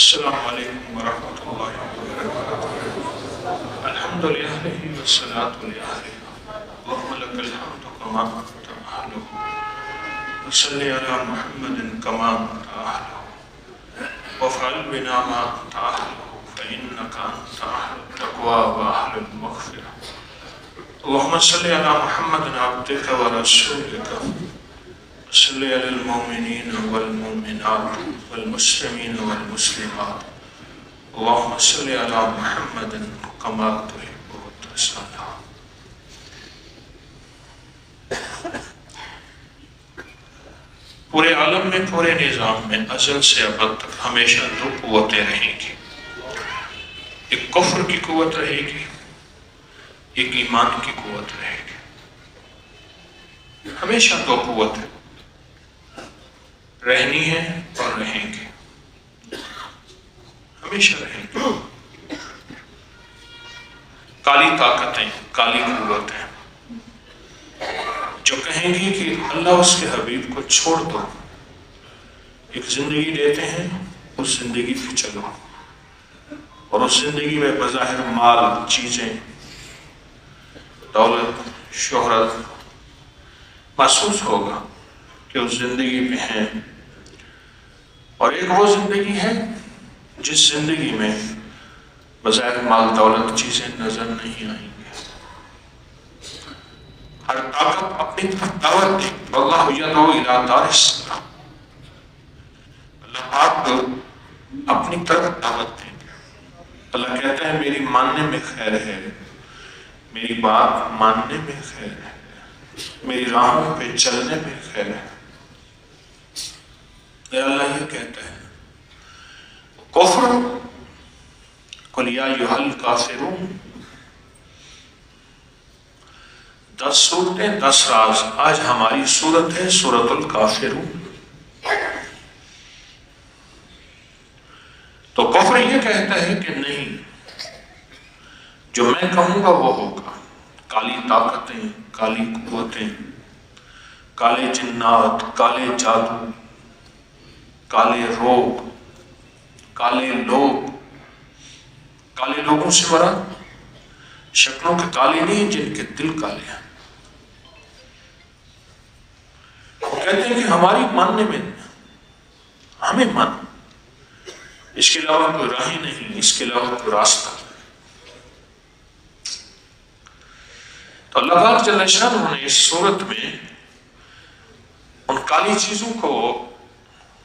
السلام علیکم ورحمۃ اللہ وبرکاتہ۔ الحمد للہ والصلاة للہ اللہم لک الحمد کما انت اہلہ وصلی علی محمد کما انت اہلہ وافعل بنا ما انت اہلہ فانک انت اہل التقوی واہل المغفرہ۔ اللہم صلی علی محمد عبدک ورسولک صلی علی المؤمنین والمؤمنات والمسلمین والمسلمات اللہم صلی علی محمد کما تحب وترضى۔ پورے عالم میں، پورے نظام میں ازل سے ابد تک ہمیشہ دو قوتیں رہیں گی، ایک کفر کی قوت رہے گی، ایک ایمان کی قوت رہے گی۔ ہمیشہ دو قوتیں رہنی ہے اور رہیں گے، ہمیشہ رہیں گے۔ کالی طاقتیں، کالی قوتیں جو کہیں گی کہ اللہ اس کے حبیب کو چھوڑ دو، ایک زندگی دیتے ہیں، اس زندگی پہ چلو، اور اس زندگی میں بظاہر مال، چیزیں، دولت، شہرت محسوس ہوگا کہ اس زندگی میں ہیں، اور ایک وہ زندگی ہے جس زندگی میں بظاہر مال، دولت، چیزیں نظر نہیں آئیں گے۔ ہر طاقت اپنی طرف دعوت دے، واللہ یدعو الی دار السلام، اللہ پاک کو اپنی طرف دعوت دیں گے۔ اللہ کہتا ہے میری ماننے میں خیر ہے، میری بات ماننے میں خیر ہے، میری راہوں پہ چلنے میں خیر ہے۔ اے اللہ یہ کہتا ہے کفر قل یا ایھا الکافرون، 10 صورتیں 10 راز۔ آج ہماری صورت ہے سورۃ الکافرون۔ تو کفر یہ کہتا ہے کہ نہیں، جو میں کہوں گا وہ ہوگا۔ کالی طاقتیں، کالی قوتیں، کالے جنات، کالے جادو، کالے روگ، کالے لوگ۔ کالے لوگوں سے مراد شکلوں کے کالے نہیں، جن کے دل کالے ہیں۔ وہ کہتے ہیں کہ ہماری ماننے میں، ہمیں مان، اس کے علاوہ کوئی راہ ہی نہیں، اس کے علاوہ کوئی راستہ۔ تو اللہ پاک جل شانہ نے اس صورت میں ان کالی چیزوں کو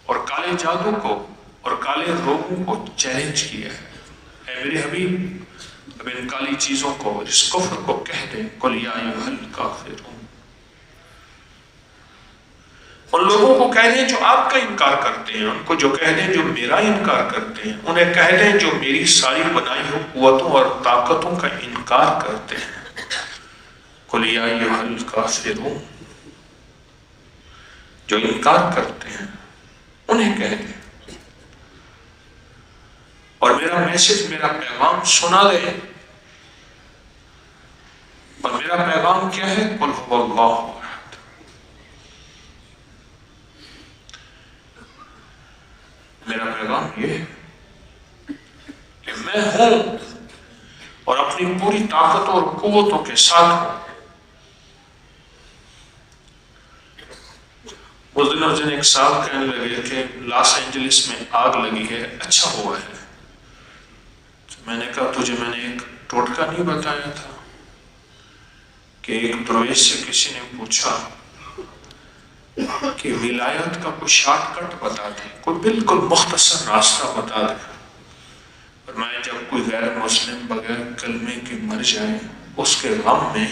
اور کالے جادو کو اور کالے روگوں کو چیلنج کیا ہے۔ اے میرے حبیب، اب ان کالی چیزوں کو اور اس کفر کو کہہ دیں قل یا ایھا الکافرون۔ ان لوگوں کو کہہ دیں جو آپ کا انکار کرتے ہیں، ان کو جو کہہ دیں جو میرا انکار کرتے ہیں، انہیں کہہ دیں جو میری ساری بنائی ہوئی قوتوں اور طاقتوں کا انکار کرتے ہیں۔ قل یا ایھا الکافرون، جو انکار کرتے ہیں انہیں کہہ دیں، اور میرا میسج، میرا پیغام سنا دیں۔ اور میرا پیغام کیا ہے؟ قل ھو اللہ احد۔ میرا پیغام یہ ہے کہ میں ہوں اور اپنی پوری طاقتوں اور قوتوں کے ساتھ ہوں۔ اس دن ایک صاحب کہنے لگے کہ لاس اینجلس میں آگ لگی ہے، اچھا ہوا ہے۔ میں نے کہا تجھے میں نے ایک ٹوٹکا نہیں بتایا تھا کہ ایک درویش سے کسی نے پوچھا کہ ولایت کا کوئی شارٹ کٹ بتا دے، کوئی بالکل مختصر راستہ بتا دے۔ اور میں جب کوئی غیر مسلم بغیر کلمے کے مر جائے، اس کے غم میں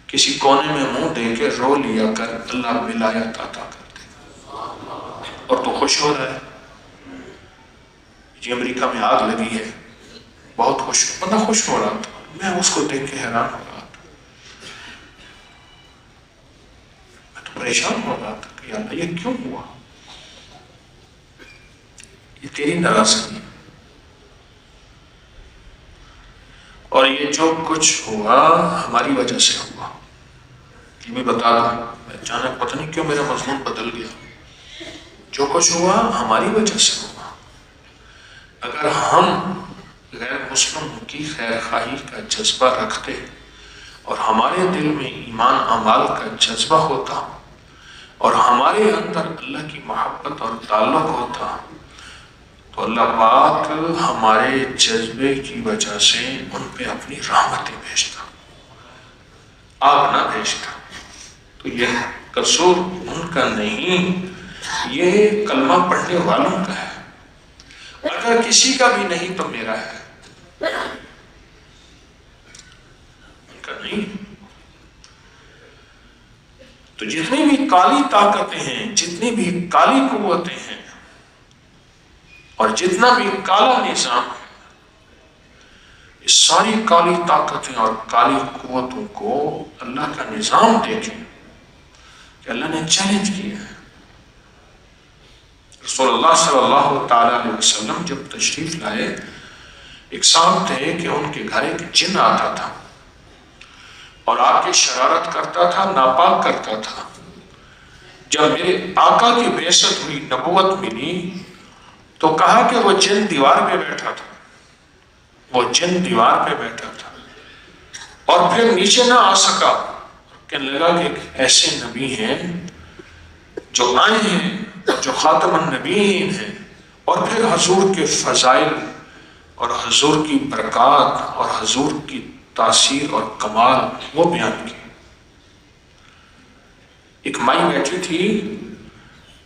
کسی کونے میں منہ دے کے رو لیا کر، اللہ ولایت عطا کر دے۔ اور تو خوش ہو رہا ہے، جی امریکہ میں آگ لگی ہے، بہت خوش، بندہ خوش ہو رہا تھا۔ میں اس کو دیکھ کے حیران ہو رہا تھا، میں تو پریشان ہو رہا تھا کہ یا اللہ یہ کیوں ہوا؟ یہ تیری ناراضگی، اور یہ جو کچھ ہوا ہماری وجہ سے ہوا۔ یہ بھی بتا دوں، میں اچانک پتہ نہیں کیوں میرا مضمون بدل گیا۔ جو کچھ ہوا ہماری وجہ سے ہوا۔ اگر ہم غیر مسلم کی خیر خواہی کا جذبہ رکھتے اور ہمارے دل میں ایمان اعمال کا جذبہ ہوتا اور ہمارے اندر اللہ کی محبت اور تعلق ہوتا تو اللہ پاک ہمارے جذبے کی وجہ سے ان پہ اپنی رحمتیں بھیجتا، آگ نہ بھیجتا۔ تو یہ قصور ان کا نہیں، یہ کلمہ پڑھنے والوں کا ہے۔ اگر کسی کا بھی نہیں تو میرا ہے، ان کا نہیں۔ تو جتنی بھی کالی طاقتیں ہیں، جتنی بھی کالی قوتیں ہیں اور جتنا بھی کالا نظام ہے، اس ساری کالی طاقتیں اور کالی قوتوں کو اللہ کا نظام دیکھیں کہ اللہ نے چیلنج کیا ہے۔ رسول اللہ صلی اللہ تعالیٰ علیہ وسلم جب تشریف لائے، ایک صاحب تھے کہ ان کے گھر ایک جن آتا تھا اور آ کے شرارت کرتا تھا، ناپاک کرتا تھا۔ جب میرے آقا کی بعثت ہوئی، نبوت ملی، تو کہا کہ وہ جن دیوار پہ بیٹھا تھا، وہ جن دیوار پہ بیٹھا تھا اور پھر نیچے نہ آ سکا۔ کہنے لگا کہ ایک ایسے نبی ہیں جو آئے ہیں اور جو خاتم النبیین ہیں، اور پھر حضور کے فضائل اور حضور کی برکات اور حضور کی تاثیر اور کمال وہ بیان کی۔ ایک مائی بیٹھی تھی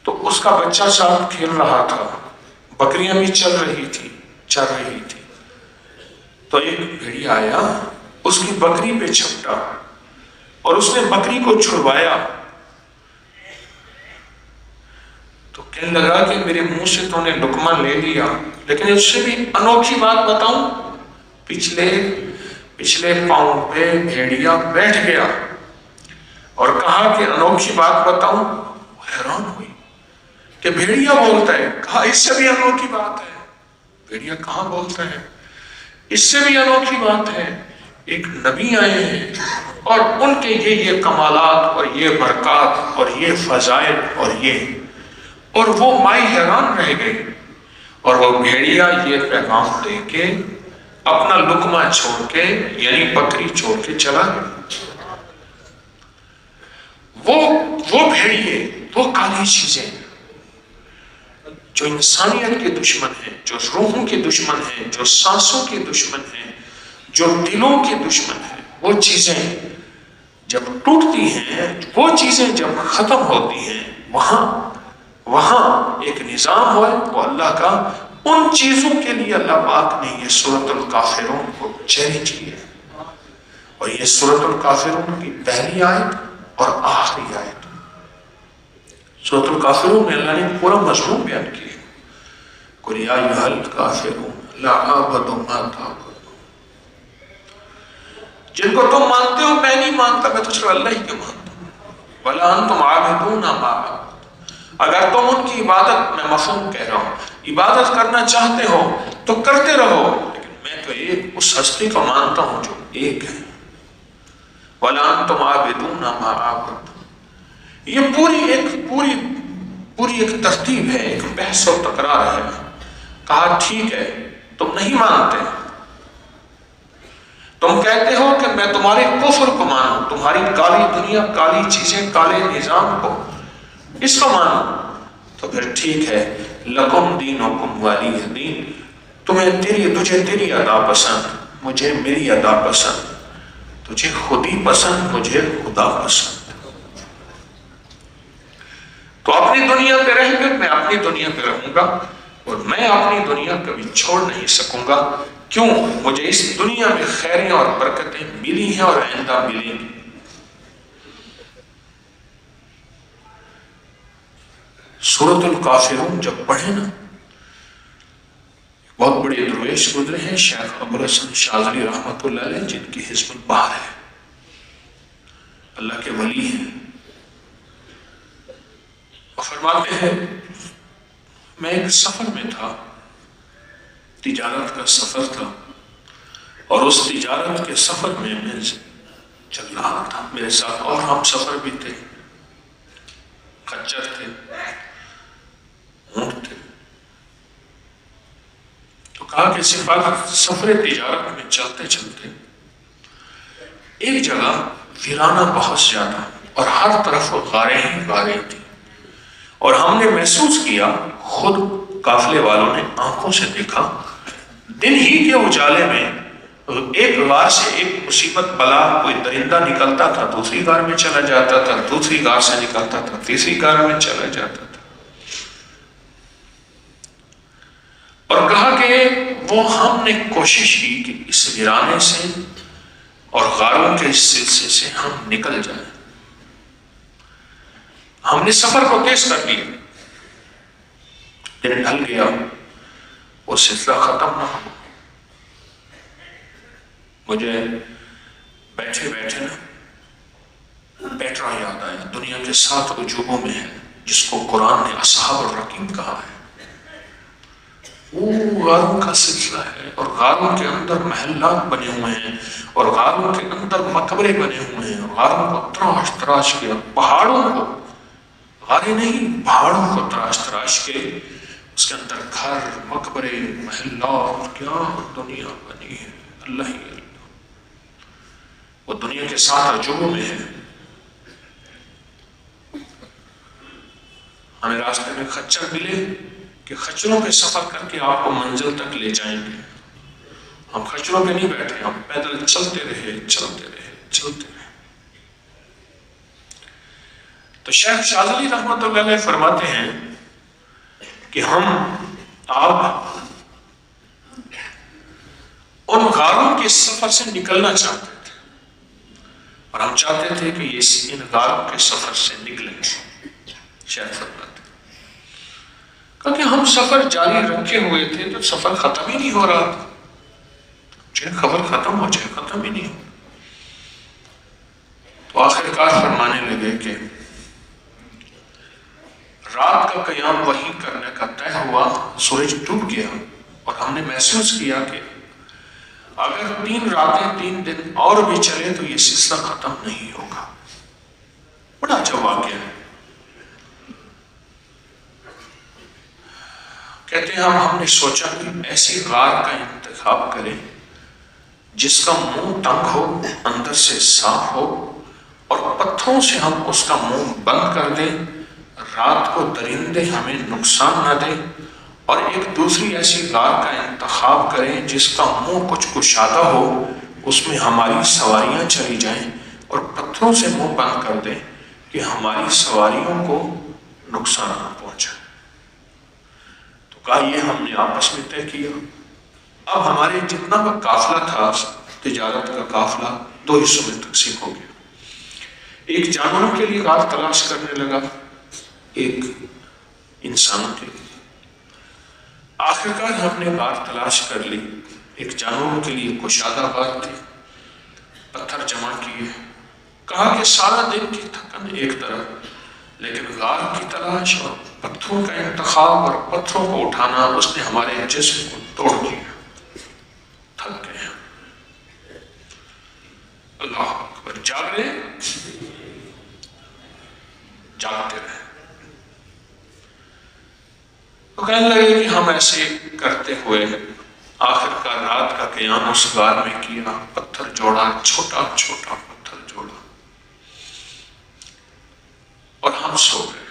تو اس کا بچہ ساتھ کھیل رہا تھا، بکریاں بھی چل رہی تھی۔ تو ایک بھیڑیا آیا، اس کی بکری پہ چھپٹا اور اس نے بکری کو چھڑوایا۔ تو کہنے لگا کہ میرے منہ سے تو نے لقمہ لے لیا، لیکن اس سے بھی انوکھی بات بتاؤں، پچھلے پاؤں پہ بھیڑیا بیٹھ گیا اور کہا کہ انوکھی بات بتاؤں۔ حیران ہوئی کہ بھیڑیا بولتا ہے، کہا اس سے بھی انوکھی بات ہے۔ بھیڑیا کہاں بولتا ہے، اس سے بھی انوکھی بات ہے۔ ایک نبی آئے ہیں اور ان کے یہ کمالات اور یہ برکات اور یہ فضائل اور وہ مائی حیران رہ گئی، اور وہ بھیڑیا یہ پیغام دے کے اپنا لقمہ چھوڑ کے، یعنی بکری چھوڑ کے چلا گیا۔ وہ بھیڑیے، وہ کالی چیزیں جو انسانیت کے دشمن ہیں، جو روحوں کے دشمن ہیں، جو سانسوں کے دشمن ہیں، جو دلوں کے دشمن ہیں، وہ چیزیں جب ٹوٹتی ہیں، وہ چیزیں جب ختم ہوتی ہیں، وہاں ایک نظام ہے وہ اللہ کا۔ ان چیزوں کے لیے اللہ پاک نے یہ سورۃ الکافرون کو چیلنج کیا، اور یہ سورۃ الکافرون کی پہلی آیت اور آخری آیت۔ سورۃ الکافرون میں اللہ نے پورا مضمون بیان کیا، قُلْ يَا أَيُّهَا الْكَافِرُونَ لَا أَعْبُدُ مَا تَعْبُدُونَ۔ جن کو تم مانتے ہو میں نہیں مانتا، میں تو صرف اللہ ہی کے مانتا ہوں۔ وَلَا أَنْتُمْ عَابِدُونَ مَا أَعْبُدُ۔ اگر تم ان کی عبادت، میں مفہوم کہہ رہا ہوں، عبادت کرنا چاہتے ہو تو کرتے رہو، لیکن میں تو ایک اس ہستی کو مانتا ہوں جو ایک ہے۔ وَلَا أَنْتُمْ عَابِدُونَ مَا أَعْبُدُ۔ یہ پوری ایک ترتیب ہے، ایک بحث و تکرار ہے۔ کہا ٹھیک ہے، تم نہیں مانتے، تم کہتے ہو کہ میں تمہارے کفر کو مانوں، تمہاری کالی دنیا، کالی چیزیں، کالے نظام کو، اس کو مانو، تو پھر ٹھیک ہے، لکم دینکم ولی دین، تجھے تیری ادا پسند، مجھے میری ادا پسند، تجھے خودی پسند، مجھے خدا پسند۔ تو اپنی دنیا پہ رہ کر میں اپنی دنیا پہ رہوں گا، اور میں اپنی دنیا کبھی چھوڑ نہیں سکوں گا۔ کیوں؟ مجھے اس دنیا میں خیریں اور برکتیں ملی ہیں اور آئندہ ملیں گی۔ سورۃ الکافرون جب پڑھے نا، بہت بڑے درویش گزرے ہیں، شیخ ابوالحسن شاذلی رحمۃ اللہ علیہ، جن کی حزب البحر ہے، اللہ کے ولی ہیں، اور فرماتے ہیں میں ایک سفر میں تھا، تجارت کا سفر تھا، اور اس تجارت کے سفر میں چل رہا تھا، میرے ساتھ اور ہم سفر بھی تھے، خچر تھے، اونٹ تھے۔ کہا کہ سفر تجارت میں چلتے چلتے ایک جگہ ویرانہ بہت زیادہ اور ہر طرف غاریں ہی غاریں تھی، اور ہم نے محسوس کیا، خود قافلے والوں نے آنکھوں سے دیکھا، دن ہی کے اجالے میں ایک غار سے ایک مصیبت بلا کوئی درندہ نکلتا تھا، دوسری غار میں چلا جاتا تھا، دوسری غار سے نکلتا تھا، تیسری غار میں چلا جاتا تھا، اور کہا کہ وہ ہم نے کوشش کی کہ اس ویرانے سے اور غاروں کے اس سلسلے سے ہم نکل جائیں۔ ہم نے سفر کو تیز کر لیا، دن ڈھل گیا، وہ سلسلہ ختم نہ ہوا۔ مجھے بیٹھے بیٹھے نا پیٹرا یاد آیا، دنیا کے 7 عجوبوں میں ہے، جس کو قرآن نے اصحاب الرقیم کہا ہے۔ وہ غاروں کا سلسلہ ہے، اور غاروں کے اندر محلات بنے ہوئے ہیں، اور غاروں کے اندر مقبرے بنے ہوئے ہیں، اور غاروں کو تراش تراش کے، پہاڑوں کو، غاریں نہیں، پہاڑوں کو تراش تراش کے اس کے اندر گھر، مقبرے، محلات، کیا دنیا بنی ہے، اللہ ہی اللہ۔ وہ دنیا کے 7 عجوبوں میں ہے۔ ہمیں راستے میں خچر ملے کہ خچروں پہ سفر کر کے آپ کو منزل تک لے جائیں گے، ہم خچروں پہ نہیں بیٹھے، ہم پیدل چلتے رہے چلتے رہے چلتے رہے۔ تو شیخ شاذلی رحمۃ اللہ علیہ فرماتے ہیں کہ آپ ان غاروں کے سفر سے نکلنا چاہتے تھے، اور ہم چاہتے تھے کہ یہ ان غاروں کے سفر سے نکلیں۔ شیخ فرماتے کیونکہ ہم سفر جاری رکھے ہوئے تھے تو سفر ختم ہی نہیں ہو رہا تھا، چاہے خبر ختم ہو چاہے ختم ہی نہیں ہو۔ تو آخر کار فرمانے لگے کہ رات کا قیام وحی کرنے کا طے ہوا، سورج ڈوب گیا، اور ہم نے محسوس کیا کہ اگر 3 راتیں 3 دن اور بھی چلے تو یہ سلسلہ ختم نہیں ہوگا۔ بڑا عجب واقعہ ہے۔ کہتے ہیں ہم نے سوچا کہ ایسی غار کا انتخاب کریں جس کا منہ تنگ ہو، اندر سے صاف ہو، اور پتھروں سے ہم اس کا منہ بند کر دیں، رات کو درندے ہمیں نقصان نہ دیں، اور ایک دوسری ایسی غار کا انتخاب کریں جس کا منہ کچھ کشادہ ہو، اس میں ہماری سواریاں چلی جائیں، اور پتھروں سے منہ بند کر دیں کہ ہماری سواریوں کو نقصان نہ پہنچے۔ تو کہا یہ ہم نے آپس میں طے کیا۔ اب ہمارے جتنا کا قافلہ تھا، تجارت کا قافلہ، 2 حصوں میں تقسیم ہو گیا۔ ایک جانوروں کے لیے غار تلاش کرنے لگا، ایک انسانوں کے لیے۔ آخرکار ہم نے غار تلاش کر لی۔ ایک جانوروں کے لیے کشادہ غار تھی، پتھر جمع کیے، کہا کہ سارا دن کی تھکن ایک طرف، لیکن غار کی تلاش اور پتھروں کا انتخاب اور پتھروں کو اٹھانا، اس نے ہمارے جسم کو توڑ دیا، تھک گئے ہیں۔ اللہ اکبر، جاگ رہے، جاگتے رہے۔ تو کہنے لگے کہ ہم ایسے کرتے ہوئے آخر کا رات کا قیام اس غار میں کیا، پتھر جوڑا، چھوٹا چھوٹا پتھر جوڑا، اور ہم سو گئے۔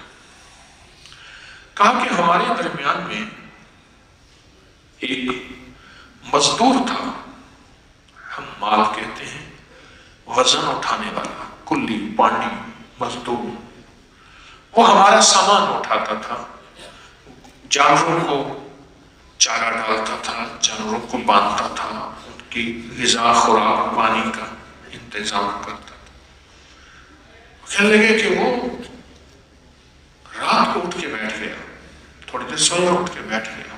کہا کہ ہمارے درمیان میں ایک مزدور تھا، ہم مال کہتے ہیں، وزن اٹھانے والا، کلی پانڈی مزدور۔ وہ ہمارا سامان اٹھاتا تھا، جانوروں کو چارہ ڈالتا تھا، جانوروں کو باندھتا تھا، ان کی غذا، خوراک، پانی کا انتظام کرتا تھا۔ کہنے لگے کہ وہ رات کو اٹھ کے بیٹھ گیا، تھوڑی دیر سویا، اٹھ کے بیٹھ گیا،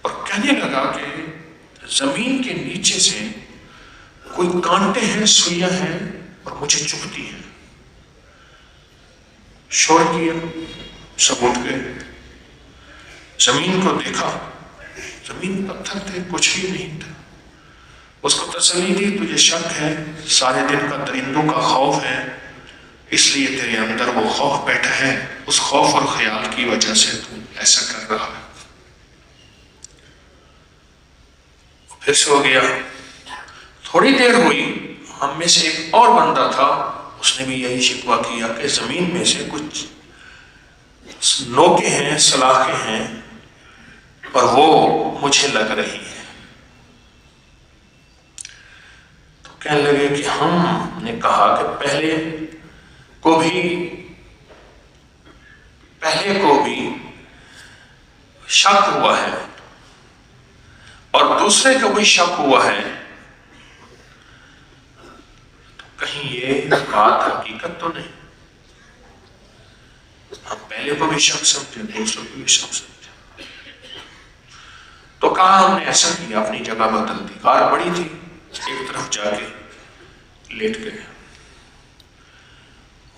اور کہنے لگا کہ زمین کے نیچے سے کوئی کانٹے ہیں، سوئیاں ہیں، اور مجھے چبھتی ہیں۔ شور کیا، سب اٹھ گئے، زمین کو دیکھا، زمین پتھر تھے، کچھ بھی نہیں تھا۔ اس کو تسلی دی، تجھے شک ہے، سارے دن کا درندوں کا خوف ہے، اس لیے تیرے اندر وہ خوف بیٹھا ہے، اس خوف اور خیال کی وجہ سے تو ایسا کر رہا ہے۔ پھر سو گیا۔ تھوڑی دیر ہوئی، ہم میں سے ایک اور بندہ تھا، اس نے بھی یہی شکوہ کیا کہ زمین میں سے کچھ نوکیں ہیں، سلاخیں ہیں، اور وہ مجھے لگ رہی ہیں۔ تو کہنے لگے کہ ہم نے کہا کہ پہلے کو بھی شک ہوا ہے اور دوسرے کو بھی شک ہوا ہے، تو کہیں یہ بات حقیقت تو نہیں؟ ہم پہلے کو بھی شک سمجھے، دوسرے کو بھی شک سمجھے۔ تو کہا ہم نے ایسا کیا، اپنی جگہ بدل دی، غار بڑی تھی، ایک طرف جا کے لیٹ گئے۔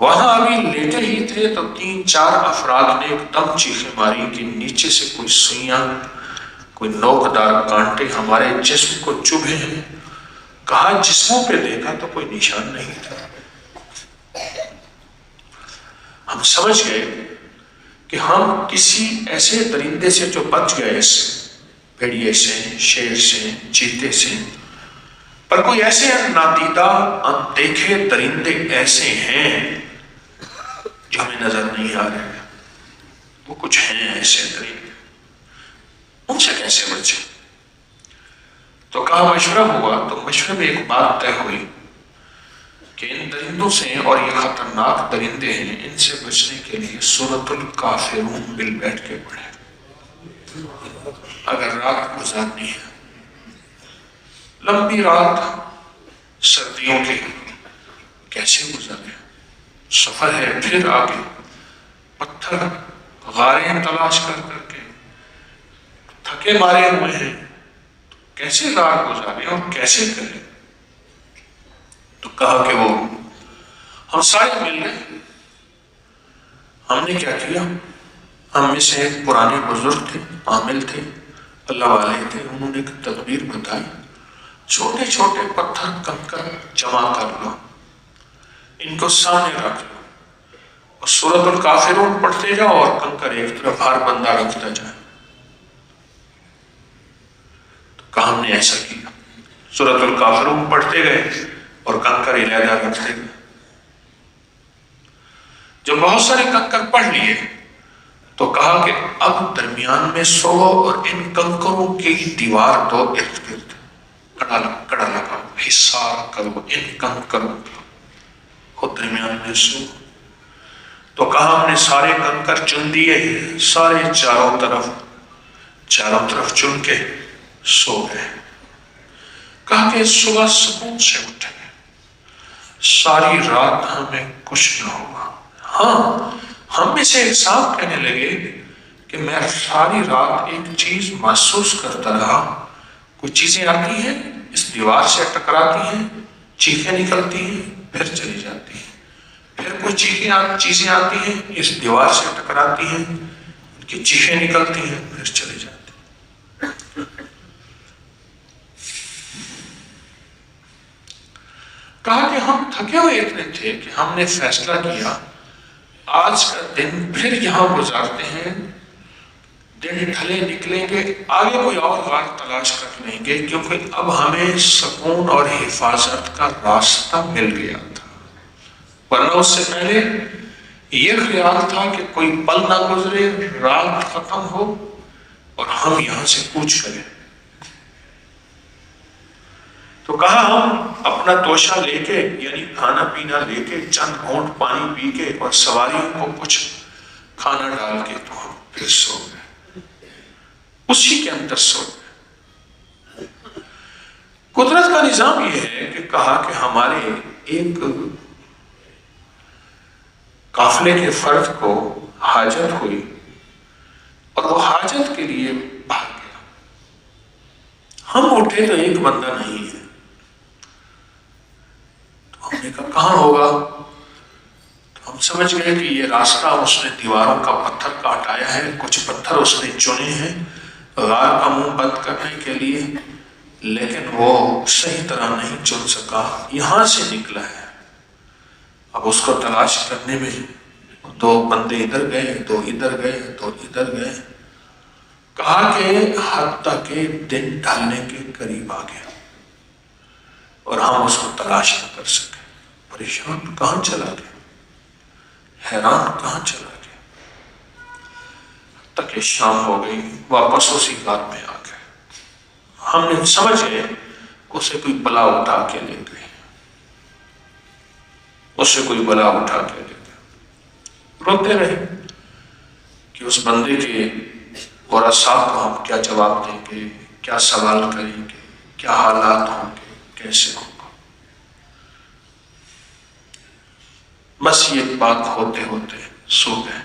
وہاں ابھی لیٹے ہی تھے تو 3-4 افراد نے ایک دم چیخیں ماری کہ نیچے سے کوئی سوئیاں، کوئی نوکدار کانٹے ہمارے جسم کو چبھے ہیں۔ کہا جسموں پہ دیکھا تو کوئی نشان نہیں تھا۔ ہم سمجھ گئے کہ ہم کسی ایسے درندے سے جو بچ گئے، بھیڑیے سے، شیر سے، چیتے سے، پر کوئی ایسے نادیدہ اندیکھے درندے ایسے ہیں جو ہمیں نظر نہیں آ رہے، وہ کچھ ہیں ایسے درندے، ان سے کیسے بچے؟ تو کہا مشورہ ہوا، تو مشورے میں ایک بات طے ہوئی کہ ان درندوں سے، اور یہ خطرناک درندے ہیں، ان سے بچنے کے لیے سورۃ الکافرون بل بیٹھ کے پڑھے۔ اگر رات گزارنی ہے، لمبی رات سردیوں کی، کیسے گزارے؟ سفر ہے، پھر آگے پتھر غاریں تلاش کر کر کے تھکے مارے ہوئے ہیں، کیسے رات گزارے اور کیسے کرے؟ تو کہا کہ وہ ہم سارے مل گئے۔ ہم نے کیا کیا؟ ہم میں سے ایک پرانے بزرگ تھے، عامل تھے، اللہ والے تھے، انہوں نے ایک تدبیر بتائی، چھوٹے چھوٹے پتھر کنکر جمع کر لو، ان کو سامنے رکھ لو اور سورۃ الکافرون پڑھتے جاؤ اور کنکر ایک طرف ہر بندہ رکھتا جائے۔ تو کہا ہم نے ایسا کیا، سورۃ الکافرون پڑھتے گئے اور کنکر علیحدہ رکھتے گئے۔ جب بہت سارے کنکر پڑھ لیے تو کہا کہ اب درمیان میں سو اور ان کنکروں کی دیوار دو، ارد گرد کڑا لگاؤ، حصار کرو ان کنکروں کا، اور درمیان میں سو۔ تو کہا ہم نے سارے کنکر چن دیے، سارے چاروں طرف چن کے سو گئے۔ کہا کہ صبح سکون سے اٹھے، ساری رات ہمیں کچھ نہ ہوا۔ ہاں، ہم میں سے ایک صاحب کہنے لگے کہ میں ساری رات ایک چیز محسوس کرتا رہا، کچھ چیزیں آتی ہیں، اس دیوار سے ٹکراتی ہیں، چیخیں نکلتی ہیں، پھر چلی جاتی ہیں، پھر کچھ چیزیں آتی ہیں، اس دیوار سے ٹکراتی ہیں، ان کی چیخیں نکلتی ہیں، پھر چلی جاتی ہیں۔ کہا کہ ہم تھکے ہوئے اتنے تھے کہ ہم نے فیصلہ کیا آج کا دن پھر یہاں گزارتے ہیں، دن ڈھلے نکلیں گے، آگے کوئی اور غار تلاش کر لیں گے، کیونکہ اب ہمیں سکون اور حفاظت کا راستہ مل گیا تھا، ورنہ اس سے پہلے یہ خیال تھا کہ کوئی پل نہ گزرے، رات ختم ہو اور ہم یہاں سے کوچ کریں۔ تو کہا ہم اپنا توشہ لے کے، یعنی کھانا پینا لے کے، چند گھونٹ پانی پی کے اور سواریوں کو کچھ کھانا ڈال کے، تو ہم پھر سو گئے، اسی کے اندر سو گئے۔ قدرت کا نظام یہ ہے کہ کہا کہ ہمارے ایک قافلے کے فرد کو حاجت ہوئی اور وہ حاجت کے لیے بھاگ گیا۔ ہم اٹھے تو ایک بندہ نہیں ہے، تو ہم نے کہا کہاں ہوگا؟ تو ہم سمجھ گئے کہ یہ راستہ اس نے دیواروں کا پتھر کاٹایا ہے، کچھ پتھر اس نے چنے ہیں غار کا منہ بند کرنے کے لیے، لیکن وہ صحیح طرح نہیں چن سکا، یہاں سے نکلا ہے۔ اب اس کو تلاش کرنے میں 2 بندے ادھر گئے، 2 ادھر گئے، 2 ادھر گئے، کہا کہ حتیٰ کہ دن ڈھلنے کے قریب آ گیا اور ہم اس کو تلاش نہ کر سکے. پریشان کہاں چلا گیا, حیران کہاں چلا گیا. حتیٰ کہ شام ہو گئی, واپس اسی غار میں آ گئے. ہم نے سمجھ گئے اسے کوئی بلا اٹھا کے لے گئی, اسے کوئی بلا اٹھا کے لے گئے. روتے رہے کہ اس بندے کے ورثاء کو ہم کیا جواب دیں گے, کیا سوال کریں گے, کیا حالات ہوں گے, کیسے ہوگا. بس یہ بات ہوتے ہوتے سو گئے.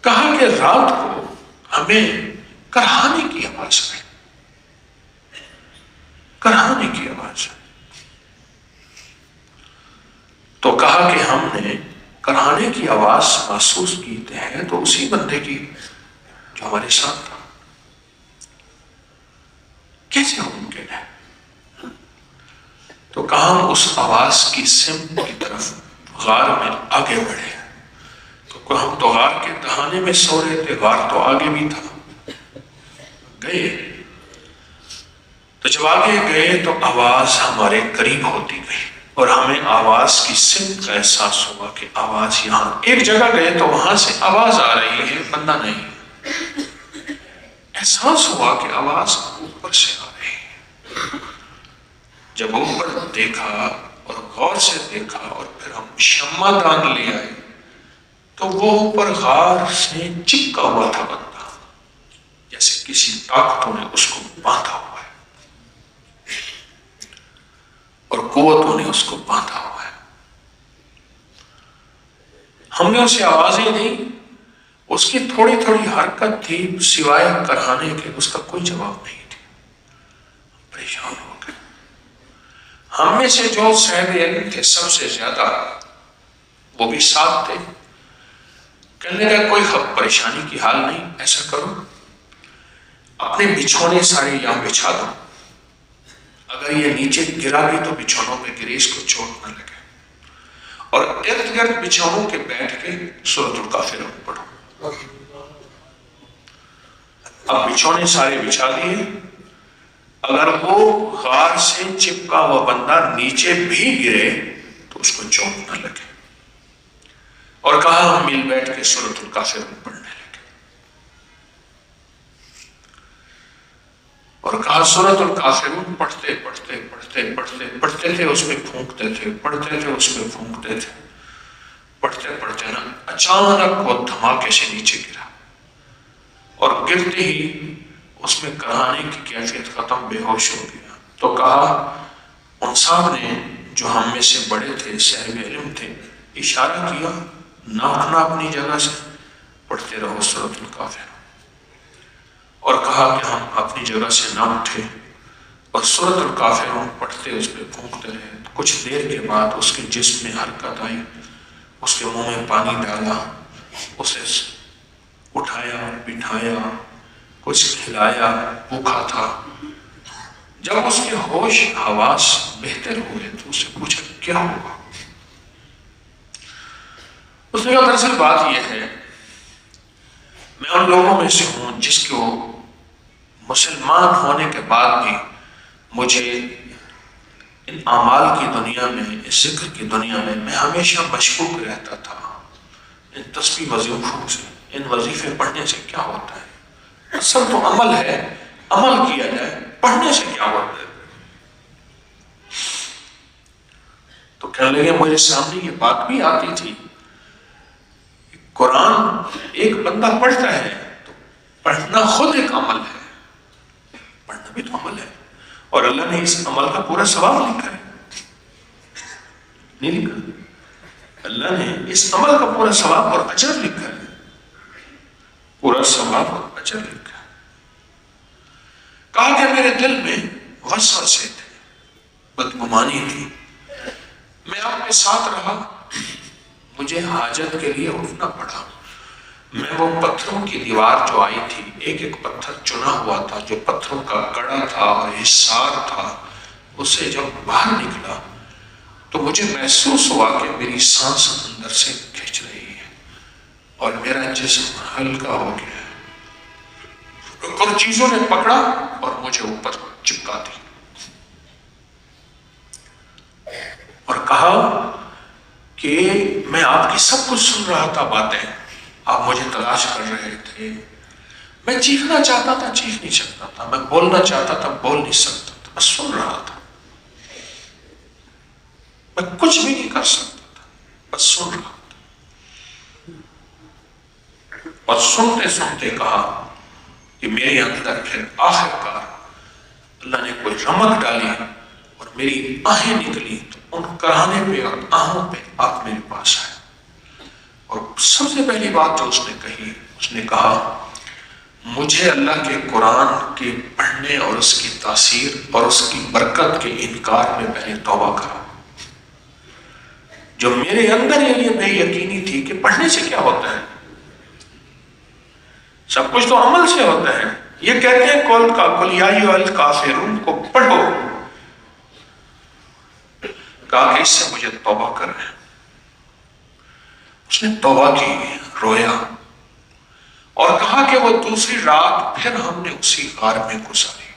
کہا کہ رات کو ہمیں کرہانے کی آواز آئی, کرہانے کی آواز آئی. تو کہا کہ ہم نے کرہانے کی آواز محسوس کی ہے تو اسی بندے کی جو ہمارے ساتھ تھا. کیسے ممکن ہے؟ تو کہا ہم اس آواز کی سمت کی طرف غار میں آگے بڑھے. تو ہم تو غار کے دہانے میں سو رہے تھے, غار تو آگے بھی تھا. گئے تو جب آگے گئے تو آواز ہمارے قریب ہوتی گئی اور ہمیں آواز کی سمت کا احساس ہوا کہ آواز یہاں. ایک جگہ گئے تو وہاں سے آواز آ رہی ہے, بندہ نہیں. احساس ہوا کہ آواز اوپر سے آ رہی ہے. جب اوپر دیکھا اور غور سے دیکھا اور پھر ہم شمع دان لے آئے تو وہ اوپر غار سے چپکا ہوا تھا بندہ, جیسے کسی طاقتوں نے اس کو باندھا ہوا ہے اور قوتوں نے اس کو باندھا ہوا ہے. ہم نے اسے آوازیں دی, اس کی تھوڑی تھوڑی حرکت تھی, سوائے کرہانے کے اس کا کوئی جواب نہیں تھی. پریشان ہو گئے. ہم میں سے جو صاحب علم تھے سب سے زیادہ, وہ بھی ساتھ تھے. کہنے لگا کوئی پریشانی کی حال نہیں, ایسا کرو اپنے بچھونے سارے یہاں بچھا دو, اگر یہ نیچے گرا بھی تو بچھونوں پہ گرے, اس کو چوٹ نہ لگے. اور ارد گرد بچھونوں کے بیٹھ کے سورۃ الکافرون پڑھو. اب بچھونے سارے بچھا دیے, اگر وہ غار سے چپکا ہوا بندہ نیچے بھی گرے تو اس کو چوٹ نہ لگے. اور کہا ہم مل بیٹھ کے سورۃ الکافرون پڑھنے لگے. اور کہا سورۃ الکافرون پڑھتے پڑھتے پڑھتے پڑھتے پڑھتے تھے, اس میں پھونکتے تھے, پڑھتے تھے, اس میں پھونکتے تھے. پڑھتے پڑھتے نا اچانک وہ دھماکے سے نیچے گرا اور گرتے ہی اس میں کرہانے کی کیفیت ختم, بے ہوش ہو گیا. تو کہا ان صاحب نے جو ہم میں سے بڑے تھے, صاحب علم تھے, اشارہ کیا نہ اٹھنا اپنی جگہ سے, پڑھتے رہو سورۃ الکافرون. اور کہا کہ ہم اپنی جگہ سے نہ اٹھے اور سورۃ الکافرون پڑھتے اس پہ پھونکتے رہے. کچھ دیر کے بعد اس کے جسم میں حرکت آئی, اس کے منہ میں پانی ڈالا, اسے اٹھایا بٹھایا, کچھ کھلایا, بھوکا تھا. جب اس کے ہوش حواس بہتر ہوئے تو اسے پوچھا کیا ہوا. اس نے کہا دراصل بات یہ ہے, میں ان لوگوں میں سے ہوں جس کو مسلمان ہونے کے بعد بھی مجھے ان اعمال کی دنیا میں, اس ذکر کی دنیا میں ہمیشہ مشکوک رہتا تھا. ان تسبیح وظیفوں سے, ان وظیفے پڑھنے سے کیا ہوتا ہے؟ اصل تو عمل ہے, عمل کیا جائے, پڑھنے سے کیا ہوتا ہے؟ تو کہنے لگے میرے سامنے یہ بات بھی آتی تھی, قرآن ایک بندہ پڑھتا ہے تو پڑھنا خود ایک عمل ہے, پڑھنا بھی تو عمل ہے, اور اللہ نے اس عمل کا پورا ثواب لکھا ہے. نہیں لکھا؟ اللہ نے اس عمل کا پورا ثواب اور اجر لکھا ہے, پورا ثواب اور اجر لکھا ہے. کہا کہ میرے دل میں وسوسے تھے, بدگمانی تھی, میں آپ کے ساتھ رہا, مجھے حاجت کے لیے اٹھنا پڑا. میں وہ پتھروں کی دیوار جو آئی تھی, ایک ایک پتھر چنا ہوا تھا, جو پتھروں کا کڑا تھا اور حصار تھا, اسے جب باہر نکلا تو مجھے محسوس ہوا کہ میری سانس اندر سے کھنچ رہی ہے اور میرا جسم ہلکا ہو گیا. کچھ چیزوں نے پکڑا اور مجھے اوپر چپکا دی اور کہا کہ میں آپ کی سب کچھ سن رہا تھا باتیں، آپ مجھے تلاش کر رہے تھے، میں چیخنا چاہتا تھا چیخ نہیں سکتا تھا، میں بولنا چاہتا تھا بول نہیں سکتا تھا، میں سن رہا تھا، میں کچھ بھی نہیں کر سکتا تھا، بس سن رہا تھا۔ اور سنتے سنتے کہا کہ میرے اندر پھر آخر کار اللہ نے کوئی رمق ڈالی اور میری آہیں نکلی، تو ان کرانے پہ اور آہوں پہ آپ میرے پاس آئے۔ اور سب سے پہلی بات جو اس نے کہی، اس نے کہا مجھے اللہ کے قرآن کے پڑھنے اور اس کی تاثیر اور اس کی برکت کے انکار میں پہلے توبہ کرا۔ جو میرے اندر یہ بے یقینی تھی کہ پڑھنے سے کیا ہوتا ہے، سب کچھ تو عمل سے ہوتا ہے، یہ کہتے ہیں قل یا ایھا الکافرون کو پڑھو، کہا کہ اس سے مجھے توبہ کرنا ہے۔ اس نے توبہ کی، رویا اور کہا کہ وہ دوسری رات پھر ہم نے اسی غار میں گزاری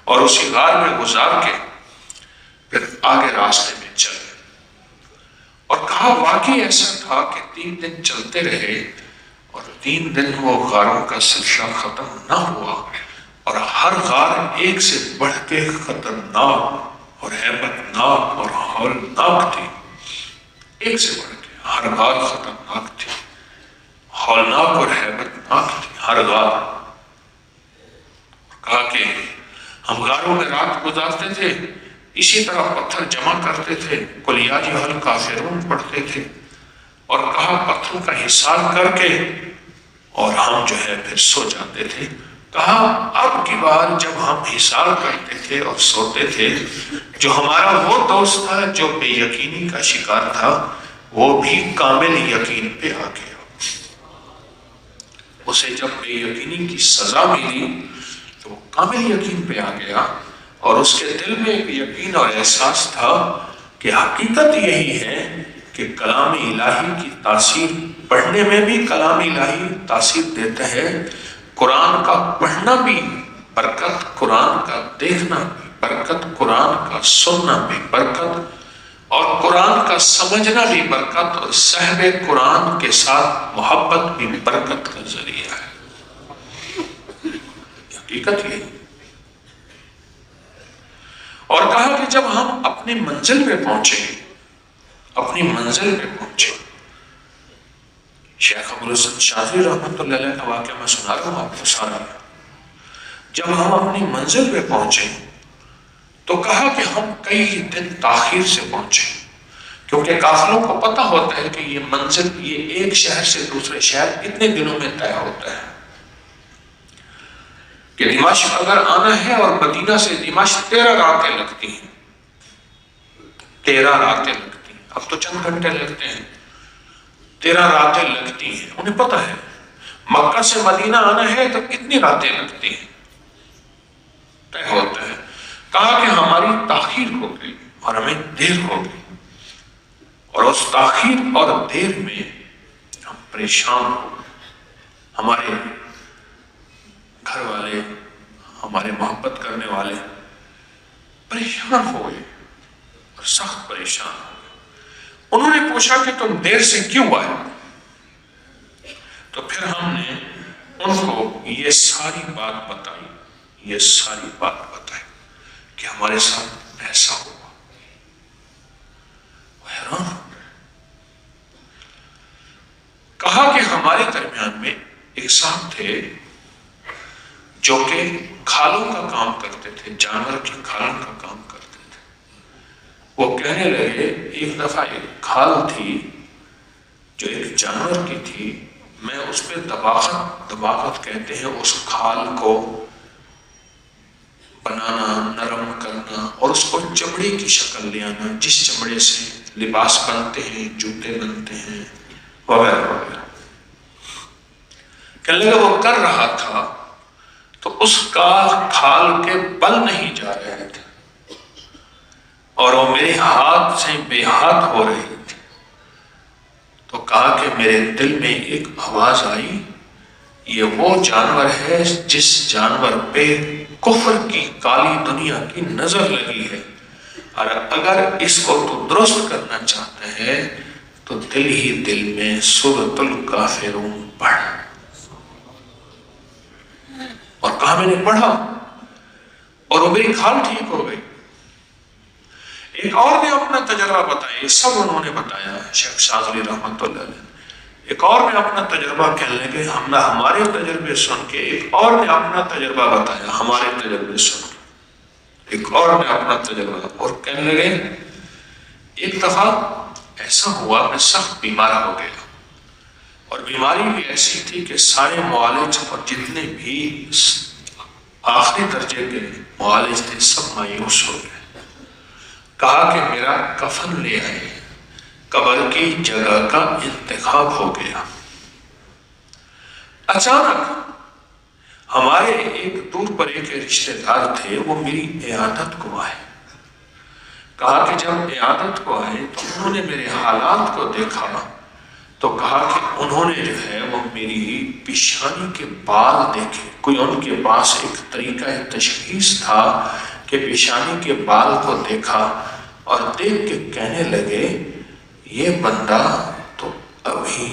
اور اسی غار میں گزار کے پھر آگے راستے میں چلے، اور کہا واقعی ایسا تھا کہ 3 دن چلتے رہے اور 3 دن وہ غاروں کا سلسلہ ختم نہ ہوا، اور ہر غار ایک سے بڑھ کے خطرناک اور ہیبت ناک اور ہولناک تھی، ایک سے بڑھ کے ہر غار خطرناک تھی، ہولناک اور ہیبت ناک تھی ہر غار۔ کہا کہ ہم غاروں میں رات گزارتے تھے، اسی طرح پتھر جمع کرتے تھے، قل یا ایھا الکافرون پڑھتے تھے، اور کہا پتھروں کا حصار کر کے اور ہم جو ہے پھر سو جاتے تھے۔ کہا اب کی بار جب ہم حصار کرتے تھے اور سوتے تھے، جو ہمارا وہ دوست تھا جو بے یقینی کا شکار تھا، وہ بھی کامل یقین پہ آ گیا۔ اسے جب بے یقینی کی سزا ملی تو وہ کامل یقین پہ آ گیا، اور اس کے دل میں ایک یقین اور احساس تھا کہ حقیقت یہی ہے کہ کلام الہی کی تاثیر پڑھنے میں بھی کلام الہی تاثیر دیتا ہے، قرآن کا پڑھنا بھی برکت، قرآن کا دیکھنا بھی برکت، قرآن کا سننا بھی برکت، اور قرآن کا سمجھنا بھی برکت، اور صاحب قرآن کے ساتھ محبت بھی برکت کا ذریعہ ہے۔ حقیقت یہی۔ اور کہا کہ جب ہم اپنی منزل پہ پہنچے، اپنی منزل پہ پہنچے، شیخ ابوالحسن شاذلی رحمۃ اللہ علیہ کا واقعہ میں سنا رہا ہوں آپ کو سارا۔ جب ہم اپنی منزل پہ پہنچے تو کہا کہ ہم کئی دن تاخیر سے پہنچے، کیونکہ قافلوں کو پتہ ہوتا ہے کہ یہ منزل یہ ایک شہر سے دوسرے شہر اتنے دنوں میں طے ہوتا ہے، کہ دمشق اگر آنا ہے اور مدینہ سے دمشق 13 راتیں لگتی ہیں، 13 راتیں لگتی ہیں، اب تو چند گھنٹے لگتے ہیں، 13 راتیں لگتی ہیں، انہیں پتہ ہے مکہ سے مدینہ آنا ہے تو کتنی راتیں لگتی ہیں، طے ہوتا ہے۔ کہا کہ ہماری تاخیر ہو گئی اور ہمیں دیر ہو گئی، اور اس تاخیر اور دیر میں ہم پریشان ہو گئے، ہمارے گھر والے، ہمارے محبت کرنے والے پریشان ہو گئے اور سخت پریشان ہو گئے۔ انہوں نے پوچھا کہ تم دیر سے کیوں آئے؟ تو پھر ہم نے ان کو یہ ساری بات بتائی، یہ ساری بات بتائی کہ ہمارے ساتھ ایسا ہوا۔ وہ حیران ہو گئے۔ کہا کہ ہمارے درمیان میں ایک صاحب تھے جو کہ کھالوں کا کام کرتے تھے، جانور کی کھالوں کا کام کرتے تھے۔ وہ کہنے لگے ایک دفعہ ایک کھال تھی جو ایک جانور کی تھی، میں اس پہ دباغت کہتے ہیں اس کھال کو بنانا، نرم کرنا اور اس کو چمڑے کی شکل لے آنا، جس چمڑے سے لباس بنتے ہیں، جوتے بنتے ہیں وغیرہ وغیرہ۔ کہنے لگا وہ کر رہا تھا تو اس کا کھال کے بل نہیں جا رہے تھے اور وہ میرے ہاتھ سے بے ہاتھ ہو رہی تھی۔ تو کہا کہ میرے دل میں ایک آواز آئی یہ وہ جانور ہے جس جانور پہ کفر کی کالی دنیا کی نظر لگی ہے، اور اگر اس کو تو درست کرنا چاہتا ہے تو دل ہی دل میں سورۃ الکافرون پڑھ۔ اور کہا میں نے پڑھا اور وہ میری کھال ٹھیک ہو گئی۔ ایک اور نے اپنا تجربہ بتایا، یہ سب انہوں نے بتایا شیخ شاذلی رحمۃ اللہ علیہ۔ ایک اور نے اپنا تجربہ کہنے لگے، ہم نے ہمارے تجربے سن کے، ایک اور نے اپنا تجربہ بتایا ہمارے تجربے سن کے، ایک اور نے اپنا تجربہ، اور کہنے لگے ایک دفعہ ایسا ہوا میں سخت بیمار ہو گیا، اور بیماری بھی ایسی تھی کہ سارے معالج اور جتنے بھی آخری درجے کے معالج تھے سب مایوس ہو گئے۔ کہا کہ میرا کفن لے آئے، قبر کی جگہ کا انتخاب ہو گیا۔ اچانک ہمارے ایک دور پر ایک رشتہ دار تھے، وہ میری عیادت کو آئے۔ کہا کہ جب عیادت کو آئے تو انہوں نے میرے حالات کو دیکھا تو کہا کہ انہوں نے جو ہے وہ میری پیشانی کے بال دیکھے۔ کوئی ان کے پاس ایک طریقہ تشخیص تھا کہ پیشانی کے بال کو دیکھا اور دیکھ کے کہنے لگے یہ بندہ تو ابھی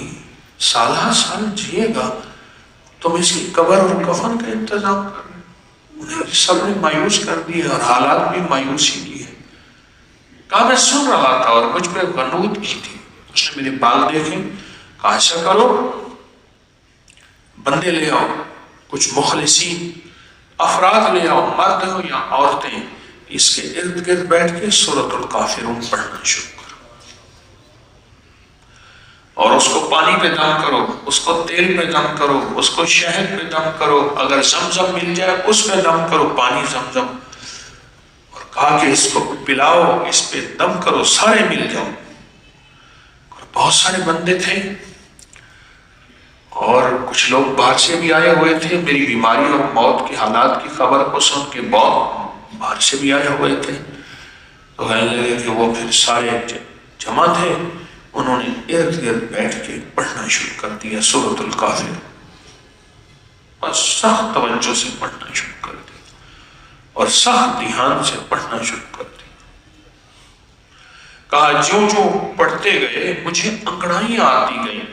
سالہ سال جیے گا، تم اس کی قبر اور کفن کا انتظام کر رہے ہو۔ انہیں سب نے مایوس کر دیا اور حالات بھی مایوسی کی ہے۔ کہا میں سن رہا تھا اور مجھ پہ غنود کی تھی۔ اس نے میرے بال دیکھے، کہا ایسا کرو بندے لے آؤ، کچھ مخلصین افراد لے آؤ، مرد ہو یا عورتیں، اس کے ارد گرد بیٹھ کے سورۃ الکافرون پڑھنا شروع کرو، اور اس کو پانی پہ دم کرو، اس کو تیل پہ دم کرو، اس کو شہد پہ دم کرو، اگر زمزم مل جائے اس پہ دم کرو، پانی زمزم، اور کہا کہ اس کو پلاؤ، اس پہ دم کرو، سارے مل جاؤ۔ بہت سارے بندے تھے اور کچھ لوگ باہر سے بھی آئے ہوئے تھے، میری بیماری اور موت کی حالات کی خبر کو سن کے بہت باہر سے بھی آئے ہوئے تھے۔ تو کہنے لگے کہ وہ پھر سارے جمع تھے، انہوں نے ارد گرد بیٹھ کے پڑھنا شروع کر دیا سورۃ الکافر، بس سخت توجہ سے پڑھنا شروع کر دیا اور سخت دھیان سے پڑھنا شروع کر دیا۔ کہا جو جو پڑھتے گئے مجھے انگڑائیاں آتی گئیں،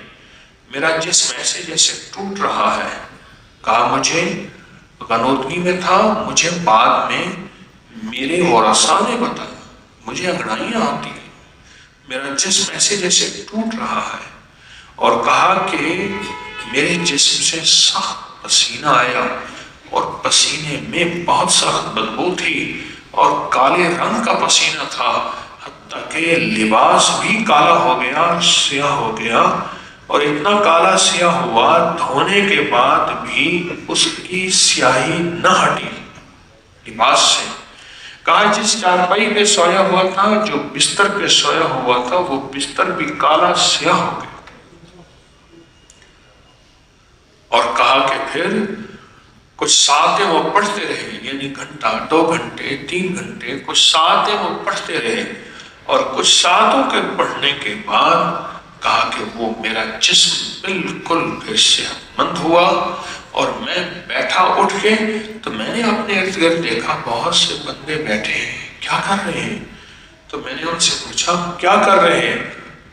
میرا جسم ایسے جیسے ٹوٹ رہا ہے۔ کہا مجھے غنودگی میں تھا، مجھے بعد میں میرے ورثاء نے بتایا، مجھے انگڑائیاں آتی گئیں، میرا جسم ایسے جیسے ٹوٹ رہا ہے، اور کہا کہ میرے جسم سے سخت پسینہ آیا اور پسینے میں بہت سخت بدبو تھی اور کالے رنگ کا پسینہ تھا، حتیٰ کہ لباس بھی کالا ہو گیا، سیاہ ہو گیا، اور اتنا کالا سیاہ ہوا دھونے کے بعد بھی اس کی سیاہی نہ ہٹی لباس سے۔ کہا جس چارپائی پہ سویا ہوا تھا، جو بستر پہ سویا ہوا تھا، وہ بستر بھی کالا سیاہ ہو گیا۔ اور کہا کہ پھر کچھ ساعتیں وہ پڑھتے رہے، یعنی گھنٹہ، 2 گھنٹے، 3 گھنٹے، کچھ ساعتیں وہ پڑھتے رہے، اور کچھ ساعتوں کے پڑھنے کے بعد کہا کہ وہ میرا جسم بالکل پھر صحت مند ہوا، اور میں بیٹھا اٹھ کے تو میں نے اپنے ارد گرد دیکھا بہت سے بندے بیٹھے ہیں، کیا کر رہے ہیں؟ تو میں نے ان سے پوچھا کیا کر رہے ہیں؟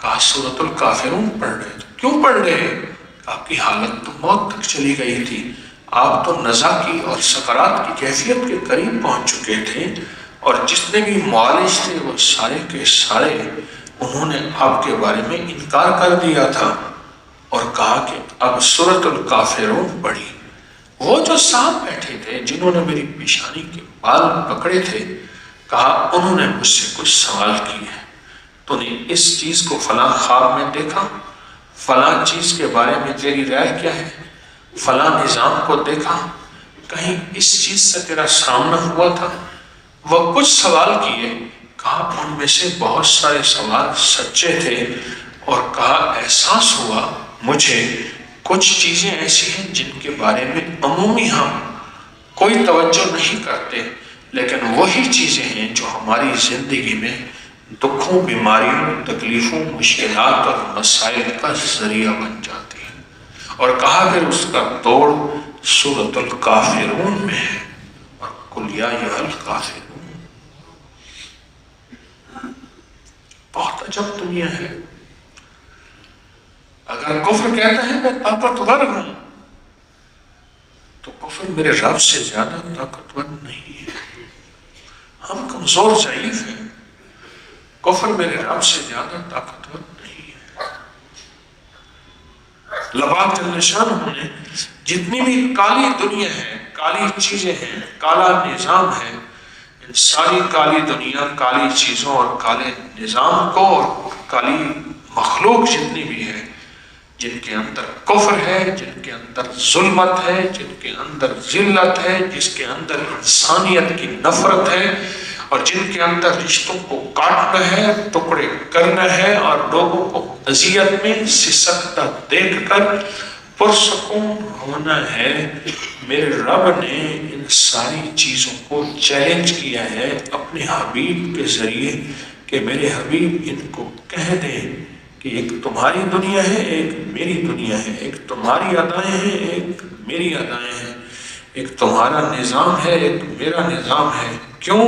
کہا سورۃ الکافرون پڑھ رہے ہیں۔ کیوں پڑھ رہے ہیں؟ آپ کی حالت تو موت تک چلی گئی تھی، آپ تو نزا کی اور سکرات کی کیفیت کے قریب پہنچ چکے تھے، اور جتنے بھی معالج تھے وہ سارے کے سارے انہوں نے آپ کے بارے میں انکار کر دیا تھا، اور کہا کہ اب سورۃ الکافرون پڑھی۔ وہ جو صاحب بیٹھے تھے جنہوں نے میری پیشانی کے بال پکڑے تھے، کہا انہوں نے مجھ سے کچھ سوال کیے، تو نے اس چیز کو فلاں خواب میں دیکھا، فلاں چیز کے بارے میں تیری رائے کیا ہے، فلاں نظام کو دیکھا، کہیں اس چیز سے تیرا سامنا ہوا تھا؟ وہ کچھ سوال کیے، کہا ان میں سے بہت سارے سوال سچے تھے، اور کہا احساس ہوا مجھے کچھ چیزیں ایسی ہیں جن کے بارے میں عمومی ہم کوئی توجہ نہیں کرتے، لیکن وہی چیزیں ہیں جو ہماری زندگی میں دکھوں، بیماریوں، تکلیفوں، مشکلات اور مسائل کا ذریعہ بن جاتی ہیں، اور کہا پھر اس کا توڑ سورۃ الکافرون میں ہے، اور قل یا ایھا الکافرون۔ بہت عجب دنیا ہے۔ اگر کفر کہتا ہے میں طاقتور ہوں تو کفر میرے رب سے زیادہ طاقتور نہیں ہے، ہم کمزور ضعیف ہیں، کفر میرے رب سے زیادہ طاقتور نہیں ہے۔ اللہ جل شانہ نے جتنی بھی کالی دنیا ہے، کالی چیزیں ہیں، کالا نظام ہے، ان ساری کالی دنیا، کالی چیزوں اور کالے نظام کو اور کالی مخلوق جتنی بھی ہے، جن کے اندر کفر ہے، جن کے اندر ظلمت ہے، جن کے اندر ذلت ہے، جس کے اندر انسانیت کی نفرت ہے، اور جن کے اندر رشتوں کو کاٹنا ہے، ٹکڑے کرنا ہے، اور لوگوں کو اذیت میں سسکتا دیکھ کر پرسکون ہونا ہے، میرے رب نے ان ساری چیزوں کو چیلنج کیا ہے اپنے حبیب کے ذریعے کہ میرے حبیب ان کو کہہ دیں کہ ایک تمہاری دنیا ہے، ایک میری دنیا ہے، ایک تمہاری ادائیں ہیں، ایک میری ادائیں ہیں، ایک تمہارا نظام ہے، ایک میرا نظام ہے۔ کیوں؟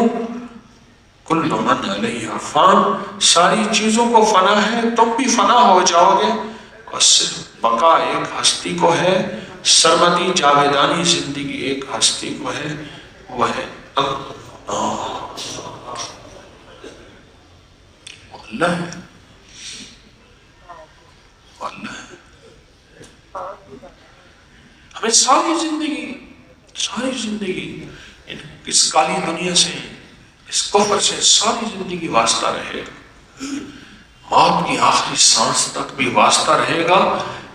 کل من علیہا فان، ساری چیزوں کو فنا ہے، تم بھی فنا ہو جاؤ گے، اور صرف بقا ایک ہستی کو ہے، سرمدی جاویدانی زندگی ایک ہستی کو ہے، وہ ہے اللہ ہے، اللہ ہے۔ ہمیں ساری زندگی اس کالی دنیا سے، اس کفر سے ساری زندگی واسطہ رہے گا، موت کی آخری سانس تک بھی واسطہ رہے گا۔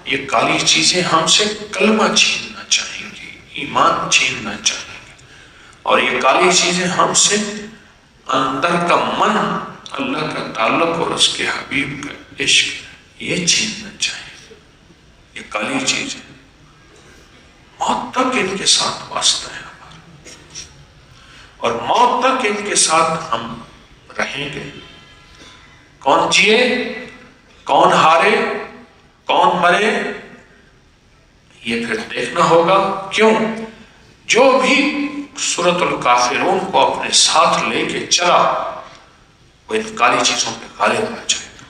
یہ کالی چیزیں ہم سے کلمہ چھیننا چاہیں گی، ایمان چھیننا چاہیں گی، اور یہ کالی چیزیں ہم سے اندر کا من، اللہ کا تعلق اور اس کے حبیب کا عشق، یہ چھیننا چاہیں گی۔ یہ کالی چیزیں موت تک ان کے ساتھ واسطہ ہے ہمارا، اور موت تک ان کے ساتھ ہم رہیں گے۔ کون جیے، کون ہارے، کون مرے، یہ پھر دیکھنا ہوگا۔ کیوں؟ جو بھی سورۃ الکافرون کو اپنے ساتھ لے کے چلا وہ ان کالی چیزوں پہ غالب آ جائے گا۔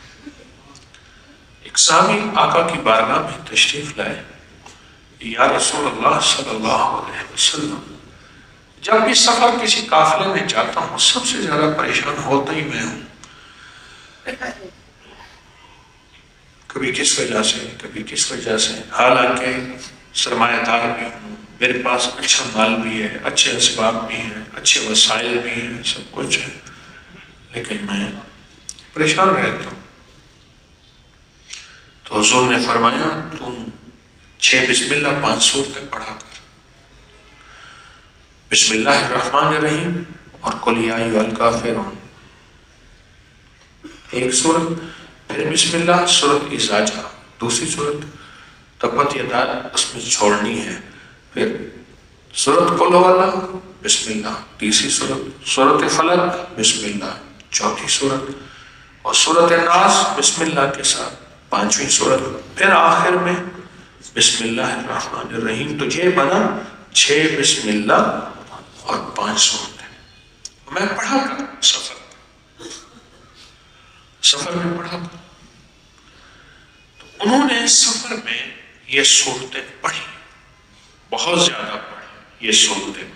ایک صحابی آقا کی بارگاہ میں تشریف لائے، یا رسول اللہ صلی اللہ علیہ وسلم، جب بھی سفر کسی قافلے میں جاتا ہوں سب سے زیادہ پریشان ہوتا ہی میں ہوں، کبھی کس وجہ سے، کبھی کس وجہ سے، حالانکہ سرمایہ دار بھی ہوں، میرے پاس اچھا مال بھی ہے، اچھے اسباب بھی ہیں، اچھے وسائل بھی ہیں، سب کچھ ہے، لیکن میں پریشان رہتا ہوں۔ تو حضور نے فرمایا تم 6 بسم اللہ 5 سورتیں پڑھا کر، بسم اللہ الرحمن الرحیم اور قل یا ایھا الکافرون ایک سورت، پھر بسم اللہ سورت اذا جاء دوسری سورت، تبت یدا اس میں چھوڑنی ہے، پھر سورت قل هو اللہ بسم اللہ تیسری سورت، سورت فلق بسم اللہ چوتھی سورت، اور سورت الناس بسم اللہ کے ساتھ 5ویں سورت، پھر آخر میں بسم اللہ الرحمن الرحیم۔ تو یہ بنا 6 بسم اللہ اور 5 سورتیں۔ میں پڑھا کر سفر میں پڑھا کر، تو انہوں نے سفر میں یہ سورتیں پڑھی، بہت زیادہ پڑھی یہ سورتیں۔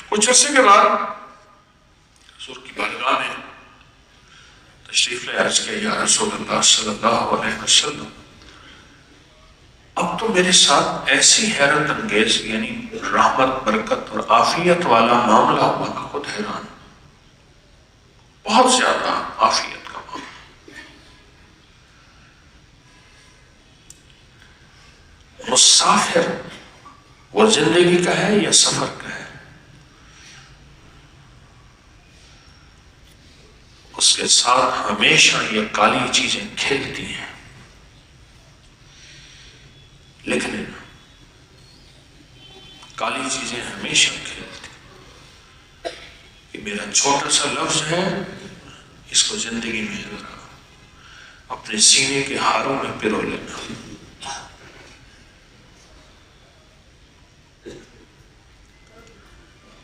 کچھ عرصے کے بعد حضور کی بارگاہ میں تشریف لے عرض کیا، یا رسول اللہ صلی اللہ علیہ وسلم، اب تو میرے ساتھ ایسی حیرت انگیز یعنی رحمت برکت اور عافیت والا معاملہ ہوا کہ خود حیران، بہت زیادہ عافیت کا معاملہ۔ مسافر وہ زندگی کا ہے یا سفر کا ہے؟ اس کے ساتھ ہمیشہ یہ کالی چیزیں کھیلتی ہیں، لیکن کالی چیزیں ہمیشہ کھیلتی ہیں۔ یہ میرا چھوٹا سا لفظ ہے، اس کو زندگی میں ذرا اپنے سینے کے ہاروں میں پرو لینا.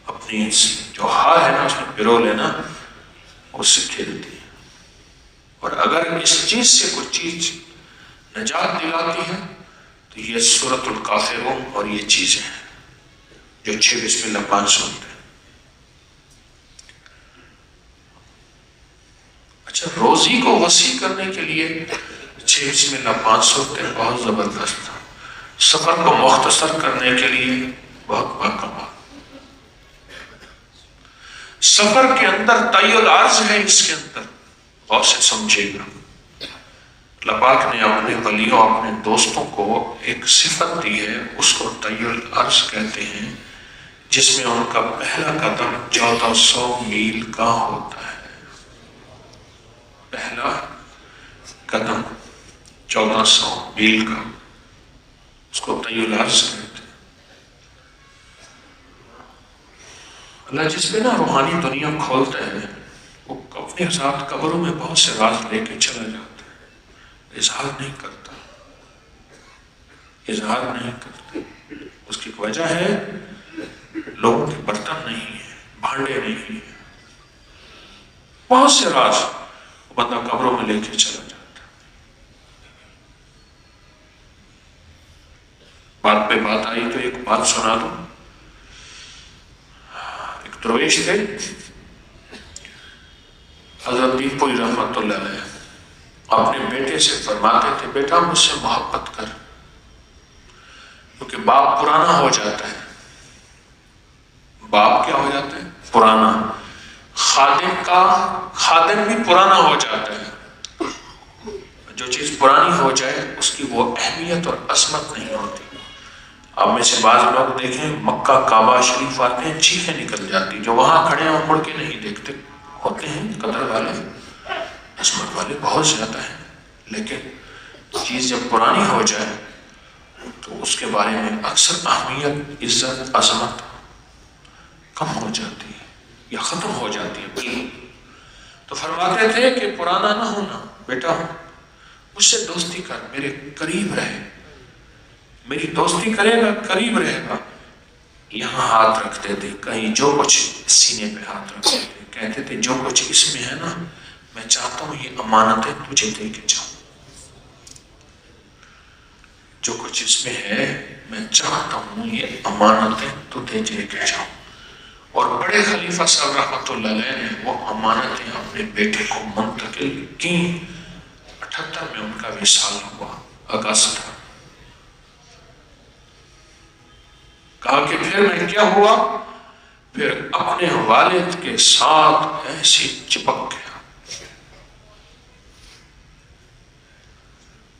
اپنی جو ہار ہے نا اس میں پرو لینا، اس سے کھیلتی ہے. اور اگر اس چیز سے کوئی چیز نجات دلاتی ہے تو یہ سورۃ الکافرون اور یہ چیزیں ہیں جو 6 بسم اللہ 5 سنتے ہیں. اچھا، روزی کو وسیع کرنے کے لیے 6 بسم اللہ 5 سنتے ہیں، بہت زبردست. سفر کو مختصر کرنے کے لیے بہت باکمال. سفر کے اندر طی العرض ہے، اس کے اندر غور سے سمجھے گا. اللہ پاک نے اپنے ولیوں اپنے دوستوں کو ایک صفت دی ہے، اس کو طی العرض کہتے ہیں، جس میں ان کا پہلا قدم 1400 میل کا ہوتا ہے. پہلا قدم 1400 میل کا، اس کو طی العرض کہتے ہیں. اللہ جس پہ نا روحانی دنیا کھولتا ہے، وہ اپنے ساتھ قبروں میں بہت سے راز لے کے چلا جاتا ہے. اظہار نہیں کرتا، اظہار نہیں کرتا. اس کی وجہ ہے لوگوں کے برتن نہیں ہیں، بھانڈے نہیں ہیں. بہت سے راز بندہ قبروں میں لے کے چلا جاتا ہے. بات پہ بات آئی تو ایک بات سنا دوں. ایک درویش تھے حضرت پیر پوری رحمت اللہ علیہ، اپنے بیٹے سے فرماتے تھے بیٹا مجھ سے محبت کر، کیونکہ باپ پرانا ہو جاتا ہے. باپ کیا ہو جاتا ہے؟ پرانا. خادم بھی پرانا ہو جاتا ہے. جو چیز پرانی ہو جائے اس کی وہ اہمیت اور عظمت نہیں ہوتی. آپ میں سے بعض لوگ دیکھیں مکہ کعبہ شریف آتے ہیں، چیخیں نکل جاتی. جو وہاں کھڑے ہیں مڑ کے نہیں دیکھتے. ہوتے ہیں قدر والے، عظمت والے بہت زیادہ ہیں، لیکن چیز جب پرانی ہو جائے تو اس کے بارے میں اکثر اہمیت، عزت، عظمت کم ہو جاتی ہے یا ختم ہو جاتی ہے بالکل. تو فرماتے تھے کہ پرانا نہ ہونا بیٹا، مجھ سے دوستی کر، میرے قریب رہے. میری دوستی کرے گا قریب رہے گا. یہاں ہاتھ رکھتے تھے، کہیں جو کچھ سینے پہ ہاتھ رکھتے تھے، کہتے تھے جو کچھ اس میں ہے نا میں چاہتا ہوں یہ امانتیں تجھے دے کے جاؤں. جو کچھ اس میں ہے میں چاہتا ہوں یہ امانتیں تجھے دے کے جاؤں. اور بڑے خلیفہ صاحب رحمت اللہ علیہ نے وہ امانتیں اپنے بیٹے کو منتقل کی. 78 میں ان کا وصال ہوا اگست. کہا کہ پھر میں کیا ہوا، پھر اپنے والد کے ساتھ ایسی چپک گیا.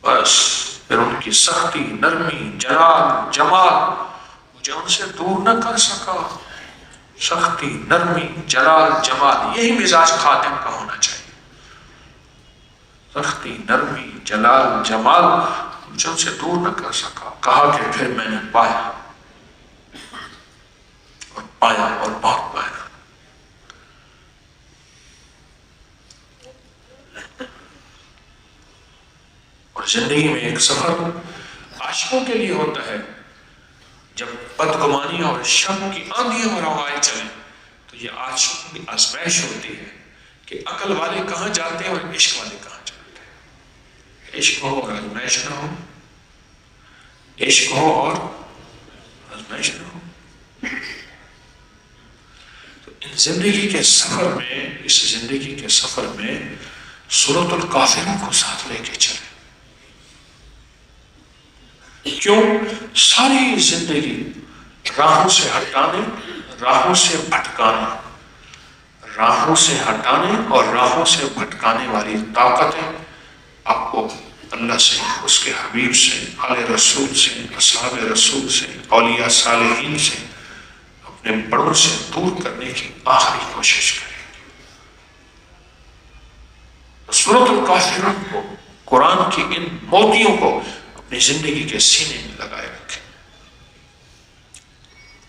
بس پھر ان کی سختی، نرمی، جلال، جمال مجھے ان سے دور نہ کر سکا. سختی، نرمی، جلال، جمال، یہی مزاج خادم کا ہونا چاہیے. سختی، نرمی، جلال، جمال مجھے ان سے دور نہ کر سکا. کہا کہ پھر میں نے پایا اور بہت پایا. اور زندگی میں ایک سفر عاشقوں کے لیے ہوتا ہے. جب بدگمانی اور شک کی آندھیاں اور ہوائیں چلیں تو یہ عاشقوں کی آزمائش ہوتی ہے کہ عقل والے کہاں جاتے ہیں اور عشق والے کہاں جاتے ہیں. عشق ہو اور آزمائش نہ ہو، عشق ہو اور آزمائش نہ ہو. تو اس زندگی کے سفر میں سورۃ الکافرون کو ساتھ لے کے چلے. کیوں؟ ساری زندگی راہوں سے ہٹانے، راہوں سے بھٹکانے، راہوں سے ہٹانے اور راہوں سے بھٹکانے والی طاقتیں آپ کو اللہ سے، اس کے حبیب سے، آل رسول سے، اصحاب رسول سے، اولیاء صالحین سے، اپنے بڑوں سے دور کرنے کی آخری کوشش کریں. سورۃ الکافرون کو، قرآن کی ان موتیوں کو اپنی زندگی کے سینے میں لگائے رکھیں.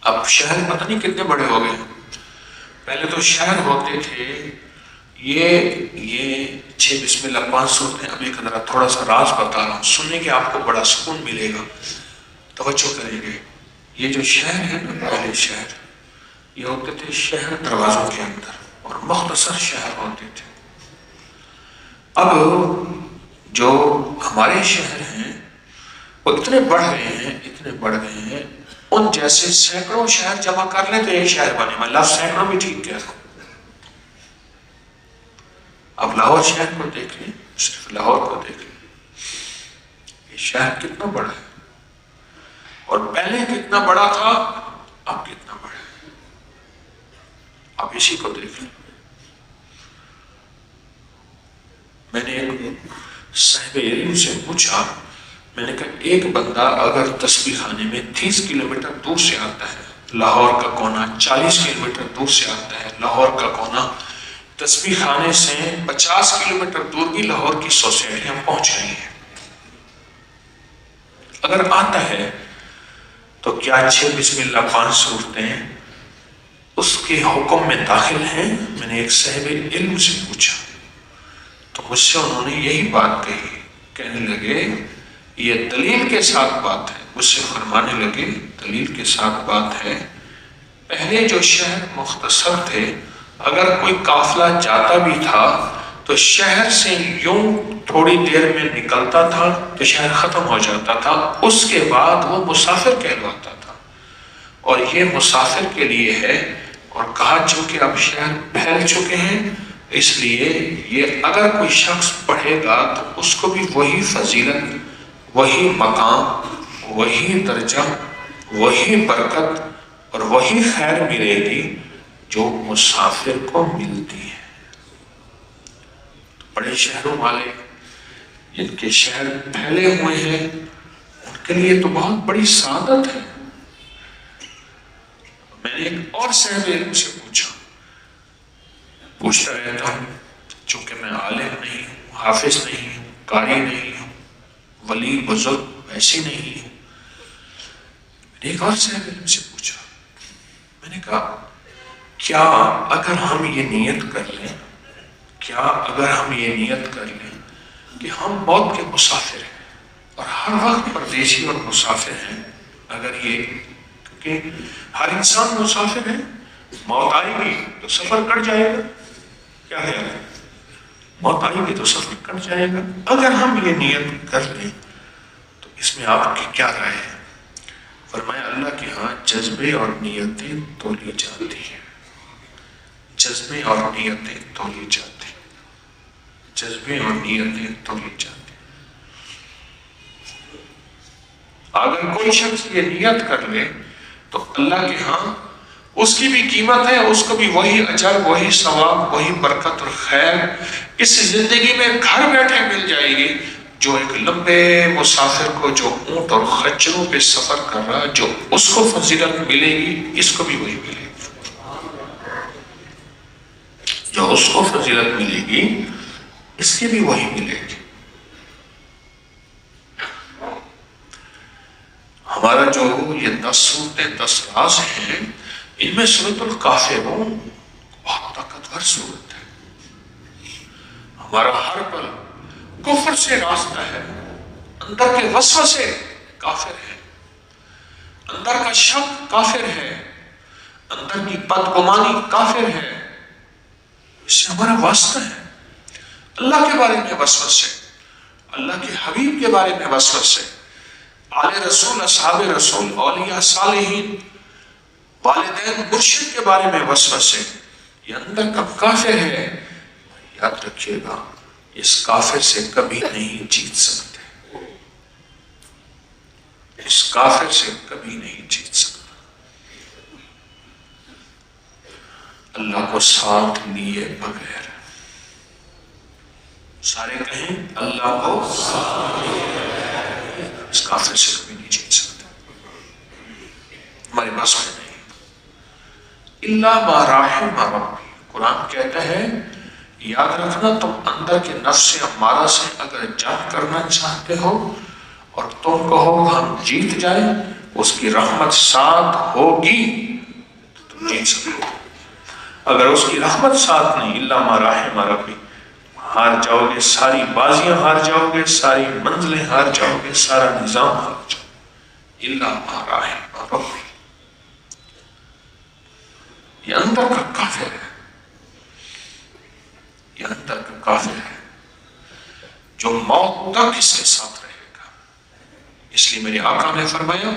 اب شہر پتہ نہیں کتنے بڑے ہو گئے. پہلے تو شہر ہوتے تھے یہ 6 بسم اللہ 5 صورتیں اب ایک ذرا تھوڑا سا راز بتا رہا ہوں، سننے کے آپ کو بڑا سکون ملے گا، توجہ کریں گے۔ یہ جو شہر ہے نا، پہلے شہر یہ ہوتے تھے شہر دروازوں کے اندر اور مختصر شہر ہوتے تھے۔ اب جو ہمارے شہر ہیں وہ اتنے بڑھ گئے ہیں، اتنے بڑھ گئے ہیں، ان جیسے سینکڑوں شہر جمع کر لیں تو ایک شہر بنے۔ میں لفظ سینکڑوں بھی ٹھیک کہہ رہا ہوں۔ اب لاہور شہر کو دیکھ لیں، صرف لاہور کو دیکھ لیں، یہ شہر کتنا بڑا ہے اور پہلے کتنا بڑا تھا، اب کتنا بڑا ہے۔ اب اسی کو دیکھ لیں۔ میں نے ایک صاحب علم سے پوچھا، میں نے کہا ایک بندہ اگر تسبیح خانے میں 30 کلومیٹر دور سے آتا ہے، لاہور کا کونا 40 کلومیٹر دور سے آتا ہے، لاہور کا کونا تسبیح خانے سے 50 کلومیٹر دور بھی لاہور کی سوسائٹیاں پہنچ رہی ہیں، اگر آتا ہے تو کیا 6 بسم اللہ 5 صورتیں اس کے حکم میں داخل ہیں؟ میں نے ایک صاحب علم سے پوچھا تو مجھ سے انہوں نے یہی بات کہی، کہنے لگے یہ دلیل کے ساتھ بات ہے، مجھ سے فرمانے لگے دلیل کے ساتھ بات ہے۔ پہلے جو شہر مختصر تھے، اگر کوئی قافلہ جاتا بھی تھا تو شہر سے یوں تھوڑی دیر میں نکلتا تھا تو شہر ختم ہو جاتا تھا، اس کے بعد وہ مسافر کہلواتا تھا، اور یہ مسافر کے لیے ہے۔ اور کہا چونکہ اب شہر پھیل چکے ہیں، اس لیے یہ اگر کوئی شخص پڑھے گا تو اس کو بھی وہی فضیلت، وہی مقام، وہی درجہ، وہی برکت اور وہی خیر ملے گی جو مسافر کو ملتی ہے۔ بڑے شہروں والے جن کے شہر پھیلے ہوئے ہیں ان کے لیے تو بہت بڑی سعادت ہے۔ میں نے ایک اور صاحب علم سے پوچھتا رہتا ہوں، چونکہ میں عالم نہیں ہوں، حافظ نہیں ہوں، قاری نہیں ہوں، ولی بزرگ ویسے نہیں ہوں۔ میں نے ایک اور صاحب علم سے پوچھا، میں نے کہا کیا اگر ہم یہ نیت کر لیں، کیا اگر ہم یہ نیت کر لیں کہ ہم موت کے مسافر ہیں اور ہر وقت پردیسی اور مسافر ہیں، اگر یہ کہ ہر انسان مسافر ہے، موت آئے گی تو سفر کٹ جائے گا، کیا ہے موت آئے گی تو سفر کٹ جائے گا، اگر ہم یہ نیت کر لیں تو اس میں آپ کی کیا رائے ہے؟ فرمایا اللہ کے ہاں جذبے اور نیتیں تولی جاتی ہیں، جذبے اور نیتیں تولی جاتی ہیں، جذبے اور نیتیں تولی جاتی ہیں۔ اگر کوئی شخص یہ نیت کر لے تو اللہ کے ہاں اس کی بھی قیمت ہے، اس کو بھی وہی اجر، وہی ثواب، وہی برکت اور خیر اس زندگی میں گھر بیٹھے مل جائے گی، جو ایک لمبے مسافر کو جو اونٹ اور خچروں پہ سفر کر رہا، جو اس کو فضیلت ملے گی اس کو بھی وہی ملے گی، جو اس کو فضیلت ملے گی اس کی بھی وہی ملے گی۔ ہمارا جو یہ 10 صورتیں 10 راز ہیں، ان میں سورۃ الکافرون بہت طاقتور صورت ہے۔ ہمارا ہر پل کفر سے راستہ ہے، اندر کے وسوسے کافر ہے، اندر کا شک کافر ہے، اندر کی بدگمانی کافر ہے، اس سے ہمارا واسطہ ہے۔ اللہ کے بارے میں وسوسے، اللہ کے حبیب کے بارے میں وسوسے، آل رسول، اصحاب رسول، اولیاء صالحین، والدین مرشد کے بارے میں وسوسے، یہ اندر کا کافر ہے۔ یاد رکھیے گا اس کافر سے کبھی نہیں جیت سکتے، اس کافر سے کبھی نہیں جیت سکتے۔ اللہ کو ساتھ لیے بغیر، سارے کہیں اللہ کو ساتھ لیے بغیر اس کافر سے کبھی نہیں جیت سکتے، ہمارے پاس میں نہیں۔ اللہ ما رحم ربی، قرآن کہتا ہے یاد رکھنا تم اندر کے نفس امارہ سے اگر جنگ کرنا چاہتے ہو اور تم کہو ہم جیت جائیں، اس کی رحمت ساتھ ہوگی تو تم جیت سکتے ہو۔ اگر اس کی رحمت ساتھ نہیں، الا ما رحم ربی، ہار جاؤ گے، ساری بازیاں ہار جاؤ گے، ساری منزلیں ہار جاؤ گے، سارا نظام ہار جاؤ گے، الا ما رحم ربی۔ یہ اندر کا کافر ہے، یہ اندر کا کافر ہے جو موت تک اس کے ساتھ رہے گا۔ اس لیے میرے آقا نے فرمایا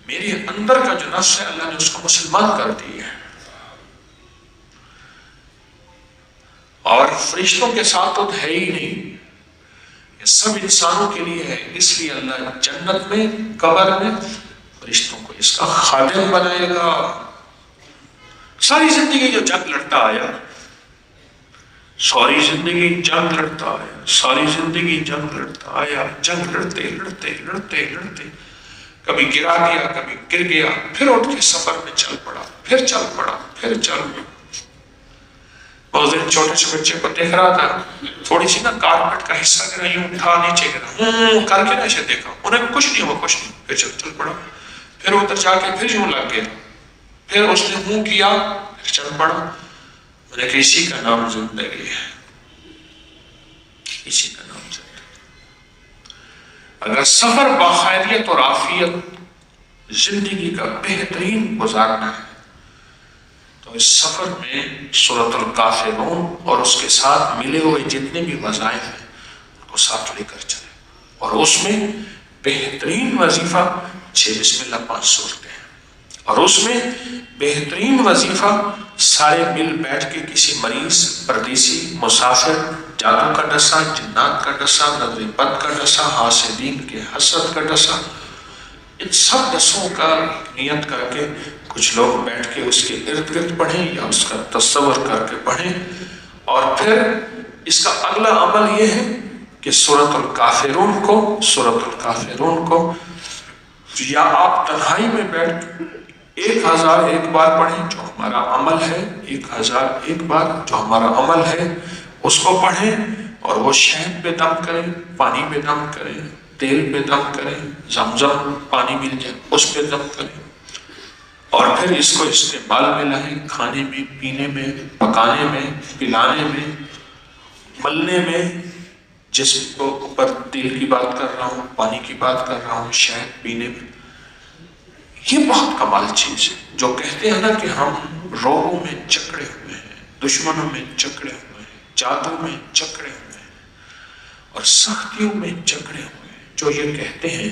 میرے اندر کا جو نفس ہے اللہ نے اس کو مسلمان کر دی ہے، اور فرشتوں کے ساتھ تو ہے ہی نہیں، یہ سب انسانوں کے لیے ہے۔ اس لیے اللہ جنت میں، قبر میں فرشتوں کو اس کا خادم بنائے گا۔ ساری زندگی جو جنگ لڑتا آیا، ساری زندگی جنگ لڑتا آیا، ساری زندگی جنگ لڑتا آیا، جنگ لڑتے لڑتے لڑتے لڑتے کبھی گرا گیا، کبھی گر گیا، پھر اٹھ کے سفر میں چل پڑا، پھر چل پڑا، پھر چل پڑا۔ اس دن چھوٹے سے بچے کو دیکھ رہا تھا، تھوڑی سی نا کارپیٹ کا حصہ گرا، یوں اٹھا نیچے گرا، کر کے نا اسے دیکھا، انہیں کچھ نہیں ہوا، کچھ نہیں، پھر چل پڑا، پھر ادھر جا کے پھر یوں لگ گیا، پھر اس نے منہ کیا، پھر چل پڑا۔ میں نے کہا اسی کا نام زندگی ہے، اسی کا نام زندگی۔ اگر سفر باخیریت اور عافیت زندگی کا بہترین گزارنا ہے تو اس سفر میں سورۃ الکافرون اور اس کے ساتھ ملے ہوئے جتنے بھی وظائف ہیں ان کو ساتھ لے کر چلے، اور اس میں بہترین وظیفہ 6 بسم اللہ 5 صورتیں ہیں، اور اس میں بہترین وظیفہ سارے مل بیٹھ کے کسی مریض، پردیسی، مسافر، جادو کا ڈسا، جنات کا ڈسا، نظر بد کا ڈسا، حاسدین کے حسد کا ڈسا، ان سب ڈسوں کا نیت کر کے کچھ لوگ بیٹھ کے اس کے ارد گرد پڑھیں یا اس کا تصور کر کے پڑھیں، اور پھر اس کا اگلا عمل یہ ہے کہ سورۃ الکافرون کو یا آپ تنہائی میں بیٹھ 1001 بار پڑھیں جو ہمارا عمل ہے، 1001 بار جو ہمارا عمل ہے اس کو پڑھیں، اور وہ شہد پہ دم کریں، پانی پہ دم کریں، تیل پہ دم کریں، زمزم پانی مل جائے اس پہ دم کریں، اور پھر اس کو استعمال میں لائیں، کھانے میں، پینے میں، پکانے میں، پلانے میں، ملنے میں، جسم کو اوپر تیل کی بات کر رہا ہوں، پانی کی بات کر رہا ہوں، شہد پینے میں۔ یہ بہت کمال چیز ہے۔ جو کہتے ہیں نا کہ ہم روگوں میں جکڑے ہوئے ہیں، دشمنوں میں جکڑے ہوئے ہیں، جادو میں جکڑے ہوئے ہیں، اور سختیوں میں جکڑے ہوئے ہیں، جو یہ کہتے ہیں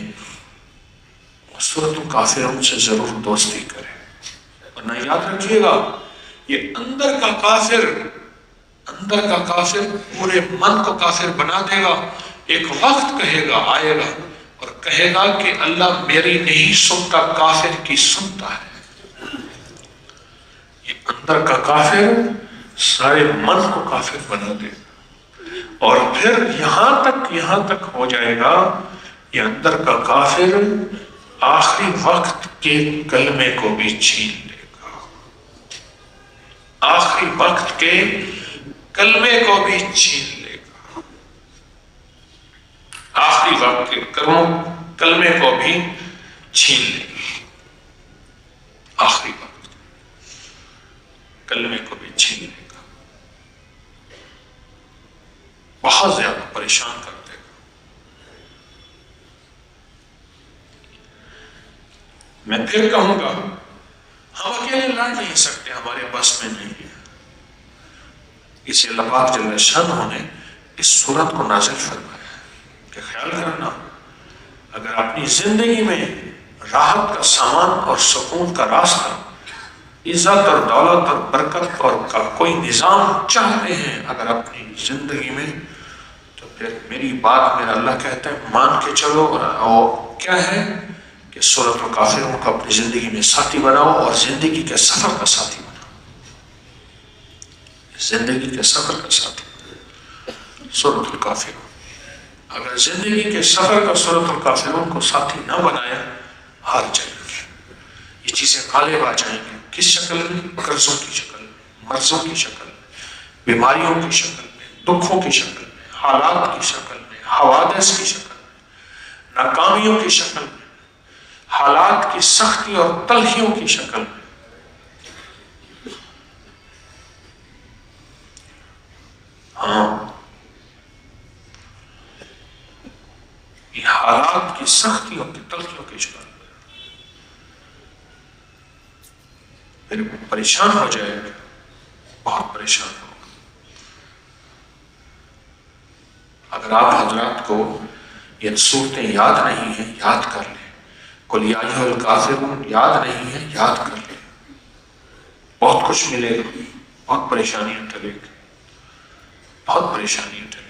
سورۃ الکافرون سے ضرور دوستی کرے، ورنہ یاد رکھیے گا یہ اندر کا کافر پورے من کو کافر بنا دے گا۔ ایک وقت کہے گا، آئے گا اور کہے گا کہ اللہ میری نہیں سنتا، کافر کی سنتا ہے۔ یہ اندر کا کافر سارے من کو کافر بنا دے گا، اور پھر یہاں تک ہو جائے گا یہ اندر کا کافر آخری وقت کے کلمے کو بھی چھین لے گا، آخری وقت کے کلمے کو بھی چھین لے گا، آخری وقت کے کلمے کو بھی چھین لے گا، آخری وقت کلمے کو بھی چھین لے گا، بہت زیادہ پریشان کر دے گا۔ میں پھر کہوں گا ہم اکیلے لڑ نہیں سکتے، ہمارے بس میں نہیں ہے، اسے اللہ پاک جل شانہ نے اس سورت کو نازل فرمایا ہے کہ خیال کرنا اگر اپنی زندگی میں راحت کا سامان اور سکون کا راستہ، عزت اور دولت اور برکت اور کا کوئی نظام چاہتے ہیں اگر اپنی زندگی میں، تو پھر میری بات میرا اللہ کہتا ہے مان کے چلو، اور کیا ہے کہ سورۃ الکافرون کو اپنی زندگی میں ساتھی بناؤ، اور زندگی کے سفر کا ساتھی بناؤ، زندگی کے سفر کا ساتھی سورۃ الکافرون۔ اگر زندگی کے سفر کا سورۃ الکافرون کو ساتھی نہ بنایا، ہار جائیں گے، یہ چیزیں غالب آ جائیں گے۔ کس شکل میں؟ قرضوں کی شکل میں، مرضوں کی شکل میں، بیماریوں کی شکل میں، دکھوں کی شکل میں، حالات کی شکل میں، حوادث کی شکل میں، ناکامیوں کی شکل میں، حالات کی سختی اور تلخیوں کی شکل میں، حالات کی سختیوں کی تلخیوں کے شکار پھر پریشان ہو جائے گا، بہت پریشان ہوگا۔ اگر آپ حضرات کو یہ صورتیں یاد نہیں ہیں، یاد کر لیں۔ قل یا ایھا الکافرون یاد نہیں ہے، یاد کر لیں، بہت کچھ ملے گا، بہت پریشانیاں ٹلے گی، بہت پریشانیاں ٹلے گی۔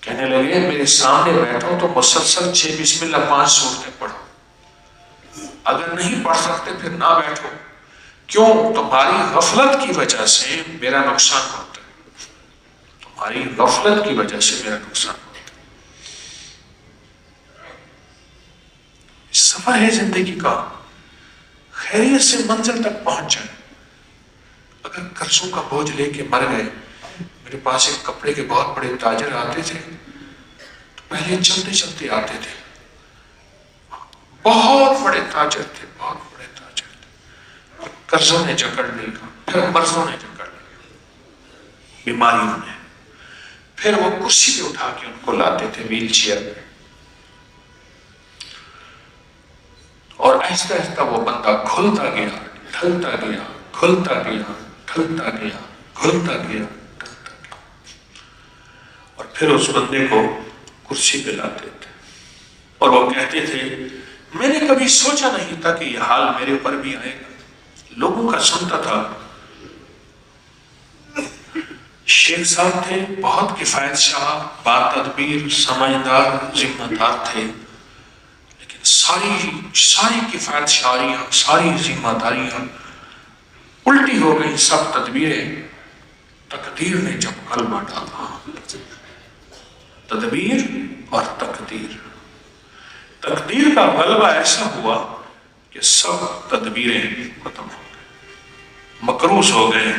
کہنے لگے میرے سامنے بیٹھو تو مسلسل 6 بسم اللہ 5 صورتیں پڑھو، اگر نہیں پڑھ سکتے پھر نہ بیٹھو۔ کیوں؟ تمہاری غفلت کی وجہ سے میرا نقصان ہوتا ہے، تمہاری غفلت کی وجہ سے میرا نقصان ہوتا ہے۔ سفر ہے زندگی کا، خیریت سے منزل تک پہنچ جائے۔ اگر قرضوں کا بوجھ لے کے مر گئے، میرے پاس ایک کپڑے کے بہت بڑے تاجر آتے تھے، تو پہلے چلتے چلتے آتے تھے، بہت بڑے تاجر تھے، بہت بڑے تاجر تھے، قرضوں نے جکڑ لیا، پھر مرضوں نے جکڑ لیا، بیماریوں نے، پھر وہ کرسی پہ اٹھا کے ان کو لاتے تھے ویل چیئر میں، اور آہستہ آہستہ وہ بندہ کھلتا گیا، ڈھلتا گیا، کھلتا گیا، ڈھلتا گیا، کھلتا گیا، ڈھلتا گیا، اور پھر اس بندے کو کرسی پہ لاتے تھے، اور وہ کہتے تھے میں نے کبھی سوچا نہیں تھا کہ یہ حال میرے اوپر بھی آئے گا۔ لوگوں کا سنتا تھا، شیخ صاحب تھے، بہت کفایت شاہ، با تدبیر، سمجھدار، ذمہ دار تھے، لیکن ساری کفایت شاریاں، ساری ذمہ داریاں الٹی ہو گئی، سب تدبیریں۔ تقدیر نے جب کلمہ ڈالا، تدبیر اور تقدیر، تقدیر کا غلبہ ایسا ہوا کہ سب تدبیریں ختم ہو گئے، مکروس ہو گئے۔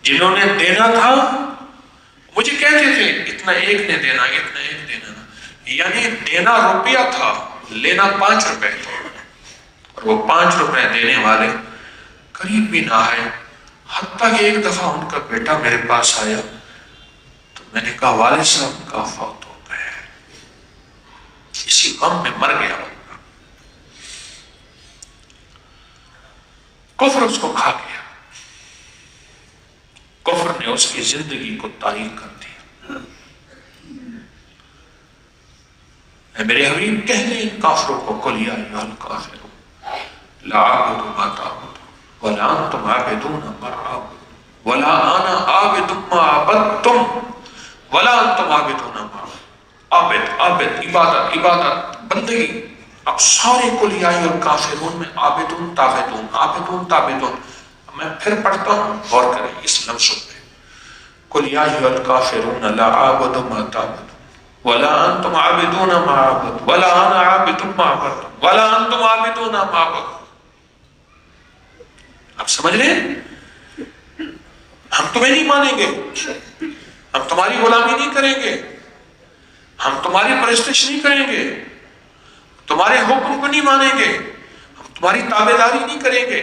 جنہوں نے دینا تھا مجھے کہتے تھے اتنا ایک نے دینا، اتنا ایک دینا، یعنی دینا روپیہ تھا، لینا 5 روپے تھے، اور وہ 5 روپے دینے والے قریب بھی نہ آئے۔ حتیٰ کہ ایک دفعہ ان کا بیٹا میرے پاس آیا تو میں نے کہا والد صاحب کا فوت ہو گئے، اسی غم میں مر گیا۔ کفر اس کو کھا گیا، کفر نے اس کی زندگی کو تاریک کر دیا۔ اے میرے حبیب کہہ دیں ان کافروں کو قل یا ایھا الکافرون لا اعبد ما تعبدون ولا انتم عابدون ما اعبد ولا انا عابد ما عبدتم ولا انتم عابدون ما اعبد۔ عابد عبادت، عبادت بندگی۔ اب سارے قل یا ایھا الکافرون میں عابدون تابدون، عابدون تابدون۔ میں پھر پڑھتا ہوں، غور کریں اس لفظ پہ۔ قل یا ایھا الکافرون لا اعبد ما تعبدون ولا انتم عابدون ما اعبد ولا انا عابد ما عبدتم ولا انتم عابدون ما اعبد۔ آپ سمجھ رہے ہیں؟ ہم تمہیں نہیں مانیں گے، ہم تمہاری غلامی نہیں کریں گے، ہم تمہاری پرستش نہیں کریں گے، تمہارے حکم کو نہیں مانیں گے، ہم تمہاری تابعداری نہیں کریں گے۔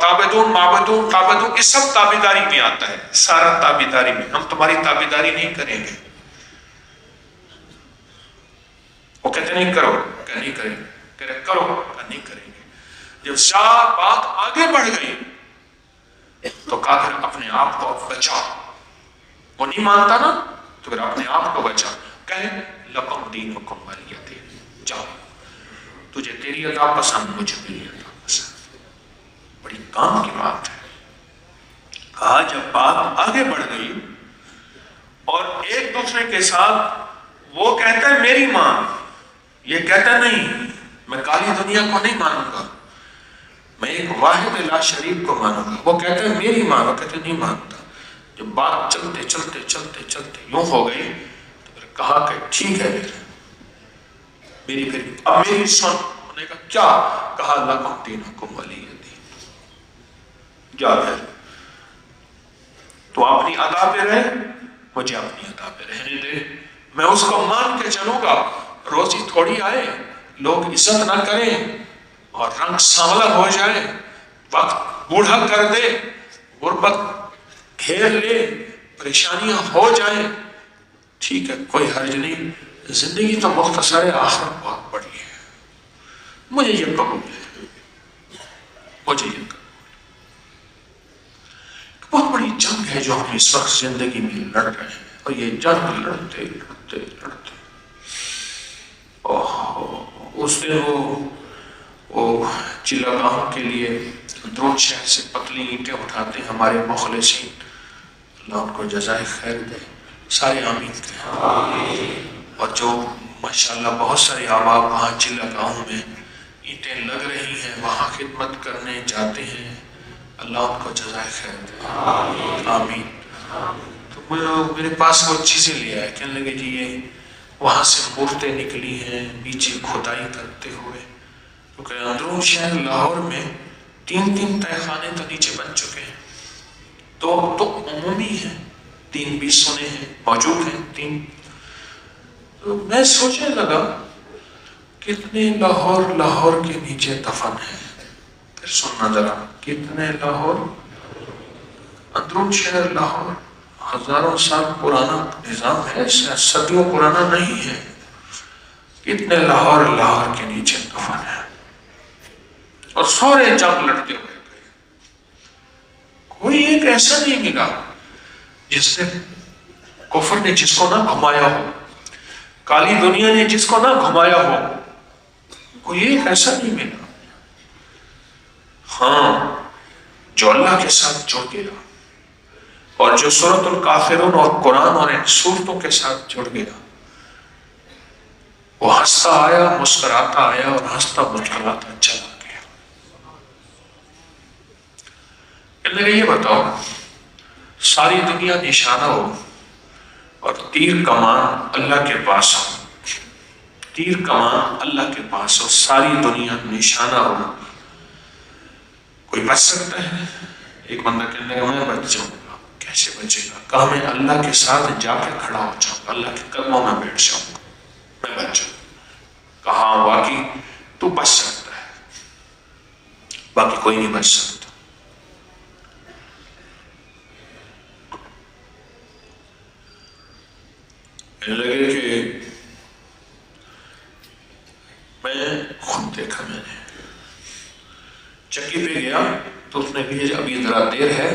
تابدون، معبدون، تابدون، یہ سب تابعداری میں آتا ہے، سارا تابعداری میں۔ ہم تمہاری تابعداری نہیں کریں گے۔ وہ کہتے نہیں کرو، کہ نہیں کریں گے، کہہ رہے کرو، کہ نہیں کریں گے۔ جب بات آگے بڑھ گئی تو کافر اپنے آپ کو بچا، وہ نہیں مانتا نا تو پھر اپنے آپ کو بچا، کہے لکم دینکم ولی دین، جاؤ تجھے تیری ادا پسند، مجھے میری ادا پسند۔ بڑی کام کی بات ہے۔ کہا جب بات آگے بڑھ گئی اور ایک دوسرے کے ساتھ وہ کہتا ہے میری ماں، یہ کہتا ہے نہیں میں کالی دنیا کو نہیں مانوں گا، میں ایک واحد لا شریک کو مانوں گا۔ وہ کہتا ہے میری ماں، وہ کہتے نہیں مانتا۔ جب بات چلتے چلتے چلتے چلتے یوں ہو گئی تو پھر کہا کہ ٹھیک ہے میری پھر اب میری سن۔ انہوں نے کہا کیا؟ کہا لکم دینکم ولی دین، جا پھر تو اپنی ادا پہ رہے، مجھے اپنی ادا پہ رہنے دے، میں اس کو مان کے چلوں گا۔ روزی تھوڑی آئے، لوگ عزت نہ کریں اور رنگ سانولا ہو جائے، وقت بوڑھا کر دے، غربت گھیر لے، پریشانیاں ہو جائیں، ٹھیک ہے کوئی حرج نہیں، زندگی تو مختصر ہے، آخرت بہت بڑی ہے، مجھے یہ قبول ہے، مجھے یہ قبول۔ بہت بڑی جنگ ہے جو ہم اس وقت زندگی میں لڑ رہے ہیں، اور یہ جنگ لڑتے لڑتے لڑتے اس دن وہ چلا گاہوں کے لیے درود شہر سے پتلی اینٹیں اٹھاتے ہیں ہمارے مخلصین، اللہ ان کو جزائے خیر دے، سارے آمین کہیں۔ اور جو ماشاءاللہ بہت سارے احباب وہاں چلا گاہوں میں اینٹیں لگ رہی ہیں، وہاں خدمت کرنے جاتے ہیں، اللہ ان کو جزائے خیر دے، آمین۔ تو میرے پاس وہ چیزیں لے آئے، کہنے لگے جی یہ وہاں سے مورتیں نکلی ہیں نیچے کھدائی کرتے ہوئے، کیونکہ اندرون شہر لاہور میں 3 تہہ خانے تو نیچے بن چکے ہیں، تو عمومی ہیں، 3 بھی سنے ہیں موجود ہیں 3۔ تو میں سوچنے لگا کتنے لاہور کے نیچے دفن ہیں، پھر سننا ذرا، کتنے لاہور، اندرون شہر لاہور ہزاروں سال پرانا نظام ہے، صدیوں پرانا نہیں ہے، کتنے لاہور کے نیچے دفن ہے، اور سارے جنگ لڑتے ہوئے گئے، کوئی ایک ایسا نہیں ملا جس نے کفر نے جس کو نہ گھمایا ہو، کالی دنیا نے جس کو نہ گھمایا ہو، کوئی ایک ایسا نہیں ملا۔ ہاں جو اللہ کے ساتھ جڑ گیا، اور جو سورۃ الکافرون اور قرآن اور ان سورتوں کے ساتھ جڑ گیا، وہ ہنستا آیا، مسکراتا آیا، اور ہنستا مسکراتا چلا گیا۔ کہنے لگے یہ بتاؤ ساری دنیا نشانہ ہو اور تیر کمان اللہ کے پاس ہو، تیر کمان اللہ کے پاس ہو، ساری دنیا نشانہ ہو، کوئی بچ سکتا ہے؟ ایک بندہ کہنے لگا میں بچ جاؤں گا، کیسے بچے گا؟ کہا میں اللہ کے ساتھ جا کے کھڑا ہو جاؤں گا، اللہ کے قدموں میں بیٹھ جاؤں گا، میں بچ جاؤں گا۔ کہا واقعی تو بچ سکتا ہے، باقی کوئی نہیں بچ سکتا۔ کہنے لگے کہ میں خود دیکھا، میں نے چکی پہ گیا تو اس نے کہا ابھی ذرا دیر ہے،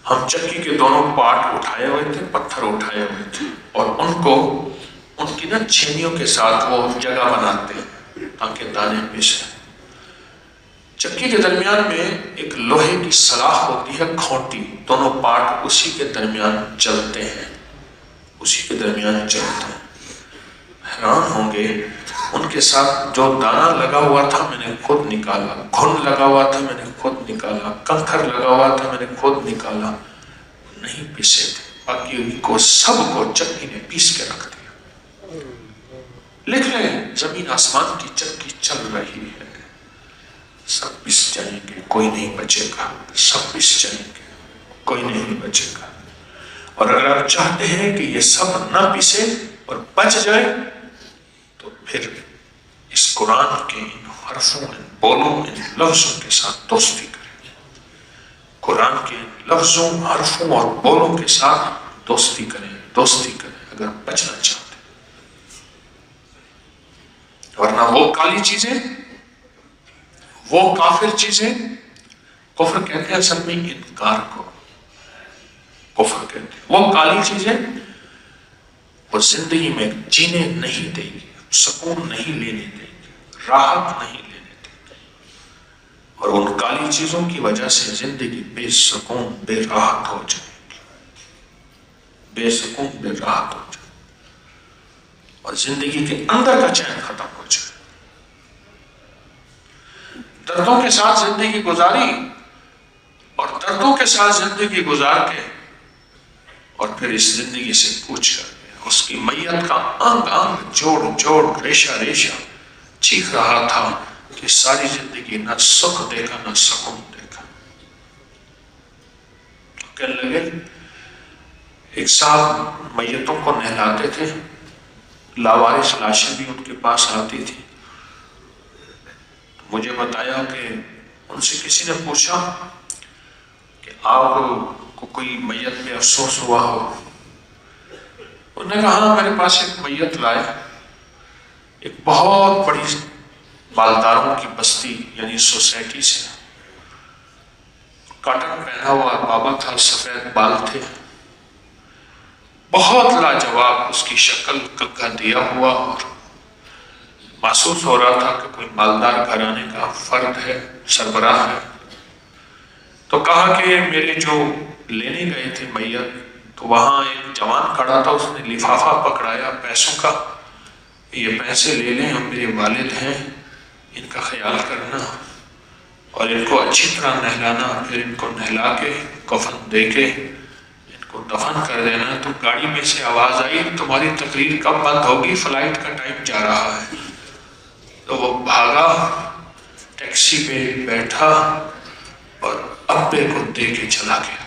ہم چکی کے دونوں پارٹ اٹھائے ہوئے تھے، پتھر اٹھائے ہوئے تھے، اور ان کی نا چھینیوں کے ساتھ وہ جگہ بناتے ہیں تاکہ دانے پیسے۔ چکی کے درمیان میں ایک لوہے کی سلاخ ہوتی ہے کھوٹی، دونوں پارٹ اسی کے درمیان چلتے ہیں، اسی کے درمیان چلتے ہیں۔ حیران ہوں گے ان کے ساتھ جو دانا لگا ہوا تھا میں نے خود نکالا، گھن لگا ہوا تھا میں نے خود نکالا، کنکر لگا ہوا تھا میں نے خود نکالا، نہیں پیسے تھے، باقی کو سب کو چکی نے پیس کے رکھ دیا۔ لکھ لیں زمین آسمان کی چکی چل رہی ہے، سب پس جائیں گے، کوئی نہیں بچے گا، سب پس جائیں گے، کوئی نہیں بچے گا۔ اور اگر آپ چاہتے ہیں کہ یہ سب نہ پیسے اور بچ جائے تو پھر اس قرآن کے ان حرفوں، ان بولوں، ان لفظوں کے ساتھ دوستی کریں، قرآن کے ان لفظوں، حرفوں اور بولوں کے ساتھ دوستی کریں، دوستی کریں اگر بچنا چاہتے ہیں۔ ورنہ وہ کالی چیزیں، وہ کافر چیزیں، کفر کہتے ہیں اصل میں انکار کو، کفر کہتے ہیں، وہ کالی چیزیں وہ زندگی میں جینے نہیں دے گی، سکون نہیں لینے دے گی، راحت نہیں لینے دے گی، اور ان کالی چیزوں کی وجہ سے زندگی بے سکون بے راحت ہو جائے گی، بے سکون بے راحت ہو جائے گی، اور زندگی کے اندر کا چین ختم ہو جائے۔ دردوں کے ساتھ زندگی گزاری، اور دردوں کے ساتھ زندگی گزار کے اور پھر اس زندگی سے پوچھ کر اس کی میت کا انگ انگ جوڑ جوڑ ریشہ ریشہ چیخ رہا تھا کہ ساری زندگی نہ سکھ دیکھا نہ سکون دیکھا۔ کہنے لگے ایک صاحب میتوں کو نہلاتے تھے، لاوارث لاشیں بھی ان کے پاس آتی تھی، مجھے بتایا کہ ان سے کسی نے پوچھا کہ آپ کو کوئی میت پہ افسوس ہوا ہو؟ انہوں نے کہا ہاں میرے پاس ایک میت لائے، ایک بہت بڑی مالداروں کی بستی یعنی سوسائٹی سے، کاٹن پہنا ہوا بابا تھا، سفید بال تھے، بہت لاجواب اس کی شکل کا دیا ہوا، اور محسوس ہو رہا تھا کہ کوئی مالدار گھرانے کا فرد ہے، سربراہ ہے۔ تو کہا کہ میرے جو لینے گئے تھے میت، تو وہاں ایک جوان کھڑا تھا، اس نے لفافہ پکڑایا پیسوں کا، یہ پیسے لے لیں، ہم میرے والد ہیں، ان کا خیال کرنا اور ان کو اچھی طرح نہلانا، پھر ان کو نہلا کے کفن دے کے ان کو دفن کر دینا۔ تو گاڑی میں سے آواز آئی تمہاری تقریر کب بند ہوگی، فلائٹ کا ٹائم جا رہا ہے۔ تو وہ بھاگا، ٹیکسی پہ بیٹھا اور ابے کو دے کے چلا گیا۔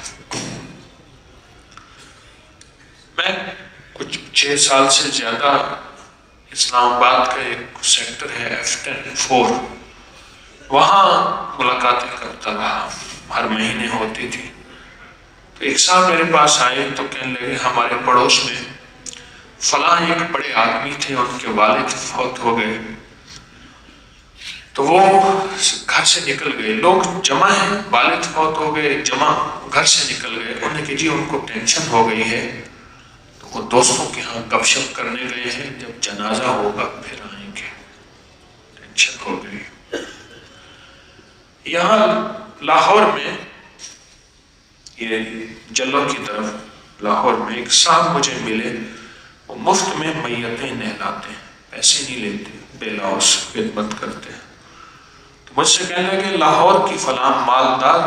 میں کچھ 6 سال سے زیادہ اسلام آباد کا ایک سیکٹر ہے F10-4، وہاں ملاقاتیں کرتا رہا، ہر مہینے ہوتی تھی۔ تو ایک سال میرے پاس آئے تو کہنے لگے ہمارے پڑوس میں فلاں ایک بڑے آدمی تھے، ان کے والد فوت ہو گئے، تو وہ گھر سے نکل گئے، لوگ جمع ہیں، والد فوت ہو گئے، جمع گھر سے نکل گئے۔ انہوں نے کہ جی ان کو ٹینشن ہو گئی ہے، تو وہ دوستوں کے ہاں گپ شپ کرنے گئے ہیں، جب جنازہ ہوگا پھر آئیں گے، ٹینشن ہو گئی۔ یہاں لاہور میں، یہ جلو کی طرف لاہور میں ایک صاحب مجھے ملے، وہ مفت میں میتیں نہلاتے ہیں، پیسے نہیں لیتے، بے لوث خدمت کرتے ہیں۔ تو مجھ سے کہنے لگے لاہور کی فلاں مالدار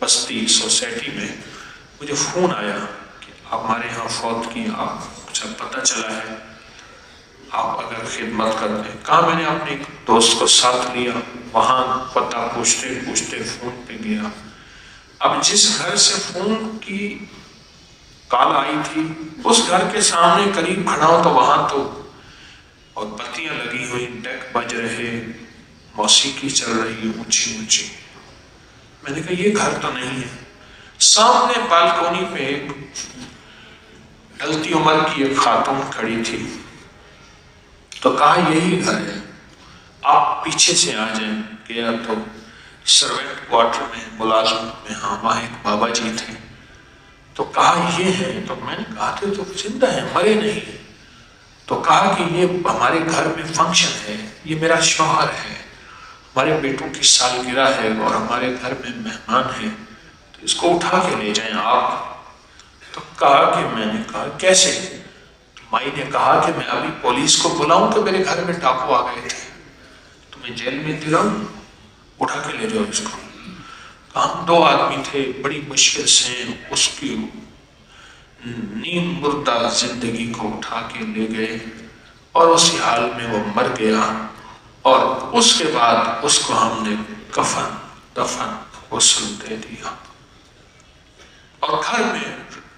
بستی سوسائٹی میں مجھے فون آیا کہ آپ ہمارے ہاں فوت کی، آپ کچھ پتہ چلا ہے، آپ اگر خدمت کرتے ہیں۔ کہا میں نے اپنے ایک دوست کو ساتھ لیا، وہاں پتہ پوچھتے پوچھتے فون پہ گیا۔ اب جس گھر سے فون کی کال آئی تھی اس گھر کے سامنے قریب کھڑا ہوں تو وہاں تو اور بتیاں لگی ہوئی، ڈیک بج رہے، موسیقی چل رہی اونچی اونچی۔ میں نے کہا یہ گھر تو نہیں ہے۔ سامنے بالکونی پہ ایک ڈھلتی عمر کی ایک خاتون کھڑی تھی، تو کہا یہی گھر ہے، آپ پیچھے سے آ جائیں۔ گیا تو سروینٹ کوارٹر میں ملازم میں، ہاں وہاں ایک بابا جی تھے، تو کہا یہ ہے، تو میں نے کہا تھے تو زندہ ہیں، مرے نہیں۔ تو کہا کہ یہ ہمارے گھر میں فنکشن ہے، یہ میرا شوہر ہے، ہمارے بیٹوں کی سالگرہ ہے اور ہمارے گھر میں مہمان ہیں، تو اس کو اٹھا کے لے جائیں آپ۔ تو کہا کہ میں نے کہا کیسے؟ تو مائی نے کہا کہ میں ابھی پولیس کو بلاؤں کہ میرے گھر میں ڈاکو آ گئے تھے، تو میں جیل میں دلاؤں، اٹھا کے لے جاؤ اس کو۔ ہم 2 آدمی تھے، بڑی مشکل سے اس کی نیم مردہ زندگی کو اٹھا کے لے گئے، اور اسی حال میں وہ مر گیا، اور اس کے بعد اس کو ہم نے کفن دفن غسل دے دیا، اور گھر میں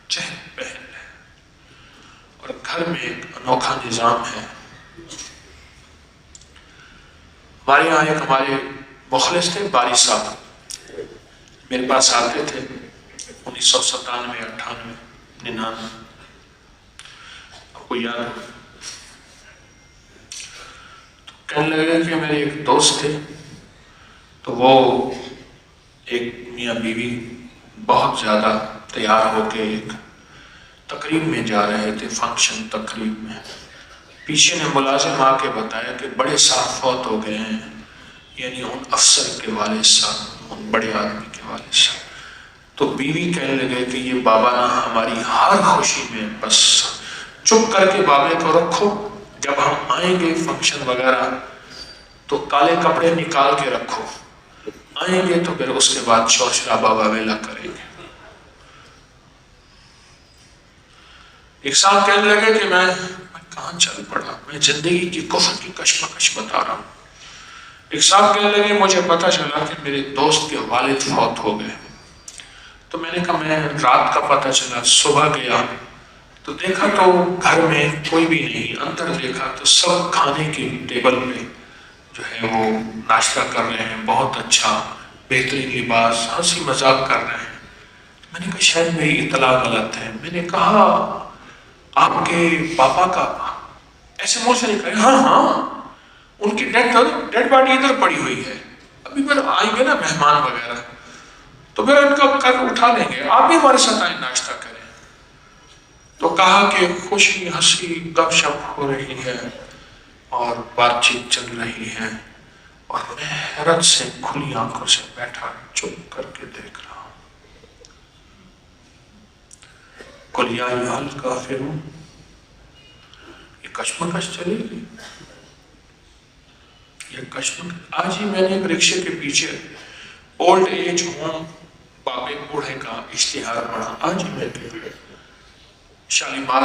چہل پہل ہے، اور گھر میں ایک انوکھا نظام ہے۔ ہمارے یہاں ایک ہمارے مخلص تھے باری صاحب، میرے پاس آتے تھے 1997 98 99، آپ کو یاد ہو؟ تو کہنے لگے کہ میرے ایک دوست تھے، تو وہ ایک میاں بیوی بہت زیادہ تیار ہو کے ایک تقریب میں جا رہے تھے، فنکشن تقریب میں، پیچھے نے ملازم آ کے بتایا کہ بڑے صاحب فوت ہو گئے ہیں، یعنی ان افسر کے والد صاحب، ان بڑے آدمی کے والد صاحب۔ تو بیوی کہنے لگے کہ یہ بابا نا ہماری ہر خوشی میں، بس چپ کر کے بابے کو رکھو، جب ہم آئیں گے فنکشن وغیرہ تو کالے کپڑے نکال کے رکھو، آئیں گے تو پھر اس کے بعد شور شرابہ واویلا کریں گے۔ ایک صاحب کہنے لگے کہ میں کہاں چل پڑا، میں زندگی کی کفر کی کشمکش بتا رہا ہوں۔ ایک صاحب کہنے لگے مجھے پتا چلا کہ میرے دوست کے والد فوت ہو گئے، تو میں نے کہا میں رات کا پتا چلا، صبح گیا تو دیکھا تو گھر میں کوئی بھی نہیں، اندر دیکھا تو سب کھانے کی ٹیبل پہ جو ہے وہ ناشتہ کر رہے ہیں، بہت اچھا بہترین لباس، ہنسی مذاق کر رہے ہیں۔ میں نے کہا شاید میری اطلاع غلط ہے، میں نے کہا آپ کے پاپا کا ایسے منہ سے نہیں کہے ہاں ہاں ان کی ڈیڈ باڈی ادھر پڑی ہوئی ہے، ابھی پھر آئیں گے نا مہمان وغیرہ تو پھر ان کا کر اٹھا لیں گے، آپ بھی ہمارے ساتھ آئیں ناشتہ کریں۔ تو کہا کہ خوشی ہنسی گپ شپ ہو رہی ہے اور بات چیت چل رہی ہے اور میں حیرت سے کھلی آنکھوں سے بیٹھا چپ کر کے دیکھ رہا ہوں۔ قُلْ يَا أَيُّهَا الْكَافِرُونَ، یہ کشمکش چلے گی، یہ کشمکش۔ آج ہی میں نے ایک رکشے کے پیچھے اولڈ ایج ہوم بابے بوڑھے کا اشتہار پڑھا، آج ہی میں نے شالامار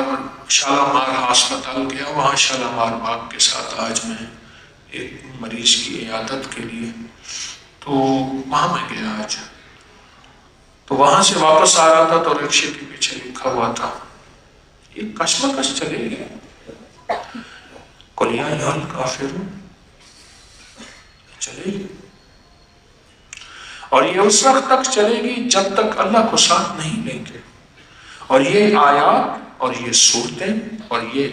ہسپتال گیا، وہاں شالامار باغ کے ساتھ آج میں ایک مریض کی عیادت کے لیے، تو وہاں میں گیا آج، تو وہاں سے واپس آ رہا تھا تو رکشے کے پیچھے لکھا ہوا تھا یہ کشمکش چلے گی، قُلْ يَا أَيُّهَا الْكَافِرُونَ، چلے گی، اور یہ اس وقت تک چلے گی جب تک اللہ کو ساتھ نہیں لیں گے۔ اور یہ آیات اور یہ صورتیں اور یہ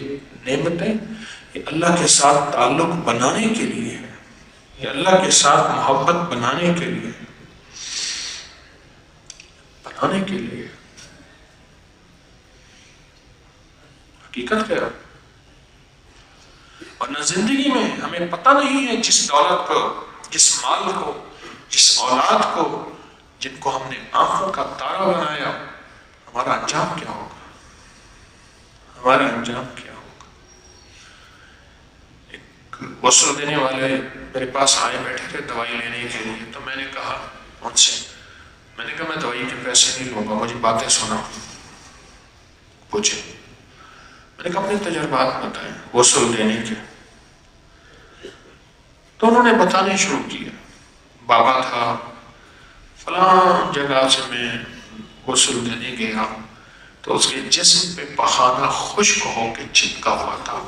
نعمتیں یہ اللہ کے ساتھ تعلق بنانے کے لیے ہے، یہ اللہ کے ساتھ محبت بنانے کے لیے، حقیقت ہے۔ اور نہ زندگی میں ہمیں پتہ نہیں ہے جس دولت کو، جس مال کو، جس اولاد کو، جن کو ہم نے آنکھوں کا تارا بنایا، ہمارا انجام کیا ہوگا، ہمارا انجام کیا ہوگا۔ ایک غسل دینے والے میرے پاس آئے بیٹھے تھے دوائی لینے کے لیے، تو میں نے کہا ان سے، میں نے کہا میں دوائی کے پیسے نہیں لوں گا، مجھے باتیں سنا پوچھے، میں نے کہا اپنے تجربات بتائیں غسل دینے کے، تو انہوں نے بتانے شروع کیا، بابا تھا فلاں جگہ سے میں غسل دینے گیا تو اس کے جسم پہ پخانہ خشک ہو کے چپکا ہوا تھا،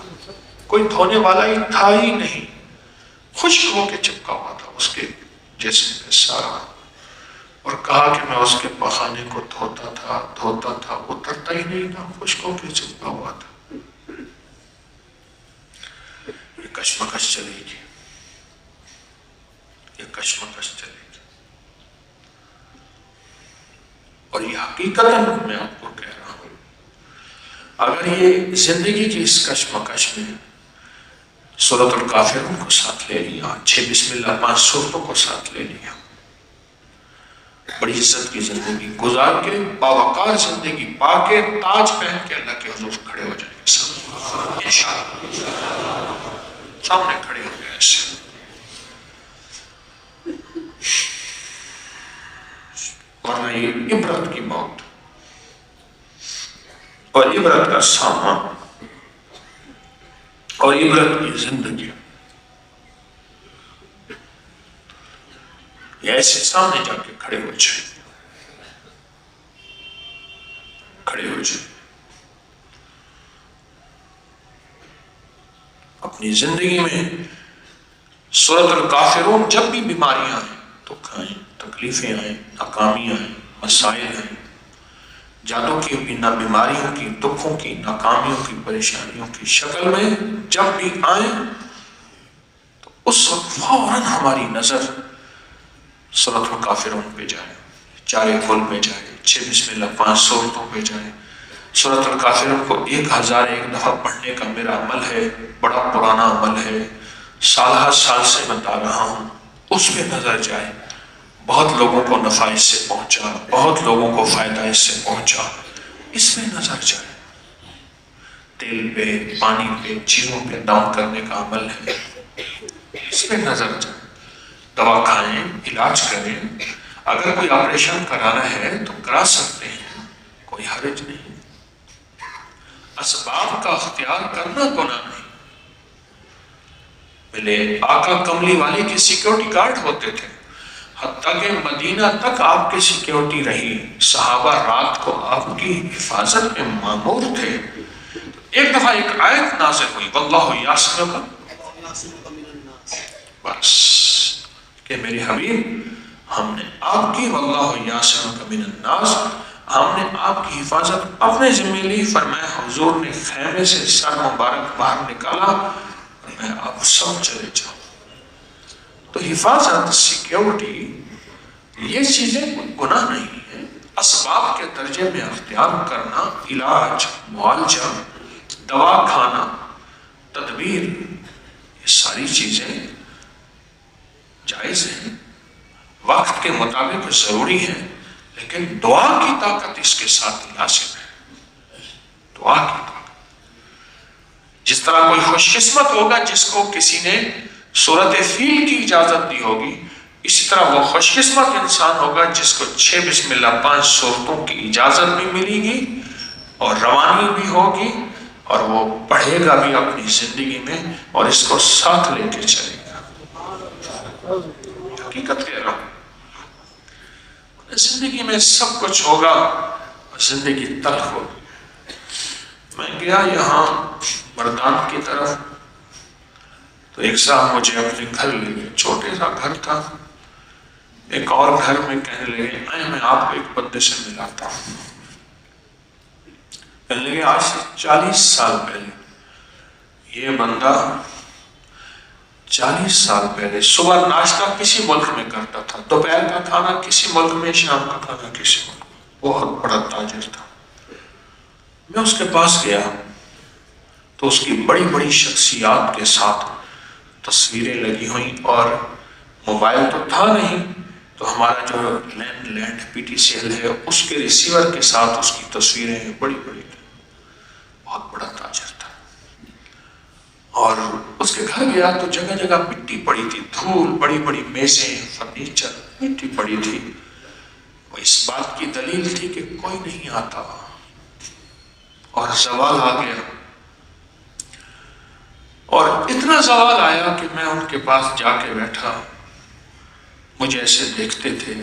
کوئی دھونے والا ہی تھا ہی نہیں، خشک ہو کے چپکا ہوا تھا اس کے جسم پہ سارا، اور کہا کہ میں اس کے پخانے کو دھوتا تھا اترتا ہی نہیں تھا، خشک ہو کے چپکا ہوا تھا۔ یہ کشمکش چلے گی، یہ کشمکش چلے گی، اور یہ حقیقتاً میں آپ کو کہہ رہا ہوں، اگر یہ زندگی کی اس کشمکش میں سورۃ الکافرون کو ساتھ لے لیا، 6 بسم اللہ 5 سورتوں کو ساتھ لے لیا، بڑی عزت کی زندگی گزار کے، باوقار زندگی پا کے، تاج پہن کے اللہ کے حضور کھڑے ہو جائیں گے انشاءاللہ، سامنے کھڑے ہو گئے ایسے، ورنہ یہ عبرت کی موت اور عبرت کا سامان اور عبرت کی زندگی، یہ ایسے سامنے جا کے کھڑے ہو جائیں، کھڑے ہو جائیں، اپنی زندگی میں سورۃ الکافرون جب بھی بیماریاں آئیں، دکھ آئیں، تکلیفیں آئیں، ناکامیاں آئیں، مسائل آئیں، جادوں کی بھی، نہ بیماریوں کی، دکھوں کی، ناکامیوں کی، پریشانیوں کی شکل میں جب بھی آئیں تو اس وقت فوراً ہماری نظر سورۃ الکافرون پہ جائے، چارے کل پہ جائے، 6 بسم اللہ 5 سورتوں پہ جائے۔ سورۃ الکافرون کو 1001 دفعہ پڑھنے کا میرا عمل ہے، بڑا پرانا عمل ہے، سال سے بتا رہا ہوں، اس پہ نظر جائے، بہت لوگوں کو نفع اس سے پہنچا، بہت لوگوں کو فائدہ اس سے پہنچا، اس پہ نظر جائے، تیل پہ، پانی پہ، چیزوں پہ داؤں کرنے کا عمل ہے، اس پہ نظر جائے، دوا کھائیں، علاج کریں، اگر کوئی آپریشن کرانا ہے تو کرا سکتے ہیں، کوئی حرج نہیں، اسباب کا اختیار کرنا گناہ نہیں۔ پہلے آقا کملی والے کے سیکیورٹی گارڈ ہوتے تھے، حتیٰ کہ مدینہ تک آپ کی سیکیورٹی رہی، صحابہ رات کو آپ کی حفاظت میں مامور تھے۔ ایک دفعہ ایک آیت نازل ہوئی، واللہ یعصمک، بس کہ میرے حبیب ہم نے آپ کی واللہ یعصمک من الناس، ہم نے آپ کی حفاظت اپنے ذمہ لی، فرمایا حضور نے خیمے سے سر مبارک باہر نکالا، میں آپ سب چلے جاؤ۔ تو حفاظت، سیکیورٹی، یہ چیزیں کوئی گناہ نہیں ہے۔ اسباب کے درجے میں اختیار کرنا، علاج، معالجہ، دوا کھانا، تدبیر، یہ ساری چیزیں جائز ہیں، وقت کے مطابق ضروری ہیں، لیکن دعا کی طاقت اس کے ساتھ لازم ہے۔ دعا کی طاقت، جس طرح کوئی خوش قسمت ہوگا جس کو کسی نے صورت فیل کی اجازت دی ہوگی، اسی طرح وہ خوش قسمت انسان ہوگا جس کو 6 بسم اللہ 5 صورتوں کی اجازت بھی ملے گی اور روانی بھی ہوگی، اور وہ پڑھے گا بھی اپنی زندگی میں اور اس کو ساتھ لے کے چلے گا۔ حقیقت کہہ رہا ہوں، زندگی میں سب کچھ ہوگا، زندگی تلخ ہوگی۔ میں گیا یہاں مردان کی طرف، تو ایک صاحب مجھے اپنے گھر لے گئے، چھوٹے سا گھر تھا، ایک اور گھر میں کہنے لگے میں آپ کو ایک بندے سے ملاتا ہوں۔ کہنے لگے آج سے 40 سال پہلے یہ بندہ 40 سال پہلے صبح ناشتہ کسی ملک میں کرتا تھا، دوپہر کا کھانا کسی ملک میں، شام کا کھانا کسی ملک میں، بہت بڑا تاجر تھا۔ میں اس کے پاس گیا تو اس کی بڑی بڑی شخصیات کے ساتھ تصویریں لگی ہوئیں، اور موبائل تو تھا نہیں، تو ہمارا جو land P T C L ہے اس کے ریسیور کے ساتھ اس کی تصویریں ہیں، بڑی بڑی، بہت بڑا تاجر تھا۔ اور اس کے گھر گیا تو جگہ جگہ مٹی پڑی تھی، دھول، بڑی بڑی میزیں، فرنیچر، مٹی پڑی تھی۔ وہ اس بات کی دلیل تھی کہ کوئی نہیں آتا، اور زوال آ گیا، اور اتنا زوال آیا کہ میں ان کے پاس جا کے بیٹھا، مجھے ایسے دیکھتے تھے،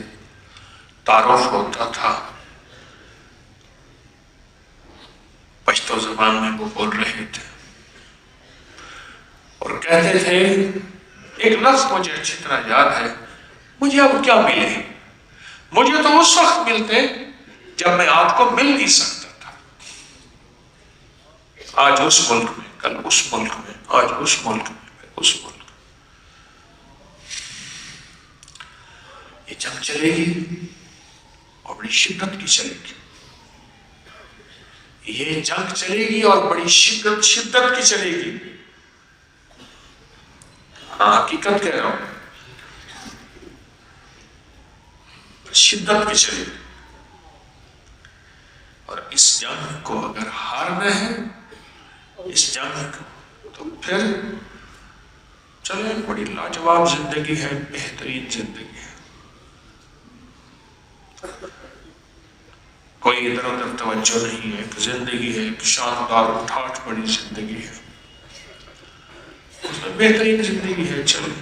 تعارف ہوتا تھا، پشتو زبان میں وہ بول رہے تھے اور کہتے تھے، ایک لفظ مجھے اچھی طرح یاد ہے، مجھے اب کیا ملے، مجھے تو اس وقت ملتے جب میں آپ کو مل نہیں سکتا تھا۔ آج اس ملک میں، کل اس ملک میں، آج اس ملک میں، اس ملک میں۔ یہ جنگ چلے گی اور بڑی شدت کی چلے گی، یہ جنگ چلے گی اور بڑی شدت کی چلے گی۔ ہاں حقیقت کہہ رہا ہوں، شدت کی چلے گی، اور اس جنگ کو اگر ہارنا ہے، اس جنگ تو پھر چلے، بڑی لاجواب زندگی ہے، بہترین زندگی ہے، کوئی ادھر ادھر توجہ نہیں ہے، ایک زندگی ہے، ایک شاندار اٹھاٹ بڑی زندگی ہے، اس میں بہترین زندگی ہے، چلے۔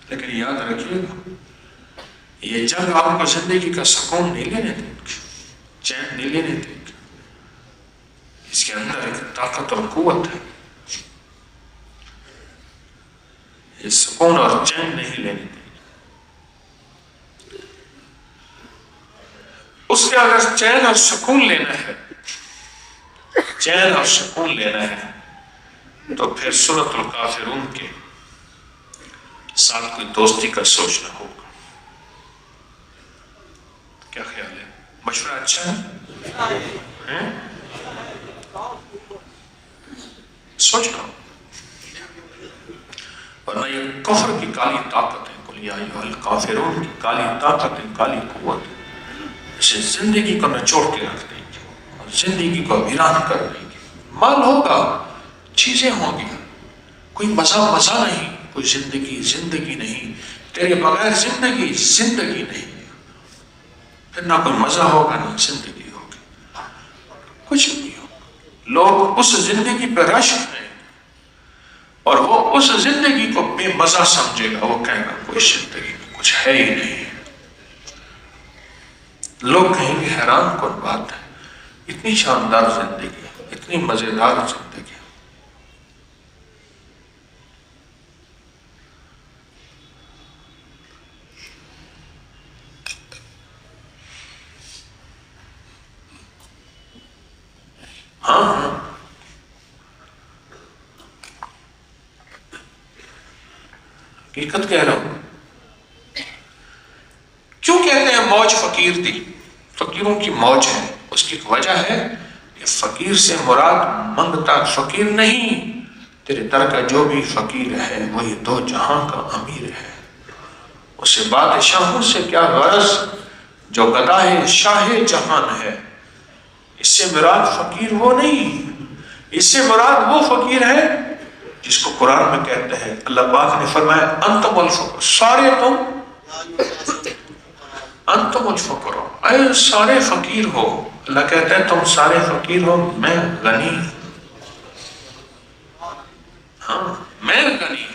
لیکن یاد رکھیے گا، یہ جنگ آپ کو زندگی کا سکون نہیں لینے دے گی، چین نہیں لینے دے گی، اس کے اندر ایک طاقت اور قوت ہے، یہ سکون اور چین نہیں لینے دے گی۔ اس کے اگر چین اور سکون لینا ہے، چین اور سکون لینا ہے، تو پھر سورۃ الکافرون کے ساتھ کوئی دوستی کا سوچنا ہوگا۔ کیا خیال ہے؟ مشورہ اچھا ہے؟ سوچنا، ورنہ یہ کفر کی کالی طاقت ہے، قل یا ایھا الکافرون کی کالی طاقت ہے، کالی قوت ہے، اسے زندگی کو نچوڑ کے رکھ دیں گے اور زندگی کو ویران کر دیں گے۔ مال ہوگا، چیزیں ہوں گی، کوئی مزہ نہیں، کوئی زندگی نہیں، تیرے بغیر زندگی نہیں، پھر نہ کوئی مزہ ہوگا نہ زندگی ہوگی، کچھ نہیں ہوگا۔ لوگ اس زندگی پہ رشک ہیں، اور وہ اس زندگی کو بے مزہ سمجھے گا، وہ کہے گا کوئی زندگی میں کچھ ہے ہی نہیں۔ لوگ کہیں گے حیران کن بات ہے، اتنی شاندار زندگی، اتنی مزیدار زندگی، حقیقت کہہ رہا ہوں. کیوں کہتے ہیں موج فقیر تھی؟ فقیروں کی موج ہے. اس کی وجہ ہے کہ فقیر سے مراد منگتا فقیر نہیں. تیرے در کا جو بھی فقیر ہے وہی دو جہاں کا امیر ہے. اسے بادشاہوں سے کیا غرض جو گدا ہے شاہ جہان ہے. اس سے مراد فقیر وہ نہیں، اس سے مراد وہ فقیر ہے جس کو قرآن میں کہتے ہیں، اللہ پاک نے فرمایا انتم الفقر، سارے تم انتم الفقر، اے سارے فقیر ہو. اللہ کہتا ہے تم سارے فقیر ہو، میں غنی. ہاں میں غنی.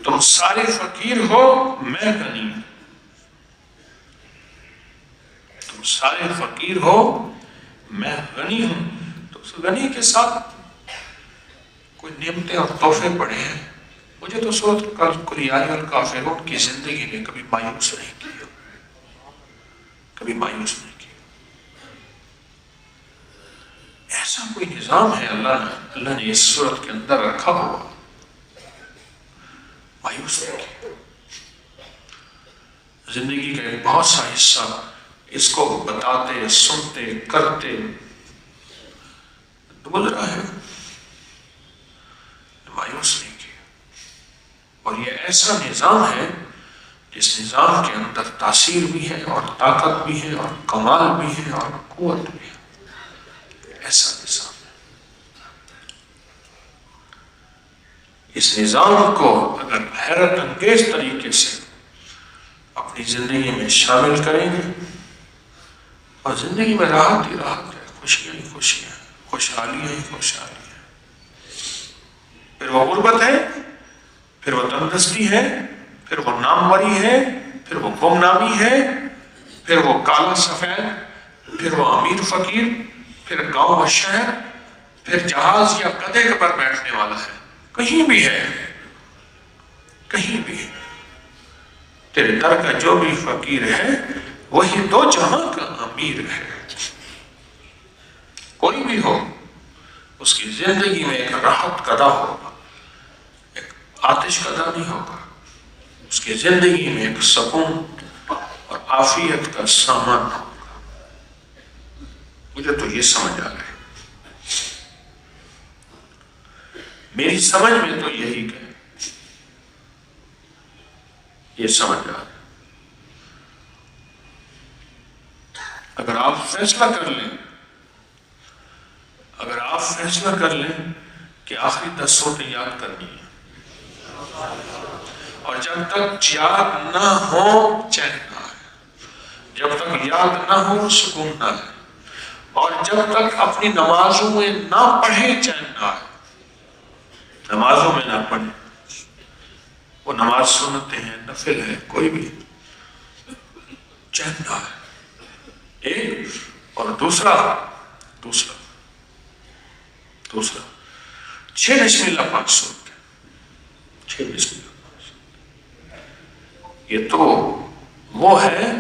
تم سارے فقیر ہو، میں غنی. تم سارے فقیر ہو، میں غنی ہوں. تو اس غنی کے ساتھ کوئی نعمتیں اور تحفے پڑے ہیں. مجھے تو سورۃ قل یا ایھا الکافرون کی زندگی نے کبھی مایوس نہیں کیا، کبھی مایوس نہیں کیا. ایسا کوئی نظام ہے اللہ نے اس صورت کے اندر رکھا ہوا، مایوس نہیں کیا. زندگی کا ایک بہت سا حصہ اس کو بتاتے، سنتے، کرتے گزرا ہے، مایوس نہیں کیا. اور یہ ایسا نظام ہے جس نظام کے اندر تاثیر بھی ہے اور طاقت بھی ہے اور کمال بھی ہے اور قوت بھی ہے. ایسا نظام ہے. اس نظام کو اگر حیرت انگیز طریقے سے اپنی زندگی میں شامل کریں گے اور زندگی میں راحت ہی راحت ہے، خوشیاں ہی خوشیاں، خوشحالیاں ہی خوشحالیاں. پھر وہ غربت ہے، پھر وہ تندرستی ہے، پھر وہ ناموری ہے، پھر وہ گمنامی ہے، پھر وہ کالا سفید، پھر وہ امیر فقیر، پھر گاؤں و شہر، پھر جہاز یا گدھے پر بیٹھنے والا ہے. کہیں بھی ہے، کہیں بھی ہے. تیرے در کا جو بھی فقیر ہے وہی دو جہاں کا امیر ہے. کوئی بھی ہو، اس کی زندگی میں ایک راحت قدا ہوگا، ایک آتش قدا نہیں ہوگا. اس کی زندگی میں ایک سکون اور عافیت کا سامان ہوگا. مجھے تو یہ سمجھ آ گئی، میری سمجھ میں تو یہی کہ یہ سمجھ آ رہا ہے. اگر آپ فیصلہ کر لیں، اگر آپ فیصلہ کر لیں کہ آخری 10 صورتیں یاد کرنی ہے اور جب تک یاد نہ ہو چین نہ آئے، جب تک یاد نہ ہو سکون نہ آئے، اور جب تک اپنی نمازوں میں نہ پڑھے چین نہ آئے. نمازوں میں نہ پڑھے، وہ نماز سنتے ہیں، نفل ہے، کوئی بھی چین نہ آئے. ایک اور دوسرا 6 بسم اللہ 500، 6 بسم اللہ. یہ تو وہ ہے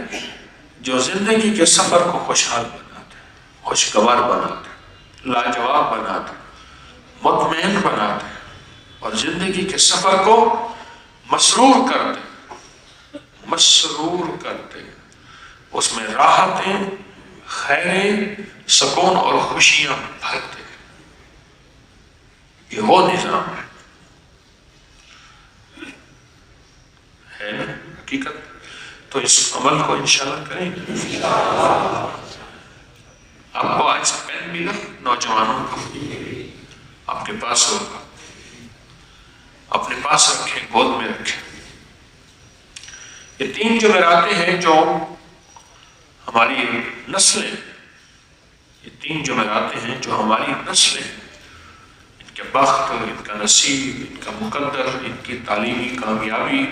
جو زندگی کے سفر کو خوشحال بناتے، خوشگوار بناتے، لاجواب بناتے، مطمئن بناتے اور زندگی کے سفر کو مسرور کرتے. اس میں راحتیں، خیریں، سکون اور خوشیاں بھرتے. یہ وہ نظام ہے نا حقیقت. تو اس عمل کو انشاءاللہ کریں گے. آپ کو آج پین ملا، نوجوانوں کو آپ کے پاس ہوگا، اپنے پاس رکھیں، گود میں رکھیں. یہ 3 جمعراتیں ہیں جو ہماری نسلیں، یہ 3 جمعراتیں ہیں جو ہماری نسلیں، ان کے بخت، ان کا نصیب، ان کا مقدر، ان کی تعلیمی کامیابی،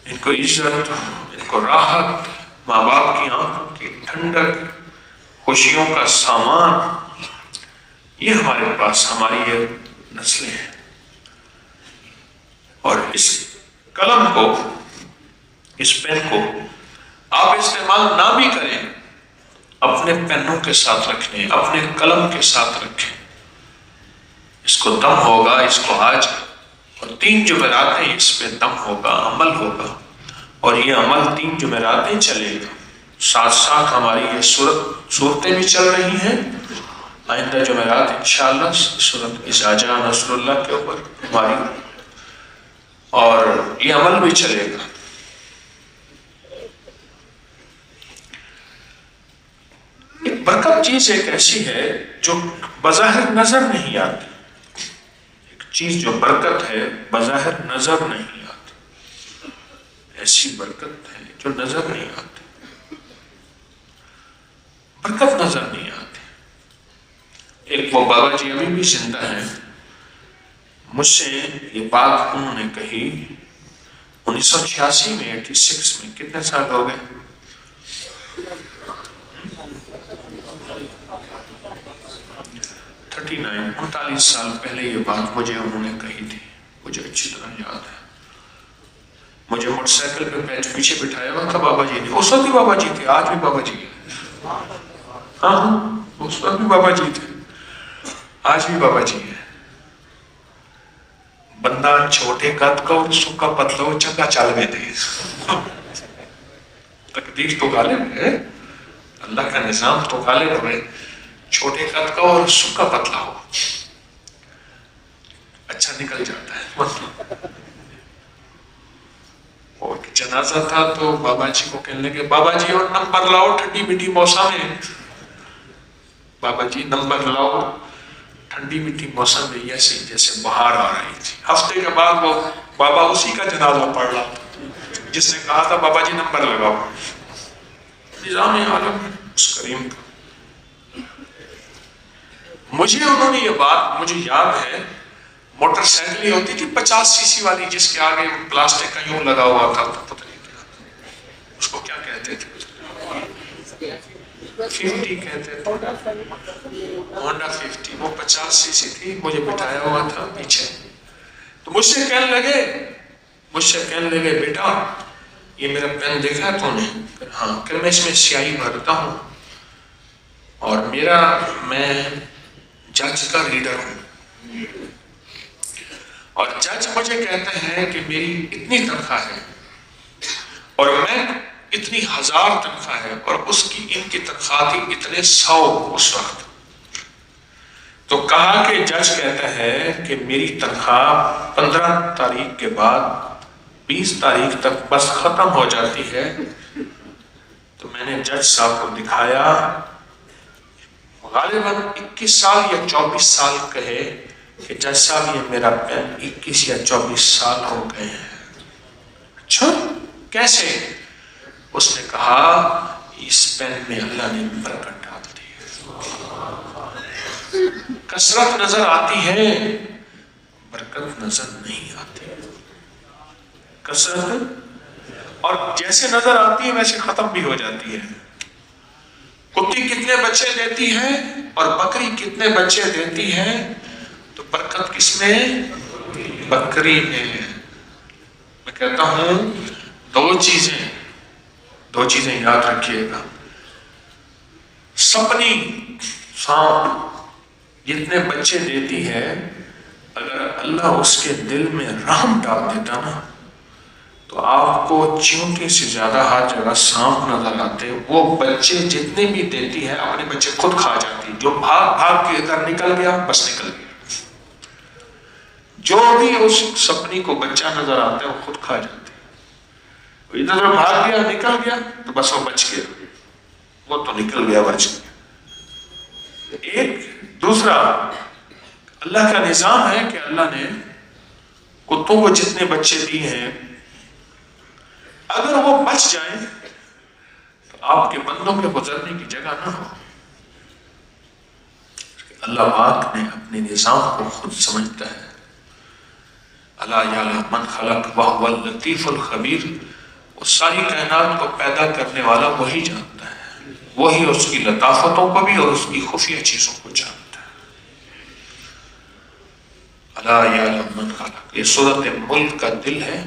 ان کو عزت، ان کو راحت، ماں باپ کی آنکھوں کی ٹھنڈک، خوشیوں کا سامان، یہ ہمارے پاس ہماری یہ نسلیں ہیں. اور اس قلم کو، اس پین کو آپ استعمال نہ بھی کریں، اپنے پینوں کے ساتھ رکھیں، اپنے قلم کے ساتھ رکھیں. اس کو دم ہوگا، اس کو آج اور 3 جمعراتیں اس پہ دم ہوگا، عمل ہوگا، اور یہ عمل 3 جمعراتیں چلے گا۔ ساتھ ساتھ ہماری یہ صورتیں بھی چل رہی ہیں۔ آئندہ جمعرات انشاءاللہ سورت اذا جاء نصر اللہ کے اوپر ہماری، اور یہ عمل بھی چلے گا۔ ایک برکت چیز ایک ایسی ہے جو بظاہر نظر نہیں آتی، ایک چیز جو برکت ہے بظاہر نظر نہیں آتی، ایسی برکت ہے جو نظر نہیں آتی، برکت نظر نہیں آتی۔ ایک وہ بابا جی ابھی بھی زندہ ہیں، مجھ سے یہ بات انہوں نے کہی 1986 میں، 86 میں، کتنے سال ہو گئے؟ 39 سال پہلے یہ بات مجھے انہوں نے کہی تھی، مجھے اچھی طرح یاد ہے۔ مجھے موٹر سائیکل پہ پیچھے بٹھایا ہوا تھا بابا جی نے، اس وقت بھی بابا جی تھے، آج بھی بابا جی ہیں، ہاں اس وقت بھی بابا جی تھے، آج بھی بابا جی ہیں۔ بندہ چھوٹے قد کا اور سکا پتلا ہو چنگا چل گئے تھے، تقدیر تو غالب ہے، اللہ کا نظام تو غالب ہے، چھوٹے قد کا اور سکا پتلا ہو اچھا نکل جاتا ہے۔ اور جنازہ تھا تو بابا جی کو کہنے لگے بابا جی اور نمبر لاؤ، ٹھنڈی میٹھی موسم ہے، بابا جی نمبر لاؤ، ٹھنڈی میٹھی موسم میں جیسے بہار آ رہی تھی۔ ہفتے کے بعد وہ بابا اسی کا جنازہ پڑھ رہا تھا جس نے کہا تھا بابا جی نمبر لگاؤ۔ نظام عالم اس کریم کا، مجھے انہوں نے یہ بات مجھے یاد ہے، موٹر سائیکل ہی ہوتی تھی 50 سی سی والی جس کے آگے پلاسٹک کا یوں لگا ہوا تھا، پتہ نہیں کیا اس کو کیا کہتے تھے، 50 کہتے تھے، ہونڈا 50، وہ 50 سی سی تھی، مجھے بٹھایا ہوا تھا پیچھے، تو مجھ سے کہنے لگے بیٹا یہ میرا پین دیکھا تو نے؟ ہاں، کہ میں اس میں سیاہی بھرتا ہوں اور میں جج کا ریڈر ہوں، اور جج مجھے کہتے ہیں کہ میری اتنی تنخواہ ہے اور میں اتنی 1000 تنخواہ ہے، اور اس کی ان کی تنخواہ تھی اتنے 100 اس وقت، تو کہا کہ جج کہتا ہے کہ میری تنخواہ 15 تاریخ کے بعد 20 تاریخ تک بس ختم ہو جاتی ہے، تو میں نے جج صاحب کو دکھایا، غالباً 21 سال یا 24 سال کہے کہ جج صاحب یہ میرا پین 21 یا 24 سال ہو گئے ہیں۔ اچھا کیسے؟ اس نے کہا اس پین میں اللہ نے برکت ڈال دی ہے، کثرت نظر آتی ہے برکت نظر نہیں آتی، کثرت اور جیسے نظر آتی ہے ویسے ختم بھی ہو جاتی ہے۔ کتی کتنے بچے دیتی ہے اور بکری کتنے بچے دیتی ہے، تو برکت کس میں؟ بکری میں۔ میں کہتا ہوں دو چیزیں یاد رکھیے گا، سپنی سانپ جتنے بچے دیتی ہے، اگر اللہ اس کے دل میں رحم ڈال دیتا نا تو آپ کو چیونٹی سے زیادہ ہر جگہ سانپ نظر آتے، وہ بچے جتنے بھی دیتی ہے اپنے بچے خود کھا جاتی، جو بھاگ کے ادھر نکل گیا بس نکل گیا، جو بھی اس سپنی کو بچہ نظر آتا ہے وہ خود کھا جاتی، ادھر بھاگ گیا نکل گیا تو بس وہ بچ گیا، وہ تو نکل گیا بچ گیا۔ ایک دوسرا اللہ کا نظام ہے کہ اللہ نے کتوں کو جتنے بچے دیے ہیں اگر وہ بچ جائیں تو آپ کے بندوں کے گزرنے کی جگہ نہ ہو۔ اللہ پاک نے اپنے نظام کو خود سمجھتا ہے، الا یعلم من خلق وهو اللطیف الخبیر، وہ ساری کائنات کو پیدا کرنے والا وہی جانتا ہے، وہی اس کی لطافتوں کو بھی اور اس کی خفیہ چیزوں کو جانتا ہے۔ الا یعلم من خلق، یہ سورۃ ملک کا دل ہے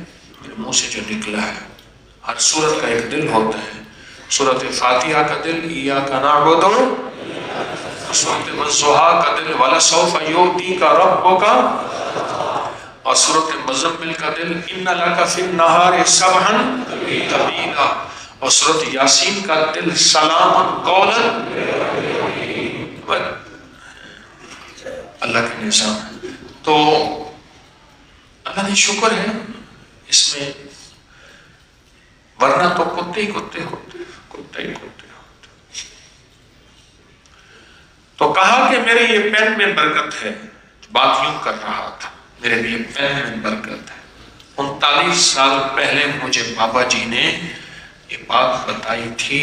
میرے منہ سے جو نکلا ہے، ہر سورت کا ایک دل ہوتا ہے، سورۃ فاتحہ کا دل ایاک نعبد، سورۃ والضحیٰ کا دل ولسوف یعطیک ربک، اور سورۃ مزمل کا دل ان لک فی النہار سبحا طویلا، اور سورۃ یاسین کا دل سلام قولا، اللہ کے نظام۔ تو اللہ نے شکر ہے اس میں، ورنہ تو کتے ہی کتے ہوتے، کتے ہی کتے ہوتے۔ تو کہا کہ میرے یہ پین میں برکت ہے، بات یوں کر رہا تھا، میرے لیے پین میں برکت ہے۔ 39 سال پہلے مجھے بابا جی نے یہ بات بتائی تھی،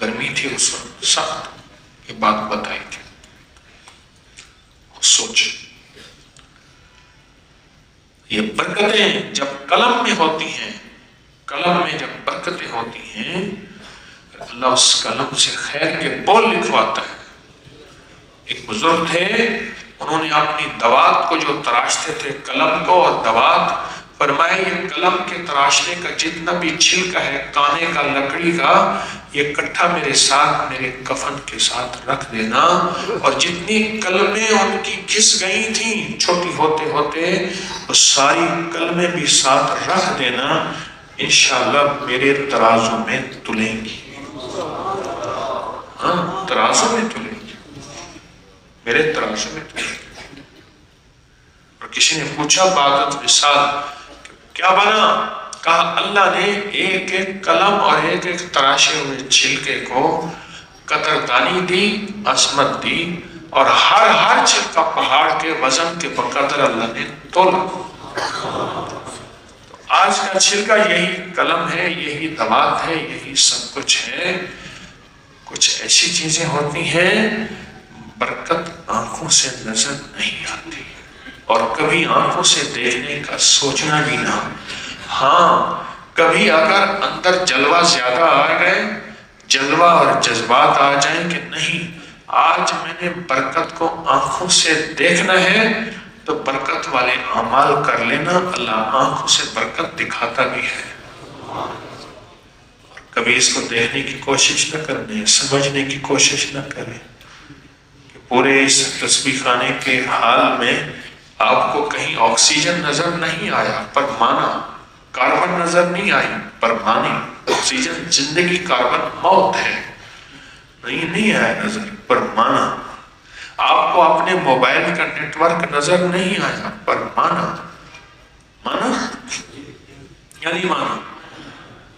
گرمی تھی اس وقت سخت، یہ بات بتائی تھی۔ سوچ، یہ برکتیں جب قلم میں ہوتی ہیں، قلم میں جب برکتیں ہوتی ہیں، اللہ اس قلم سے خیر کے بول لکھواتا ہے۔ ایک بزرگ تھے، انہوں نے اپنی دوات کو جو تراشتے تھے، قلم کو اور دوات، فرمایا یہ قلم کے تراشنے کا جتنا بھی چھلکا ہے کانے کا، لکڑی کا، یہ کٹھا میرے ساتھ، میرے کفن کے ساتھ رکھ دینا، اور جتنی قلمیں ان کی گھس گئی تھیں چھوٹی ہوتے ہوتے، وہ ساری قلمیں بھی ساتھ رکھ دینا، انشاءاللہ میرے ترازو میں تلیں گی۔ ہاں، ترازو میں تلیں گی، میرے ترازو میں تلیں گی۔ اور کسی نے پوچھا بعد وصال کیا بنا؟ کہا اللہ نے ایک ایک قلم اور ایک ایک تراشے ہوئے چھلکے کو قدردانی دی، عظمت دی، اور ہر چھلکا پہاڑ کے وزن کے بقدر اللہ نے تولا۔ آج کا چھلکا یہی قلم ہے، یہی دوات ہے، یہی سب کچھ ہے۔ کچھ ایسی چیزیں ہوتی ہیں برکت آنکھوں سے نظر نہیں آتی، اور کبھی آنکھوں سے دیکھنے کا سوچنا بھی نہ۔ ہاں، کبھی اگر اندر جلوہ زیادہ آ گئے، جلوہ اور جذبات آ جائیں کہ نہیں آج میں نے برکت کو آنکھوں سے دیکھنا ہے، تو برکت والے اعمال کر لینا، اللہ آنکھوں سے برکت دکھاتا بھی ہے۔ اور کبھی اس کو دیکھنے کی کوشش نہ کرنے، سمجھنے کی کوشش نہ کریں کہ پورے اس تسبیح خانے کے حال میں آپ کو کہیں آکسیجن نظر نہیں آیا پر مانا، کاربن نظر نہیں آئی پر مانی، آکسیجن زندگی، کاربن موت ہے، نہیں آیا نظر پر مانا۔ آپ کو اپنے موبائل کا نیٹ ورک نظر نہیں آیا پر مانا یا نہیں مانا۔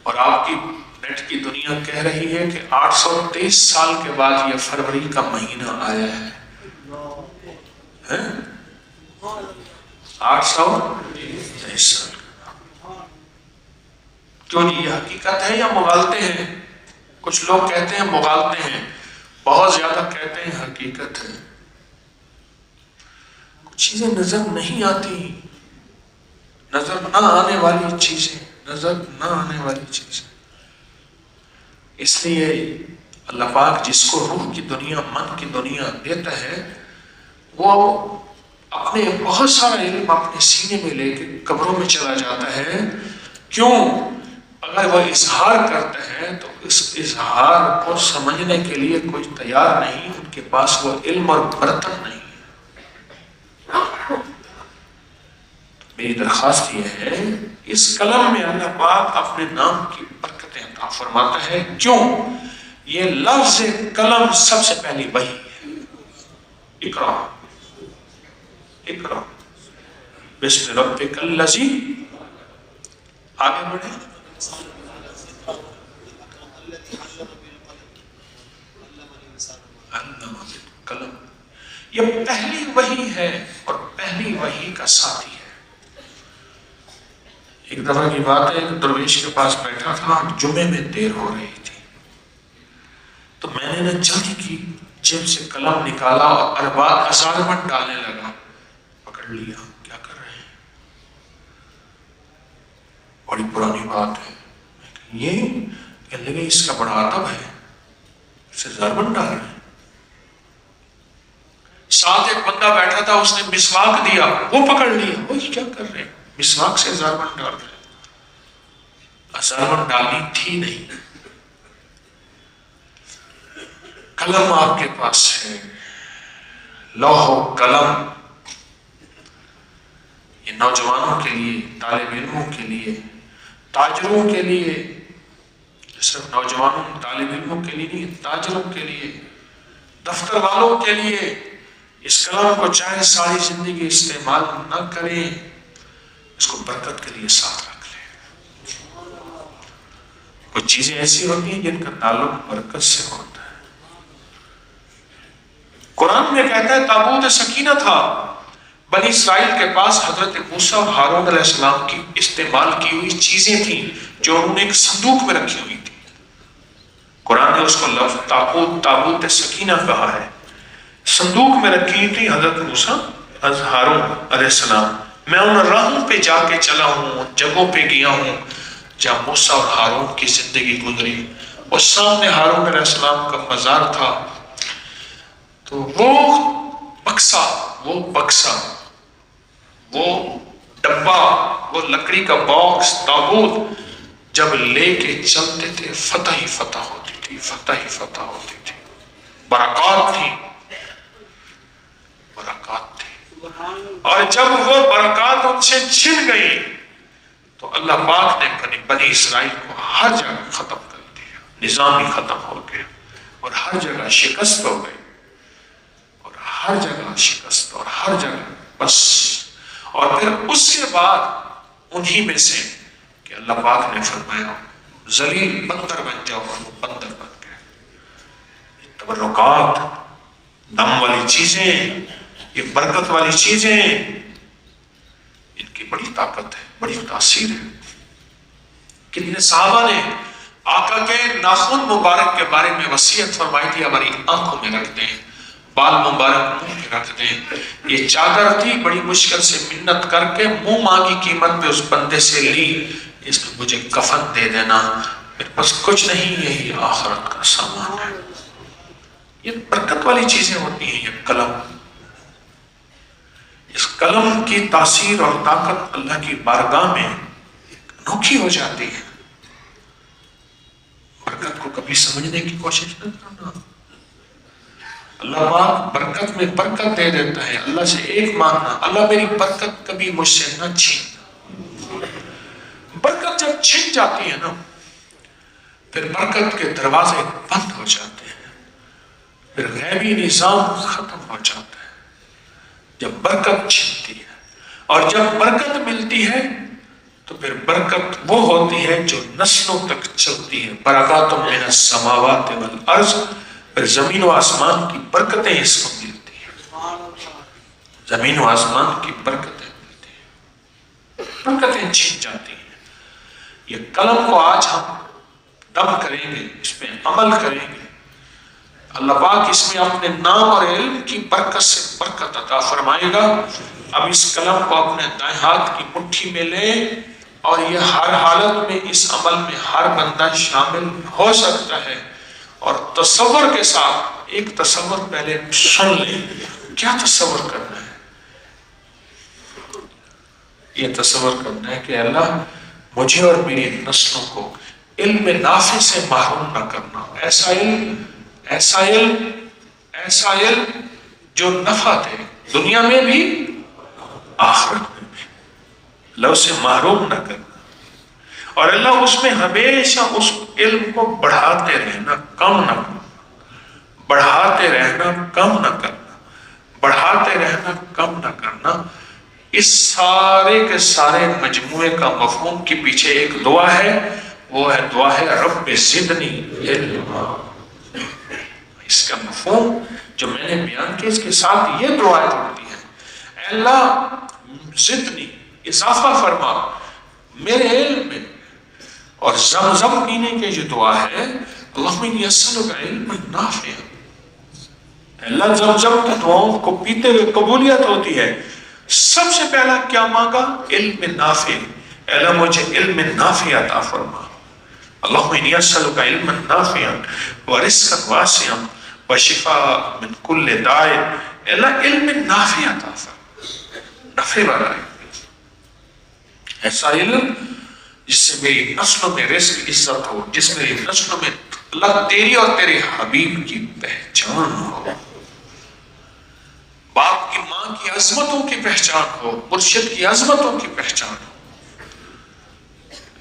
اور آپ کی نیٹ کی دنیا کہہ رہی ہے کہ 823 سال کے بعد یہ فروری کا مہینہ آیا ہے، 823 سال۔ کیوں جی، یہ حقیقت ہے یا مغالطے ہیں؟ کچھ لوگ کہتے ہیں مغالطے ہیں، بہت زیادہ کہتے ہیں حقیقت ہے۔ کچھ چیزیں نظر نہیں آتی، نظر نہ آنے والی چیزیں، نظر نہ آنے والی چیزیں۔ اس لیے اللہ پاک جس کو روح کی دنیا، من کی دنیا دیتا ہے، وہ اپنے بہت سارا علم اپنے سینے میں لے کے قبروں میں چلا جاتا ہے۔ کیوں؟ اگر وہ اظہار کرتا ہے تو اس اظہار کو سمجھنے کے لیے کوئی تیار نہیں، ان کے پاس وہ علم اور برتن نہیں ہے۔ میری درخواست یہ ہے، اس کلم میں اللہ پاک اپنے نام کی برکتیں عطا فرماتا ہے۔ کیوں؟ یہ لفظ کلم سب سے پہلی وحی ہے۔ اقرا اقرا بسم ربک الذی، آگے بڑھیں۔ قلم، یہ پہلی وحی ہے اور پہلی وحی کا ساتھی ہے۔ ایک دفعہ کی بات ہے، ایک درویش کے پاس بیٹھا تھا، جمعے میں دیر ہو رہی تھی، تو میں نے جلدی کی جیب سے قلم نکالا اور اسائنمنٹ ڈالنے لگا۔ پکڑ لیا، کیا کر رہے ہیں؟ بڑی پرانی بات ہے، یہ کہنے لگے اس کا بڑا ادب ہے، اسے اسائنمنٹ ڈال رہے ہیں۔ ساتھ ایک بندہ بیٹھا تھا، اس نے مسواک دیا، وہ پکڑ لیا، وہ کیا کر رہے ہیں؟ مسواک سے اسائنمنٹ ڈال رہے ہیں۔ اسائنمنٹ ڈالنی تھی نہیں، قلم آپ کے پاس ہے، لوح و قلم۔ یہ نوجوان نوجوانوں کے لیے، طالب علموں کے لیے، تاجروں کے لیے، صرف نوجوانوں طالب علموں کے لیے نہیں، تاجروں کے لیے، دفتر والوں کے لیے اس کلام کو چاہے ساری زندگی استعمال نہ کریں، اس کو برکت کے لیے ساتھ رکھ لیں۔ کچھ چیزیں ایسی ہوتی ہیں جن کا تعلق برکت سے ہوتا ہے۔ قرآن میں کہتا ہے تابوت سکینہ تھا، بنی اسرائیل کے پاس حضرت موسیٰ اور ہارون علیہ السلام کی استعمال کی ہوئی چیزیں تھیں جو انہوں نے ایک صندوق میں رکھی ہوئی تھی۔ قرآن نے اس کو لفظ تابوت سکینہ کہا ہے۔ صندوق میں رکھی تھی حضرت موسیٰ حضرت ہارون علیہ السلام۔ میں ان راہوں پہ جا کے چلا ہوں، ان جگہوں پہ گیا ہوں جہاں موسیٰ اور ہارون کی زندگی گزری۔ اور سامنے ہارون علیہ السلام کا مزار تھا، تو وہ بکسا، وہ ڈبہ، وہ لکڑی کا باکس، تابوت جب لے کے چلتے تھے فتح ہی فتح ہوتی تھی، فتح ہی فتح ہوتی تھی، برکات تھی۔ اور جب وہ برکات ان سے چھن گئی تو اللہ پاک نے بنی اسرائیل کو ہر جگہ ختم کر دیا، نظام ہی ختم ہو گیا، اور ہر جگہ شکست ہو گئی، اور ہر جگہ شکست، اور ہر جگہ بس۔ اور پھر اس کے بعد انہی میں سے کہ اللہ پاک نے فرمایا ذلیل بندر بن جاؤ، اور وہ بندر بن گئے۔ تبرکات، دم والی چیزیں، یہ برکت والی چیزیں، ان کی بڑی طاقت ہے، بڑی تاثیر ہے۔ کتنے صحابہ نے آقا کے ناخن مبارک کے بارے میں وصیت فرمائی تھی، ہماری آنکھوں میں رکھ دیں، بال مبارک منہ میں رکھ دیں۔ یہ چادر تھی، بڑی مشکل سے منت کر کے منہ مانگی قیمت پہ اس بندے سے لی، اس میں مجھے کفن دے دینا، میرے پاس کچھ نہیں، یہی آخرت کا سامان ہے۔ یہ برکت والی چیزیں ہوتی ہیں۔ یہ قلم، اس قلم کی تاثیر اور طاقت اللہ کی بارگاہ میں انوکھی ہو جاتی ہے۔ برکت کو کبھی سمجھنے کی کوشش نہ کرنا۔ اللہ پاک برکت میں برکت دے دیتا ہے۔ اللہ سے ایک مانگنا، اللہ میری برکت کبھی مجھ سے نہ چھین۔ برکت جب چھن جاتی ہے نا، پھر برکت کے دروازے بند ہو جاتے ہیں، پھر غیبی نظام ختم ہو جاتا ہے۔ جب برکت چھنتی ہے اور جب برکت ملتی ہے تو پھر برکت وہ ہوتی ہے جو نسلوں تک چلتی ہے۔ برکات من السماوات والارض، پھر زمین و آسمان کی برکتیں اس کو ملتی ہیں، زمین و آسمان کی برکتیں ملتی ہیں، برکتیں چھن جاتی ہیں۔ یہ قلم کو آج ہم دم کریں گے، اس پہ عمل کریں گے، اللہ پاک اس میں اپنے نام اور علم کی برکت سے برکت عطا فرمائے گا۔ اب اس قلم کو اپنے دائیں ہاتھ کی مٹھی میں لیں، اور یہ ہر حالت میں اس عمل میں ہر بندہ شامل ہو سکتا ہے۔ اور تصور کے ساتھ ایک تصور پہلے سن لیں۔ کیا تصور کرنا ہے؟ یہ تصور کرنا ہے کہ اللہ مجھے اور میری نسلوں کو علم نافع سے محروم نہ کرنا، ایسا علم جو نفع دے دنیا میں بھی آخرت میں بھی، اللہ اسے محروم نہ کرنا۔ اور اللہ اس میں ہمیشہ اس علم کو بڑھاتے رہنا، کم نہ کرنا، بڑھاتے رہنا، کم نہ کرنا، بڑھاتے رہنا، کم نہ کرنا۔ اس سارے کے سارے مجموعے کا مفہوم کے پیچھے ایک دعا ہے، وہ ہے دعا ہے رب زدنی علما۔ اس کا مفہوم جو میں نے بیان کیا، اس کے ساتھ یہ دعا جڑتی ہے، اے اللہ زدنی، اضافہ فرما میرے علم میں۔ اور زمزم پینے کے جو دعا ہے، اللہم انی اسألک علما نافعا، اللہ زمزم کی دعاؤں کو پیتے ہوئے قبولیت ہوتی ہے۔ سب سے پہلا کیا مانگا؟ علم نافع، اے اللہ مجھے علم نافع عطا فرما۔ اللہم انی اسألک علما نافعا ورزقا واسعا وشفاء من کل داء، اے اللہ علم نافع عطا فرما، نفع والا علم، ایسا علم جس سے میری نسلوں میں رزق عزت ہو، جس میری نسلوں میں اللہ تیری اور تیرے حبیب کی پہچان ہو۔ باپ کی ماں وہاں کی عظمتوں کی پہچان ہو، مرشد کی عظمتوں کی پہچان ہو۔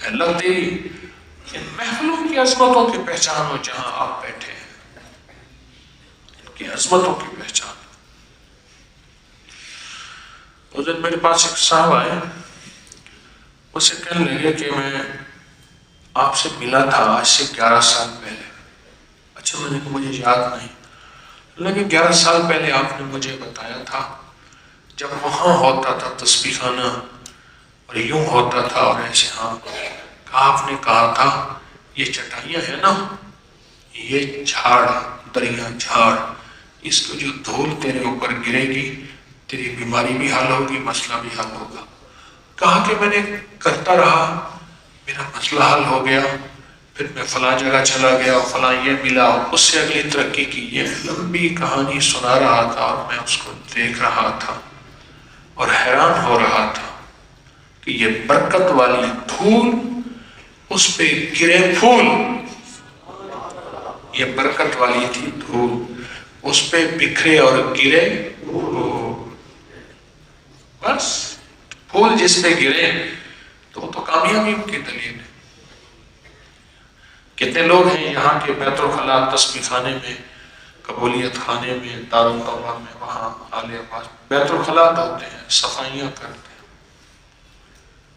اللہ تیری ان محفلوں کی عظمتوں کی پہچان ہو جہاں آپ بیٹھے ہیں، ان کی عظمتوں کی پہچان ہو۔ اس دن میرے پاس ایک صاحب آئے، اسے کہنے لگے کہ میں آپ سے ملا تھا آج سے 11 سال پہلے۔ اچھا، میں نے کہا مجھے یاد نہیں۔ لیکن 11 سال پہلے آپ نے مجھے بتایا تھا جب وہاں ہوتا تھا تسبیح خانہ اور یوں ہوتا تھا اور ایسے، ہاں آپ نے کہا تھا یہ چٹائیاں ہیں نا، یہ جھاڑ دریا جھاڑ، اس کو جو دھول تیرے اوپر گرے گی تیری بیماری بھی حل ہوگی، مسئلہ بھی حل ہوگا۔ کہا کہ میں نے کرتا رہا، میرا مسئلہ حل ہو گیا، پھر میں فلاں جگہ چلا گیا، فلاں یہ ملا، اس سے اگلی ترقی کی۔ یہ لمبی کہانی سنا رہا تھا اور میں اس کو دیکھ رہا تھا اور حیران ہو رہا تھا کہ یہ برکت والی دھول، اس پہ گرے پھول، یہ برکت والی تھی دھول، اس پہ بکھرے اور گرے پھول۔ بس پھول جس پہ گرے تو کامیابی کی دلیل ہے۔ کتنے لوگ ہیں یہاں کے بیت الخلاء تسبیح خانے میں، قبولیت خانے میں، دارالتوبہ میں، وہاں آل عباس بیت الخلاء ہوتے ہیں، صفائیاں کرتے ہیں۔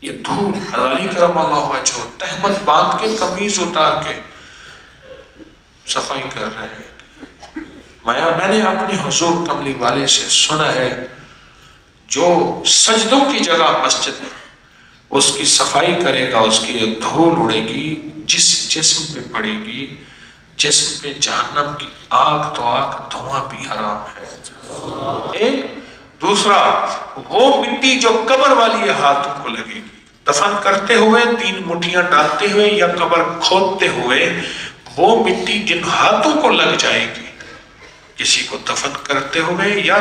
یہ دھول علی کرم اللہ وجہہ تہمت باندھ کے قمیض اتار کے صفائی کر رہے ہیں۔ میں نے اپنے حضور کملی والے سے سنا ہے جو سجدوں کی جگہ مسجد ہے اس کی صفائی کرے گا، اس کی دھول اڑے گی، جس جسم پہ پڑے گی، جسم پہ جہنم کی آگ تو آگ، دھواں بھی حرام ہے۔ ایک دوسرا، وہ مٹی جو قبر والی ہاتھوں کو لگے گی، دفن کرتے ہوئے 3 مٹھیاں ڈالتے ہوئے یا قبر کھودتے ہوئے، وہ مٹی جن ہاتھوں کو لگ جائے گی، کسی کو دفن کرتے ہوئے یا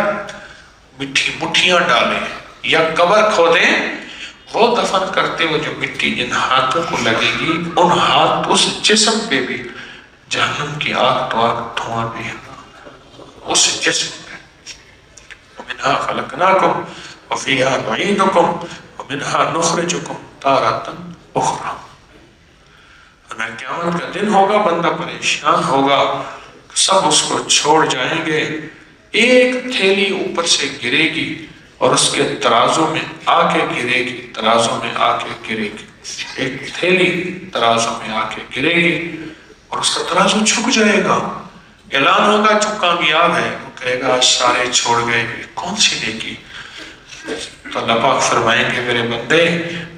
مٹھیاں ڈالیں یا قبر کھودیں، وہ دفن کرتے ہوئے جو مٹی جن ہاتھوں کو لگے گی، ان ہاتھ اس جسم پہ بھی جہنم کی آگ تو آگ، دھواں بھی ہے اس جسم پہ۔ وَمِنْهَا خَلَقْنَاكُمْ وَفِيهَا نُعِيدُكُمْ وَمِنْهَا نُخْرِجُكُمْ تَارَةً أُخْرَىٰ۔ اور قیامت کا دن ہوگا، بندہ پریشان ہوگا، سب اس کو چھوڑ جائیں گے، ایک تھیلی اوپر سے گرے گی اور اس کے ترازوں میں آ کے گرے گی، ترازوں میں آ کے گرے گی، ایک تھیلی ترازوں میں آ کے گرے گی اور اس کا ترازو جھک جائے گا۔ اعلان ہوگا جو کامیاب ہے وہ کہے گا سارے چھوڑ گئے، کون سی نیکی؟ تو اللہ پاک فرمائیں گے میرے بندے،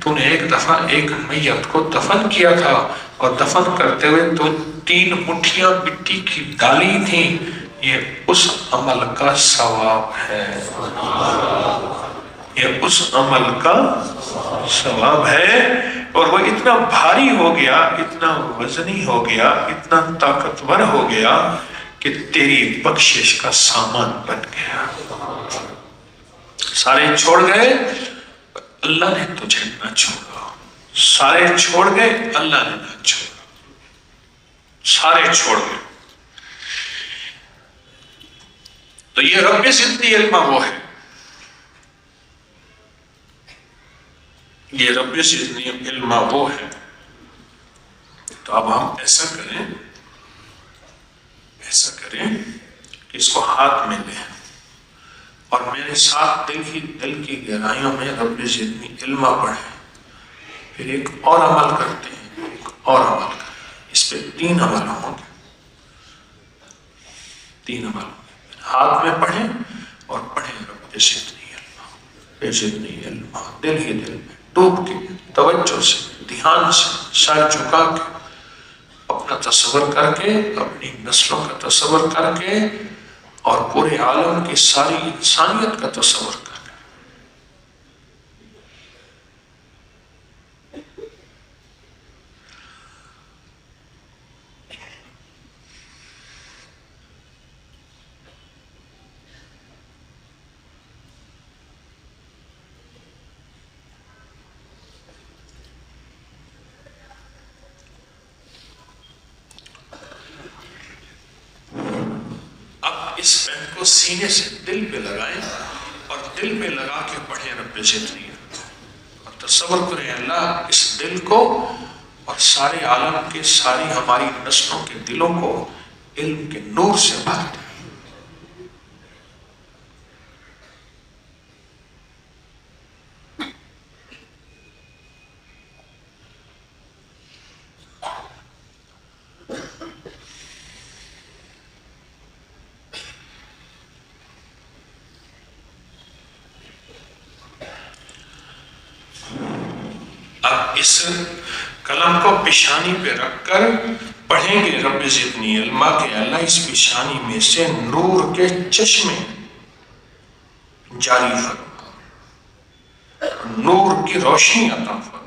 تو نے ایک دفعہ ایک میت کو دفن کیا تھا اور دفن کرتے ہوئے تو 3 مٹھیاں مٹی کی ڈالی تھیں، یہ اس عمل کا ثواب ہے، یہ اس عمل کا ثواب ہے۔ اور وہ اتنا بھاری ہو گیا، اتنا وزنی ہو گیا، اتنا طاقتور ہو گیا کہ تیری بخشش کا سامان بن گیا۔ سارے چھوڑ گئے، اللہ نے تجھے نہ چھوڑا، سارے چھوڑ گئے، اللہ نے نہ چھوڑا، سارے چھوڑ گئے۔ تو یہ رب زدنی علما وہ ہے، یہ رب زدنی علما وہ ہے۔ تو اب ہم ایسا کریں کہ اس کو ہاتھ میں لیں اور میرے ساتھ دل کی گہرائیوں میں رب زدنی علما پڑھیں، پھر ایک اور عمل کرتے ہیں، ایک اور عمل کریں، اس پہ 3 عمل ہوں گے، 3 عمل ہوں گے۔ ہاتھ میں پڑھیں اور پڑھیں رب زدنی علما، زدنی علما، دل ہی دل میں ڈوب کے، توجہ سے، دھیان سے، سر جھکا کے، اپنا تصور کر کے، اپنی نسلوں کا تصور کر کے اور پورے عالم کی ساری انسانیت کا تصور کر کے۔ اس پین کو سینے سے دل پہ لگائیں اور دل پہ لگا کے پڑھیں رب زدنی، اور تصور کریں اللہ اس دل کو اور سارے عالم کے، ساری ہماری نسلوں کے دلوں کو علم کے نور سے بھر دے۔ اب اس قلم کو پیشانی پہ رکھ کر پڑھیں گے رب زدنی علما کہ اللہ اس پیشانی میں سے نور کے چشمے جاری فرما، نور کی روشنی عطا فرما۔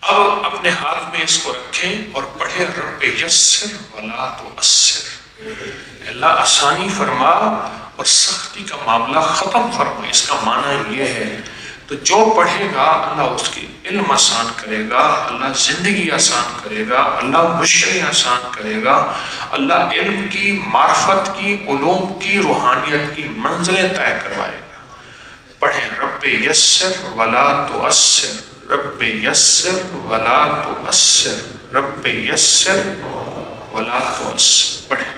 اب اپنے ہاتھ میں اس کو رکھیں اور پڑھیں رب یسر ولا تعسر، اللہ آسانی فرما اور سختی کا معاملہ ختم فرما۔ اس کا معنی یہ ہے تو جو پڑھے گا اللہ اس کی علم آسان کرے گا، اللہ زندگی آسان کرے گا، اللہ مشکلیں آسان کرے گا، اللہ علم کی، معرفت کی، علوم کی، روحانیت کی منزلیں طے کروائے گا۔ پڑھیں رب یسر ولا تعسر، رب یسر ولا تعسر، رب یسر ولا تعسر، پڑھیں۔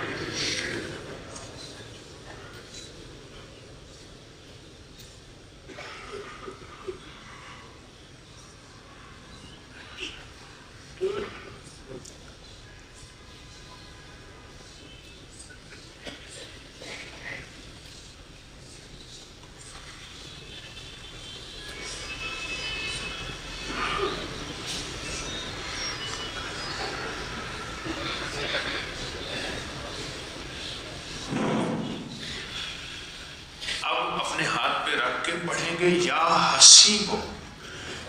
اپنے ہاتھ پہ رکھ کے پڑھیں گے یا حسیبو،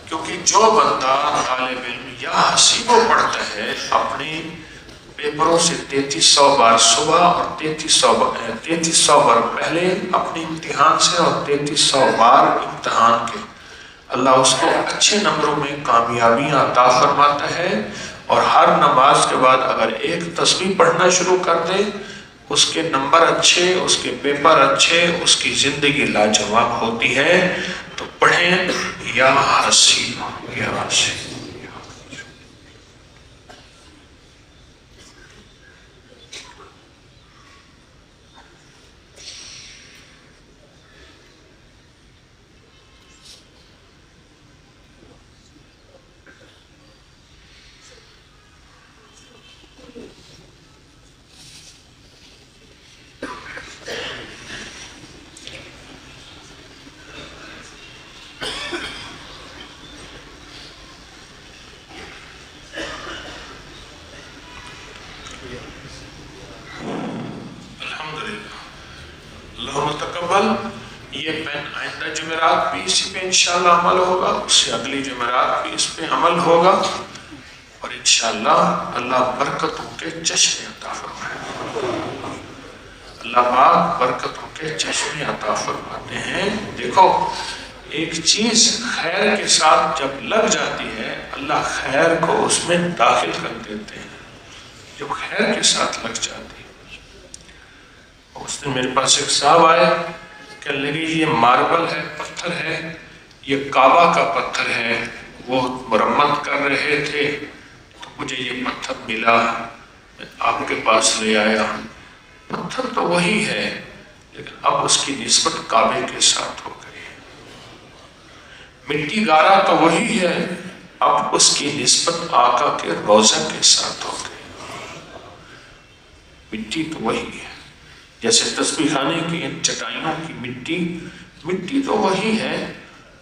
کیونکہ جو بندہ طالب علم یا حسیبو پڑھتا ہے اپنے پیپروں سے 3300 بار صبح اور 3300 بار پہلے اپنے امتحان سے اور 3300 بار امتحان کے، اللہ اس کو اچھے نمبروں میں کامیابیاں عطا فرماتا ہے۔ اور ہر نماز کے بعد اگر ایک تسبیح پڑھنا شروع کر دے، اس کے نمبر اچھے، اس کے پیپر اچھے، اس کی زندگی لاجواب ہوتی ہے۔ تو پڑھیں یا حسیب، یا حسیب۔ اللہم تقبل۔ یہ پین آئندہ جمعرات بھی اسی پہ انشاءاللہ عمل ہوگا، اس سے اگلی جمعرات بھی اس پہ عمل ہوگا، اور انشاءاللہ اللہ برکتوں کے چشمے عطا فرمائے۔ اللہ پاک برکتوں کے چشمے عطا فرماتے ہیں۔ دیکھو ایک چیز خیر کے ساتھ جب لگ جاتی ہے اللہ خیر کو اس میں داخل کر دیتے ہیں، جب خیر کے ساتھ لگ جاتی ہے۔ اس دن میرے پاس ایک صاحب آئے، کہنے لگے یہ ماربل ہے، پتھر ہے، یہ کعبہ کا پتھر ہے، وہ مرمت کر رہے تھے تو مجھے یہ پتھر ملا، میں آپ کے پاس لے آیا۔ پتھر تو وہی ہے لیکن اب اس کی نسبت کعبے کے ساتھ ہو گئی، مٹی گارا تو وہی ہے، اب اس کی نسبت آقا کے روضہ کے ساتھ ہو گئی۔ مٹی تو وہی ہے، جیسے تسبیح خانے کی ان چٹائیوں کی مٹی تو وہی ہے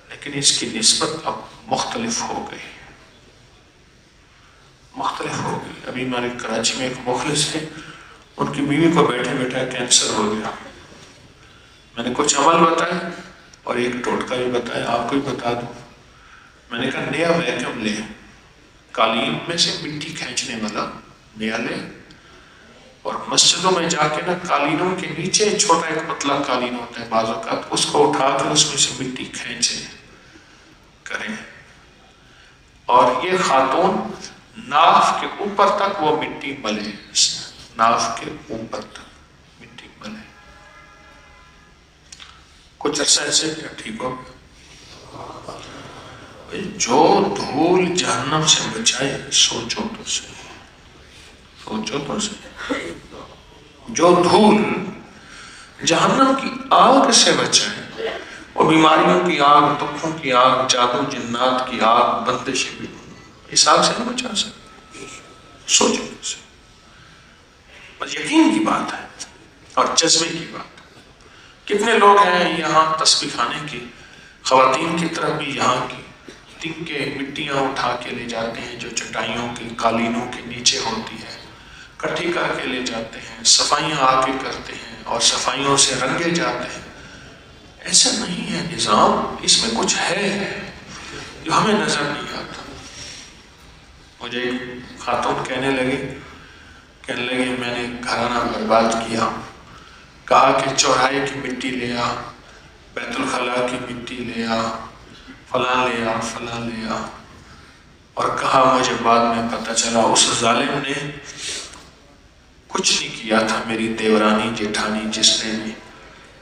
لیکن اس کی نسبت اب مختلف ہو گئی، مختلف ہو گئی۔ ابھی ہمارے کراچی میں ایک مخلص ہے، ان کی بیوی کو بیٹھے بیٹھے کینسر ہو گیا۔ میں نے کچھ عمل بتائے اور ایک ٹوٹکا بھی بتایا، آپ کو بھی بتا دوں۔ میں نے کہا نیا ویکیوم لے، قالین میں سے مٹی کھینچنے والا نیا لے، اور مسجدوں میں جا کے نا قالینوں کے نیچے چھوٹا ایک پتلا قالین ہوتا ہے بعض اوقات، اس کو اٹھا کے اس میں سے مٹی کھینچے کریں، اور یہ خاتون ناف کے اوپر تک وہ مٹی ملے، ناف کے اوپر تک مٹی ملے. کچھ عرصہ ایسے کیا ٹھیک ہو گیا. جو دھول جہنم سے بچائے، سوچو تو صحیح، سوچو تو صحیح. جو دھول جہنم کی آگ سے بچائے، وہ بیماریوں کی آگ، دکھوں کی آگ، جادو جنات کی آگ، بندشیں بھی اس آگ سے نہیں بچا سکتے. سوچو تو صحیح. بس یقین کی بات ہے اور جذبے کی بات. کتنے لوگ ہیں یہاں تسبیح خانے کی خواتین کی طرف بھی یہاں کی دن کے مٹیاں اٹھا کے لے جاتے ہیں جو چٹائیوں کی قالینوں کے نیچے ہوتی ہے، کٹھی کر کے لے جاتے ہیں، صفائیاں آ کے کرتے ہیں اور صفائیوں سے رنگے جاتے ہیں. ایسا نہیں ہے نظام، اس میں کچھ ہے جو ہمیں نظر نہیں آتا. مجھے خاتون کہنے لگے میں نے گھرانہ برباد کیا. کہا کہ چوراہے کی مٹی لے آ، بیت الخلاء کی مٹی لے آ، فلاں لے آ، فلاں لے آ. اور کہا مجھے بعد میں پتہ چلا اس ظالم نے کچھ نہیں کیا تھا، میری دیورانی جیٹھانی جس نے بھی،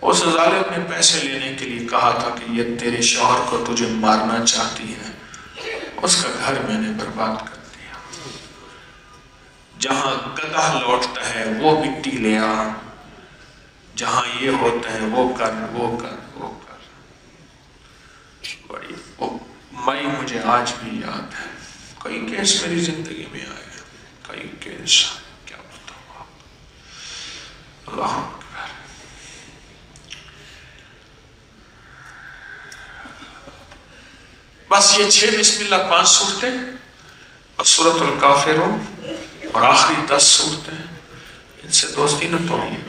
اس ظالم نے پیسے لینے کے لیے کہا تھا کہ یہ تیرے شوہر کو تجھے مارنا چاہتی ہے. اس کا گھر میں نے برباد کر دیا. جہاں گدھا لوٹتا ہے وہ مٹی لے آ، جہاں یہ ہوتا ہے وہ کر وہ کر وہ کر. بڑی مئی مجھے آج بھی یاد ہے. کئی کیس میری زندگی میں آئے، کئی کیس، کیا بتاؤں آپ. اللہ اکبر. بس یہ 6 بسم اللہ 5 صورتیں اور سورۃ الکافرون اور آخری 10 صورتیں، ان سے دوستی نہ توڑیے.